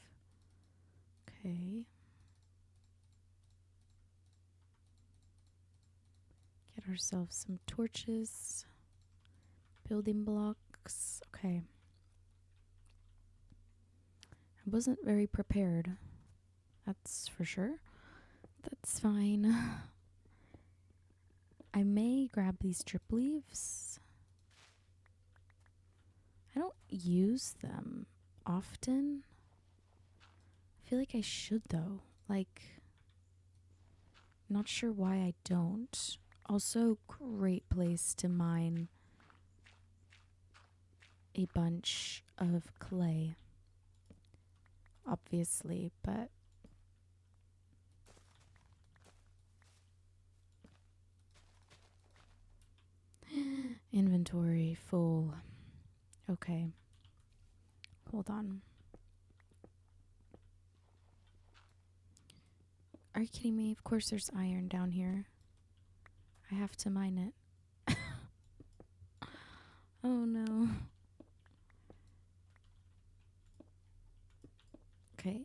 Okay. Get ourselves some torches. Building blocks. Okay. I wasn't very prepared. That's for sure. That's fine. I may grab these drip leaves. I don't use them often. I feel like I should though. Like, not sure why I don't. Also, great place to mine a bunch of clay. Obviously, but Inventory full. Okay. Hold on. Are you kidding me? Of course there's iron down here. I have to mine it. Oh no. Okay.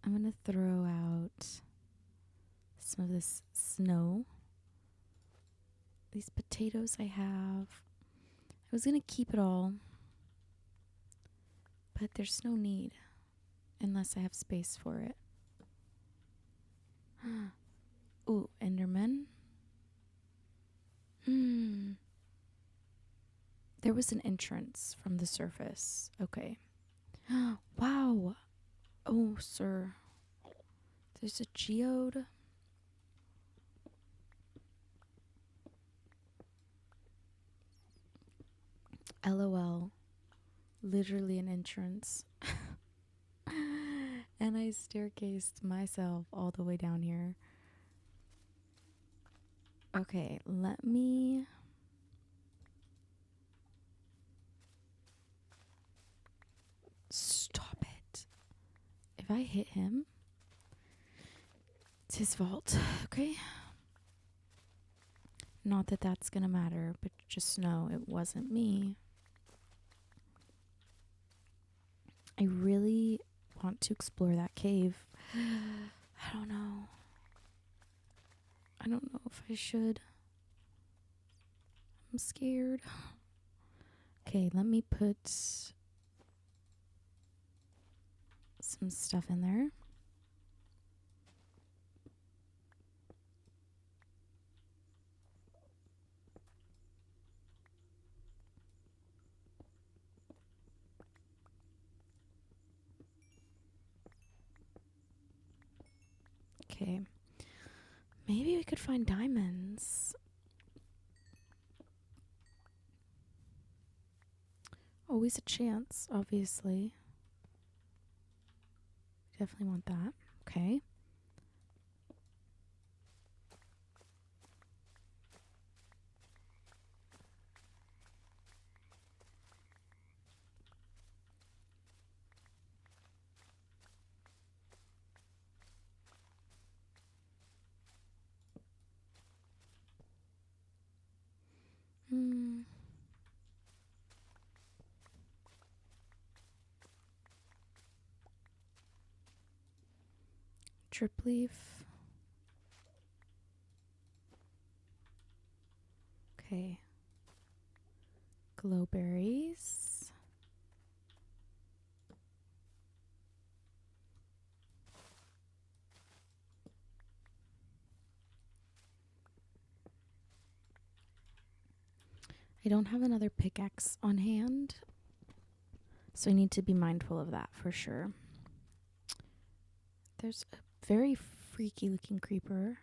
I'm gonna throw out some of this snow. These potatoes I have. I was gonna keep it all, but there's no need unless I have space for it. Ooh, Enderman. There was an entrance from the surface. Okay. Wow. Oh, sir. There's a geode. LOL. Literally an entrance. And I staircased myself all the way down here. Okay, let me... Stop it. If I hit him, it's his fault, okay? Not that that's gonna matter, but just know it wasn't me. I really want to explore that cave. I don't know. I don't know if I should. I'm scared. Okay, let me put some stuff in there. Okay. Maybe we could find diamonds. Always a chance, obviously. Definitely want that. Okay. Drip leaf. Okay. Glowberries. I don't have another pickaxe on hand, so I need to be mindful of that for sure. There's a very freaky looking creeper.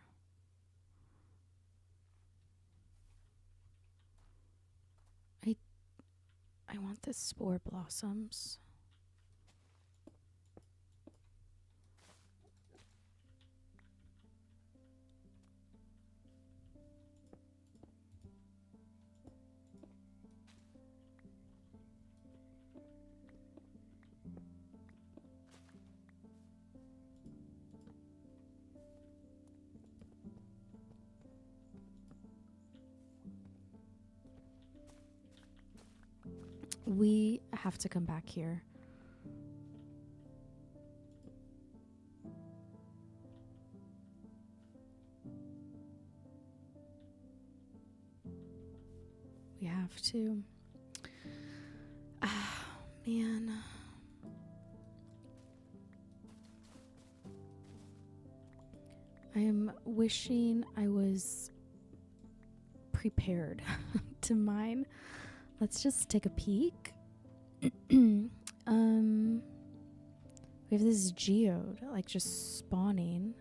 I want the spore blossoms. We have to come back here. We have to. Ah, man. I am wishing I was prepared to mine. Let's just take a peek. We have this geode, like just spawning.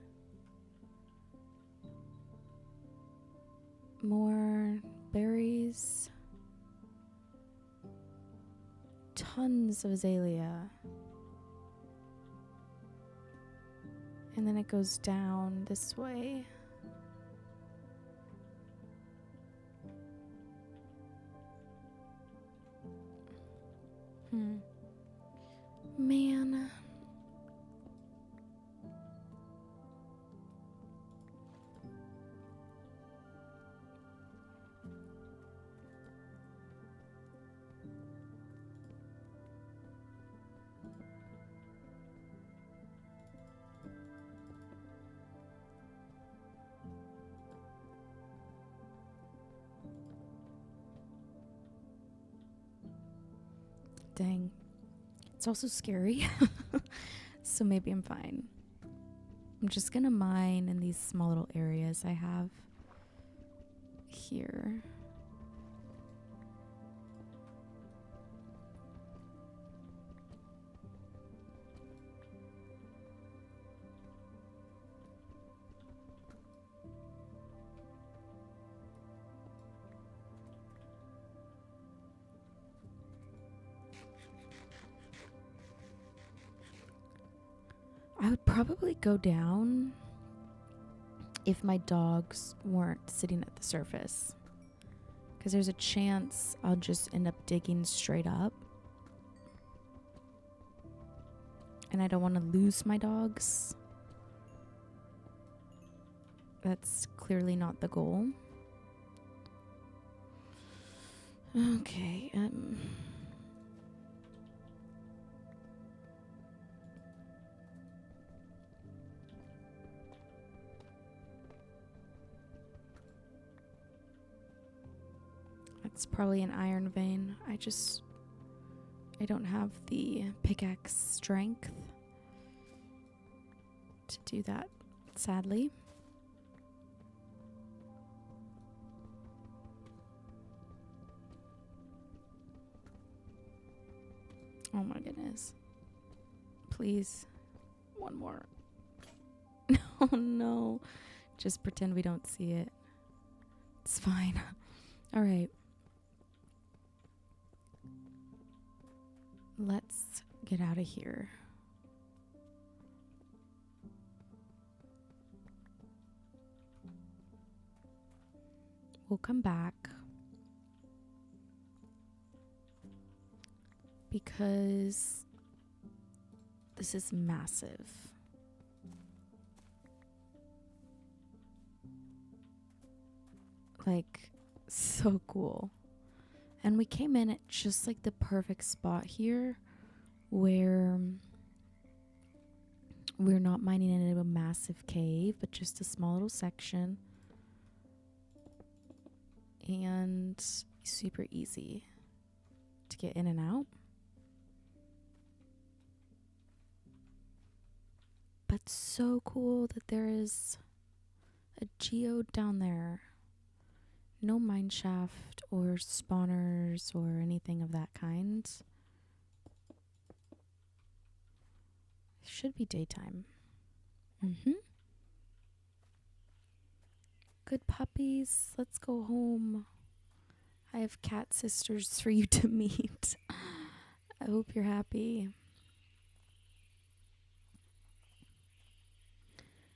More berries. Tons of azalea. And then it goes down this way. Dang. It's also scary. So maybe I'm fine. I'm just gonna mine in these small little areas I have here. I would probably go down if my dogs weren't sitting at the surface, because there's a chance I'll just end up digging straight up, and I don't want to lose my dogs. That's clearly not the goal. Okay, that's probably an iron vein. I don't have the pickaxe strength to do that, sadly. Oh my goodness. Please. One more. Oh no. Just pretend we don't see it. It's fine. All right. Let's get out of here. We'll come back because this is massive. Like, so cool. And we came in at just like the perfect spot here where we're not mining into a massive cave, but just a small little section. And super easy to get in and out. But so cool that there is a geode down there. No mine shaft or spawners or anything of that kind. Should be daytime. Good puppies. Let's go home. I have cat sisters for you to meet. I hope you're happy.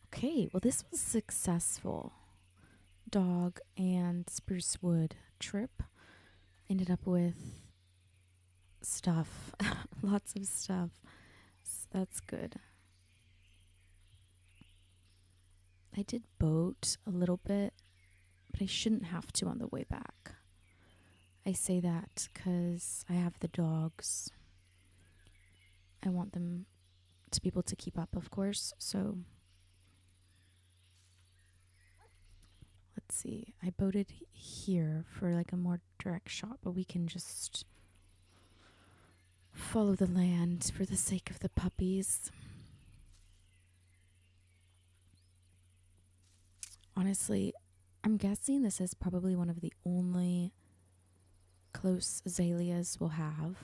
Okay, well, this was successful. Dog and spruce wood trip. Ended up with stuff. Lots of stuff. So that's good. I did boat a little bit, but I shouldn't have to on the way back. I say that because I have the dogs. I want them to be able to keep up, of course. So let's see. I boated here for like a more direct shot, but we can just follow the land for the sake of the puppies. Honestly, I'm guessing this is probably one of the only close azaleas we'll have,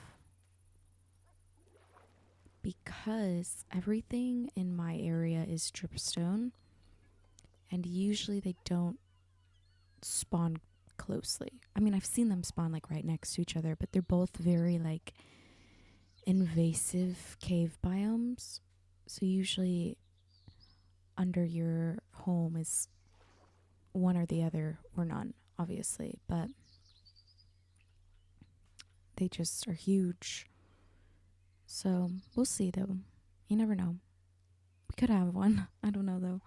because everything in my area is dripstone, and usually they don't spawn closely. I mean, I've seen them spawn like right next to each other, but they're both very like invasive cave biomes. So usually under your home is one or the other, or none, obviously, but they just are huge. So we'll see though. You never know. We could have one. I don't know though.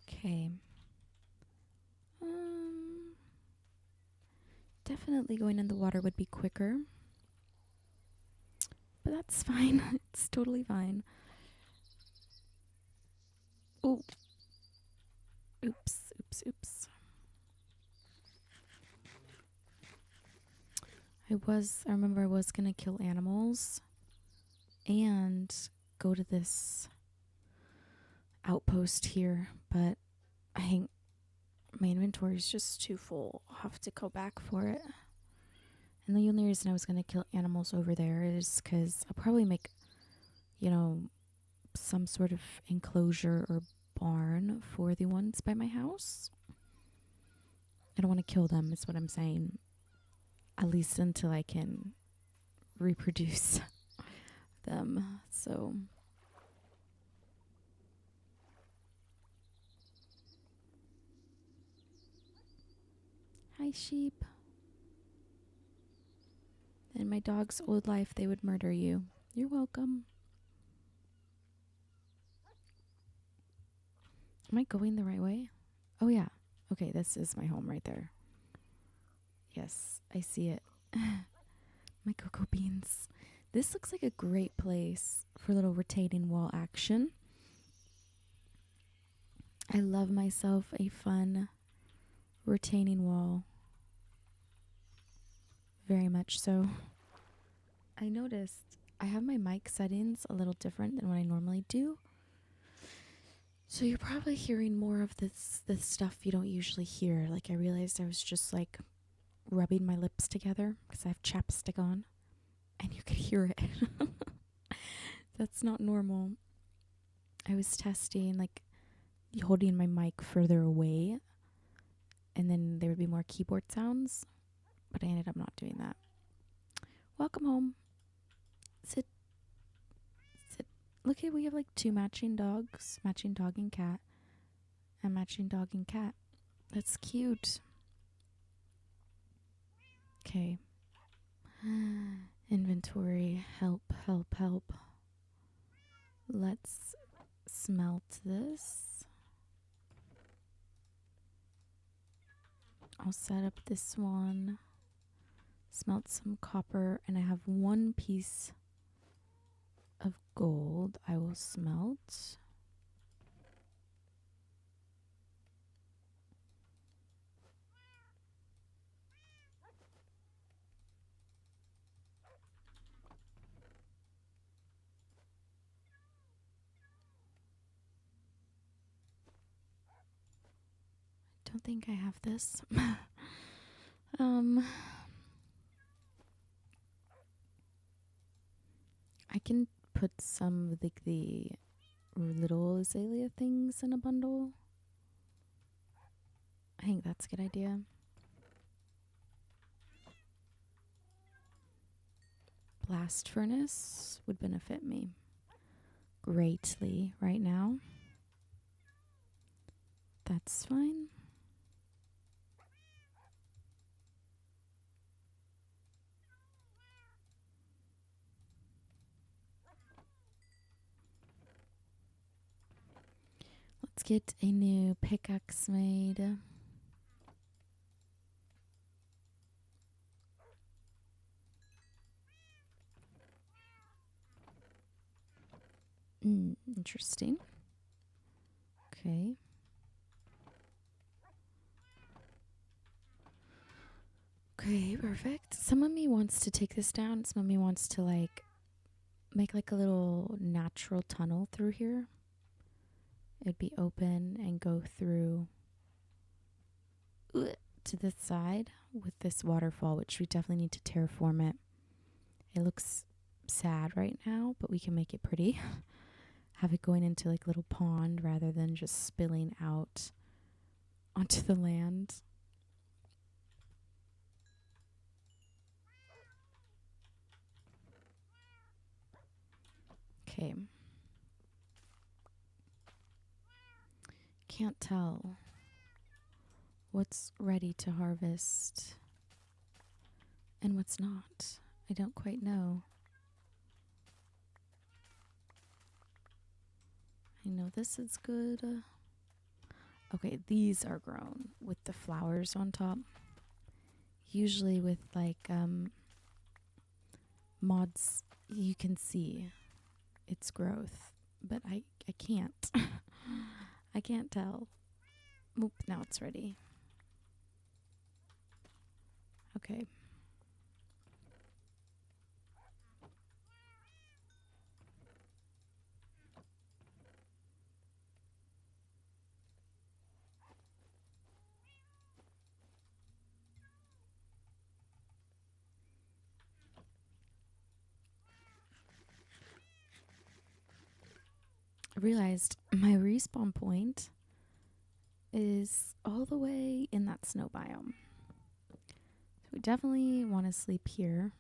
Okay. Definitely going in the water would be quicker. But that's fine. It's totally fine. Oh, oops, oops, oops. I remember I was gonna kill animals and go to this outpost here, but I think my inventory is just too full. I'll have to go back for it. And the only reason I was gonna kill animals over there is because I'll probably make, some sort of enclosure or barn for the ones by my house. I don't want to kill them, is what I'm saying. At least until I can reproduce them. So hi, sheep. In my dog's old life, they would murder you. You're welcome. Am I going the right way? Oh, yeah. Okay, this is my home right there. Yes, I see it. My cocoa beans. This looks like a great place for a little retaining wall action. I love myself a fun retaining wall. Very much so. I noticed I have my mic settings a little different than what I normally do. So you're probably hearing more of this stuff you don't usually hear. Like, I realized I was just like rubbing my lips together because I have chapstick on, and you could hear it. That's not normal. I was testing like holding my mic further away, and then there would be more keyboard sounds, but I ended up not doing that. Welcome home. Sit. Sit. Look at, we have like 2 matching dogs, matching dog and cat, and matching dog and cat. That's cute. Okay. Inventory. Help, help, help. Let's smelt this. I'll set up this one. Smelt some copper, and I have 1 piece of gold I will smelt. Don't think I have this. I can put some of like the little azalea things in a bundle. I think that's a good idea. Blast furnace would benefit me greatly right now. That's fine. Let's get a new pickaxe made. Interesting. Okay. Okay, perfect. Some of me wants to take this down. Some of me wants to like make like a little natural tunnel through here. It'd be open and go through to this side with this waterfall, which we definitely need to terraform it. It looks sad right now, but we can make it pretty. Have it going into like a little pond rather than just spilling out onto the land. Okay. Can't tell what's ready to harvest and what's not. I don't quite know. I know this is good. Okay, these are grown with the flowers on top. Usually with like mods, you can see its growth, but I can't. I can't tell. Oop, now it's ready. Okay. I realized my respawn point is all the way in that snow biome. So we definitely want to sleep here.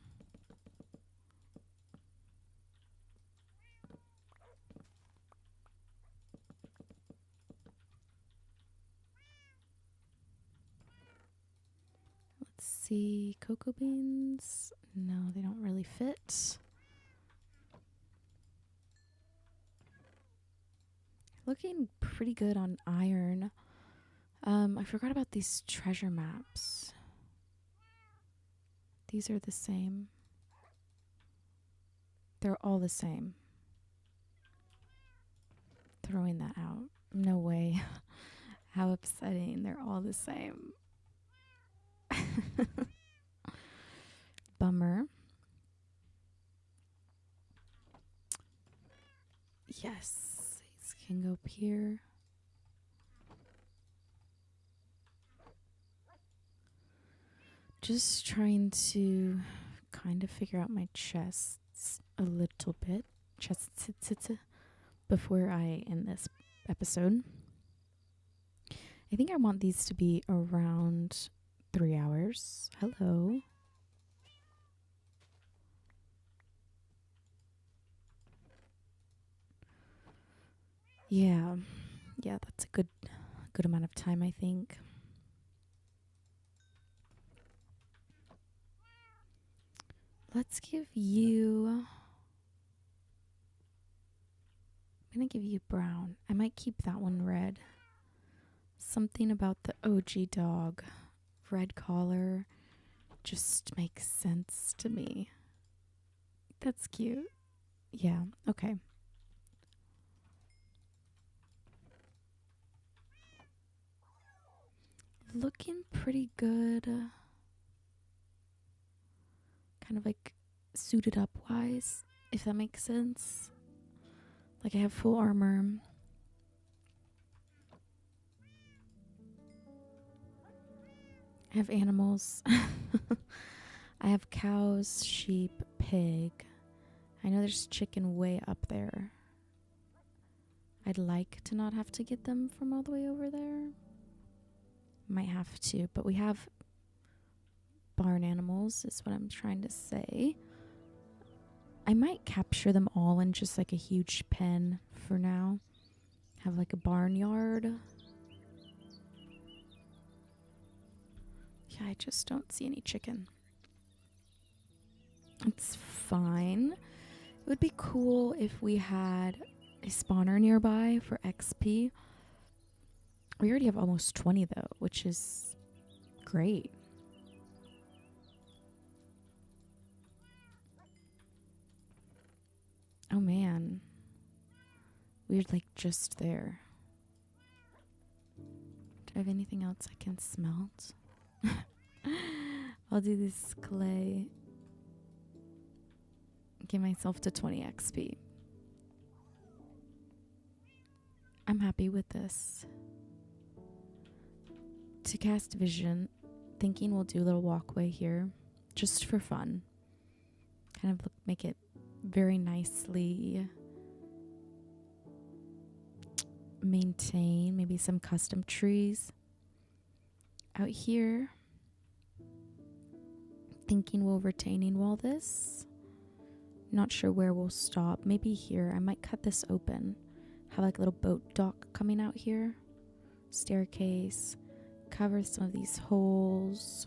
Let's see. Cocoa beans. No, they don't really fit. Looking pretty good on iron. I forgot about these treasure maps. These are the same. They're all the same. Throwing that out. No way. How upsetting. They're all the same. Bummer. Yes. These can go up here. Just trying to kind of figure out my chests a little bit. Chests before I end this episode. I think I want these to be around 3 hours. Hello. Yeah. Yeah, that's a good amount of time, I think. Let's give you... I'm going to give you brown. I might keep that one red. Something about the OG dog. Red collar just makes sense to me. That's cute. Yeah, okay. Looking pretty good. Kind of like suited up wise, if that makes sense. Like I have full armor. I have animals. I have cows, sheep, pig. I know there's chicken way up there. I'd like to not have to get them from all the way over there. Might have to, but we have barn animals is what I'm trying to say. I might capture them all in just like a huge pen for now. Have like a barnyard. Yeah, I just don't see any chicken. It's fine. It would be cool if we had a spawner nearby for XP. We already have almost 20 though, which is great. Oh man. We're like just there. Do I have anything else I can smelt? I'll do this clay. Get myself to 20 XP. I'm happy with this. To cast vision, thinking we'll do a little walkway here just for fun. Kind of make it very nicely maintain. Maybe some custom trees. Out here, thinking we'll retaining wall this. Not sure where we'll stop. Maybe here. I might cut this open. Have like a little boat dock coming out here. Staircase. Cover some of these holes.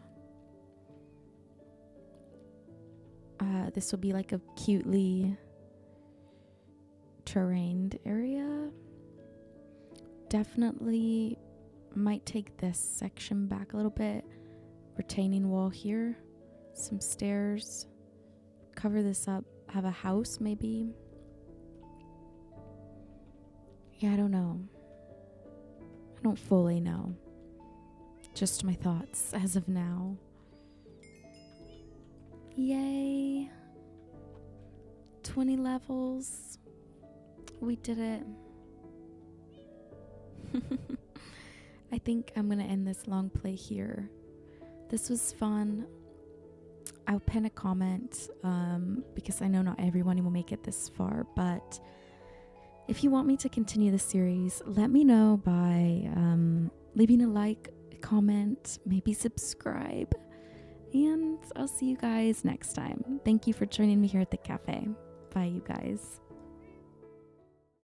This will be like a cutely terrained area. Definitely might take this section back a little bit. Retaining wall here. Some stairs. Cover this up. Have a house maybe. Yeah, I don't know. don't fully know. Just my thoughts as of now. Yay. 20 levels. We did it. I think I'm going to end this long play here. This was fun. I'll pin a comment because I know not everyone will make it this far, but if you want me to continue the series, let me know by leaving a like, a comment, maybe subscribe, and I'll see you guys next time. Thank you for joining me here at the cafe. Bye, you guys.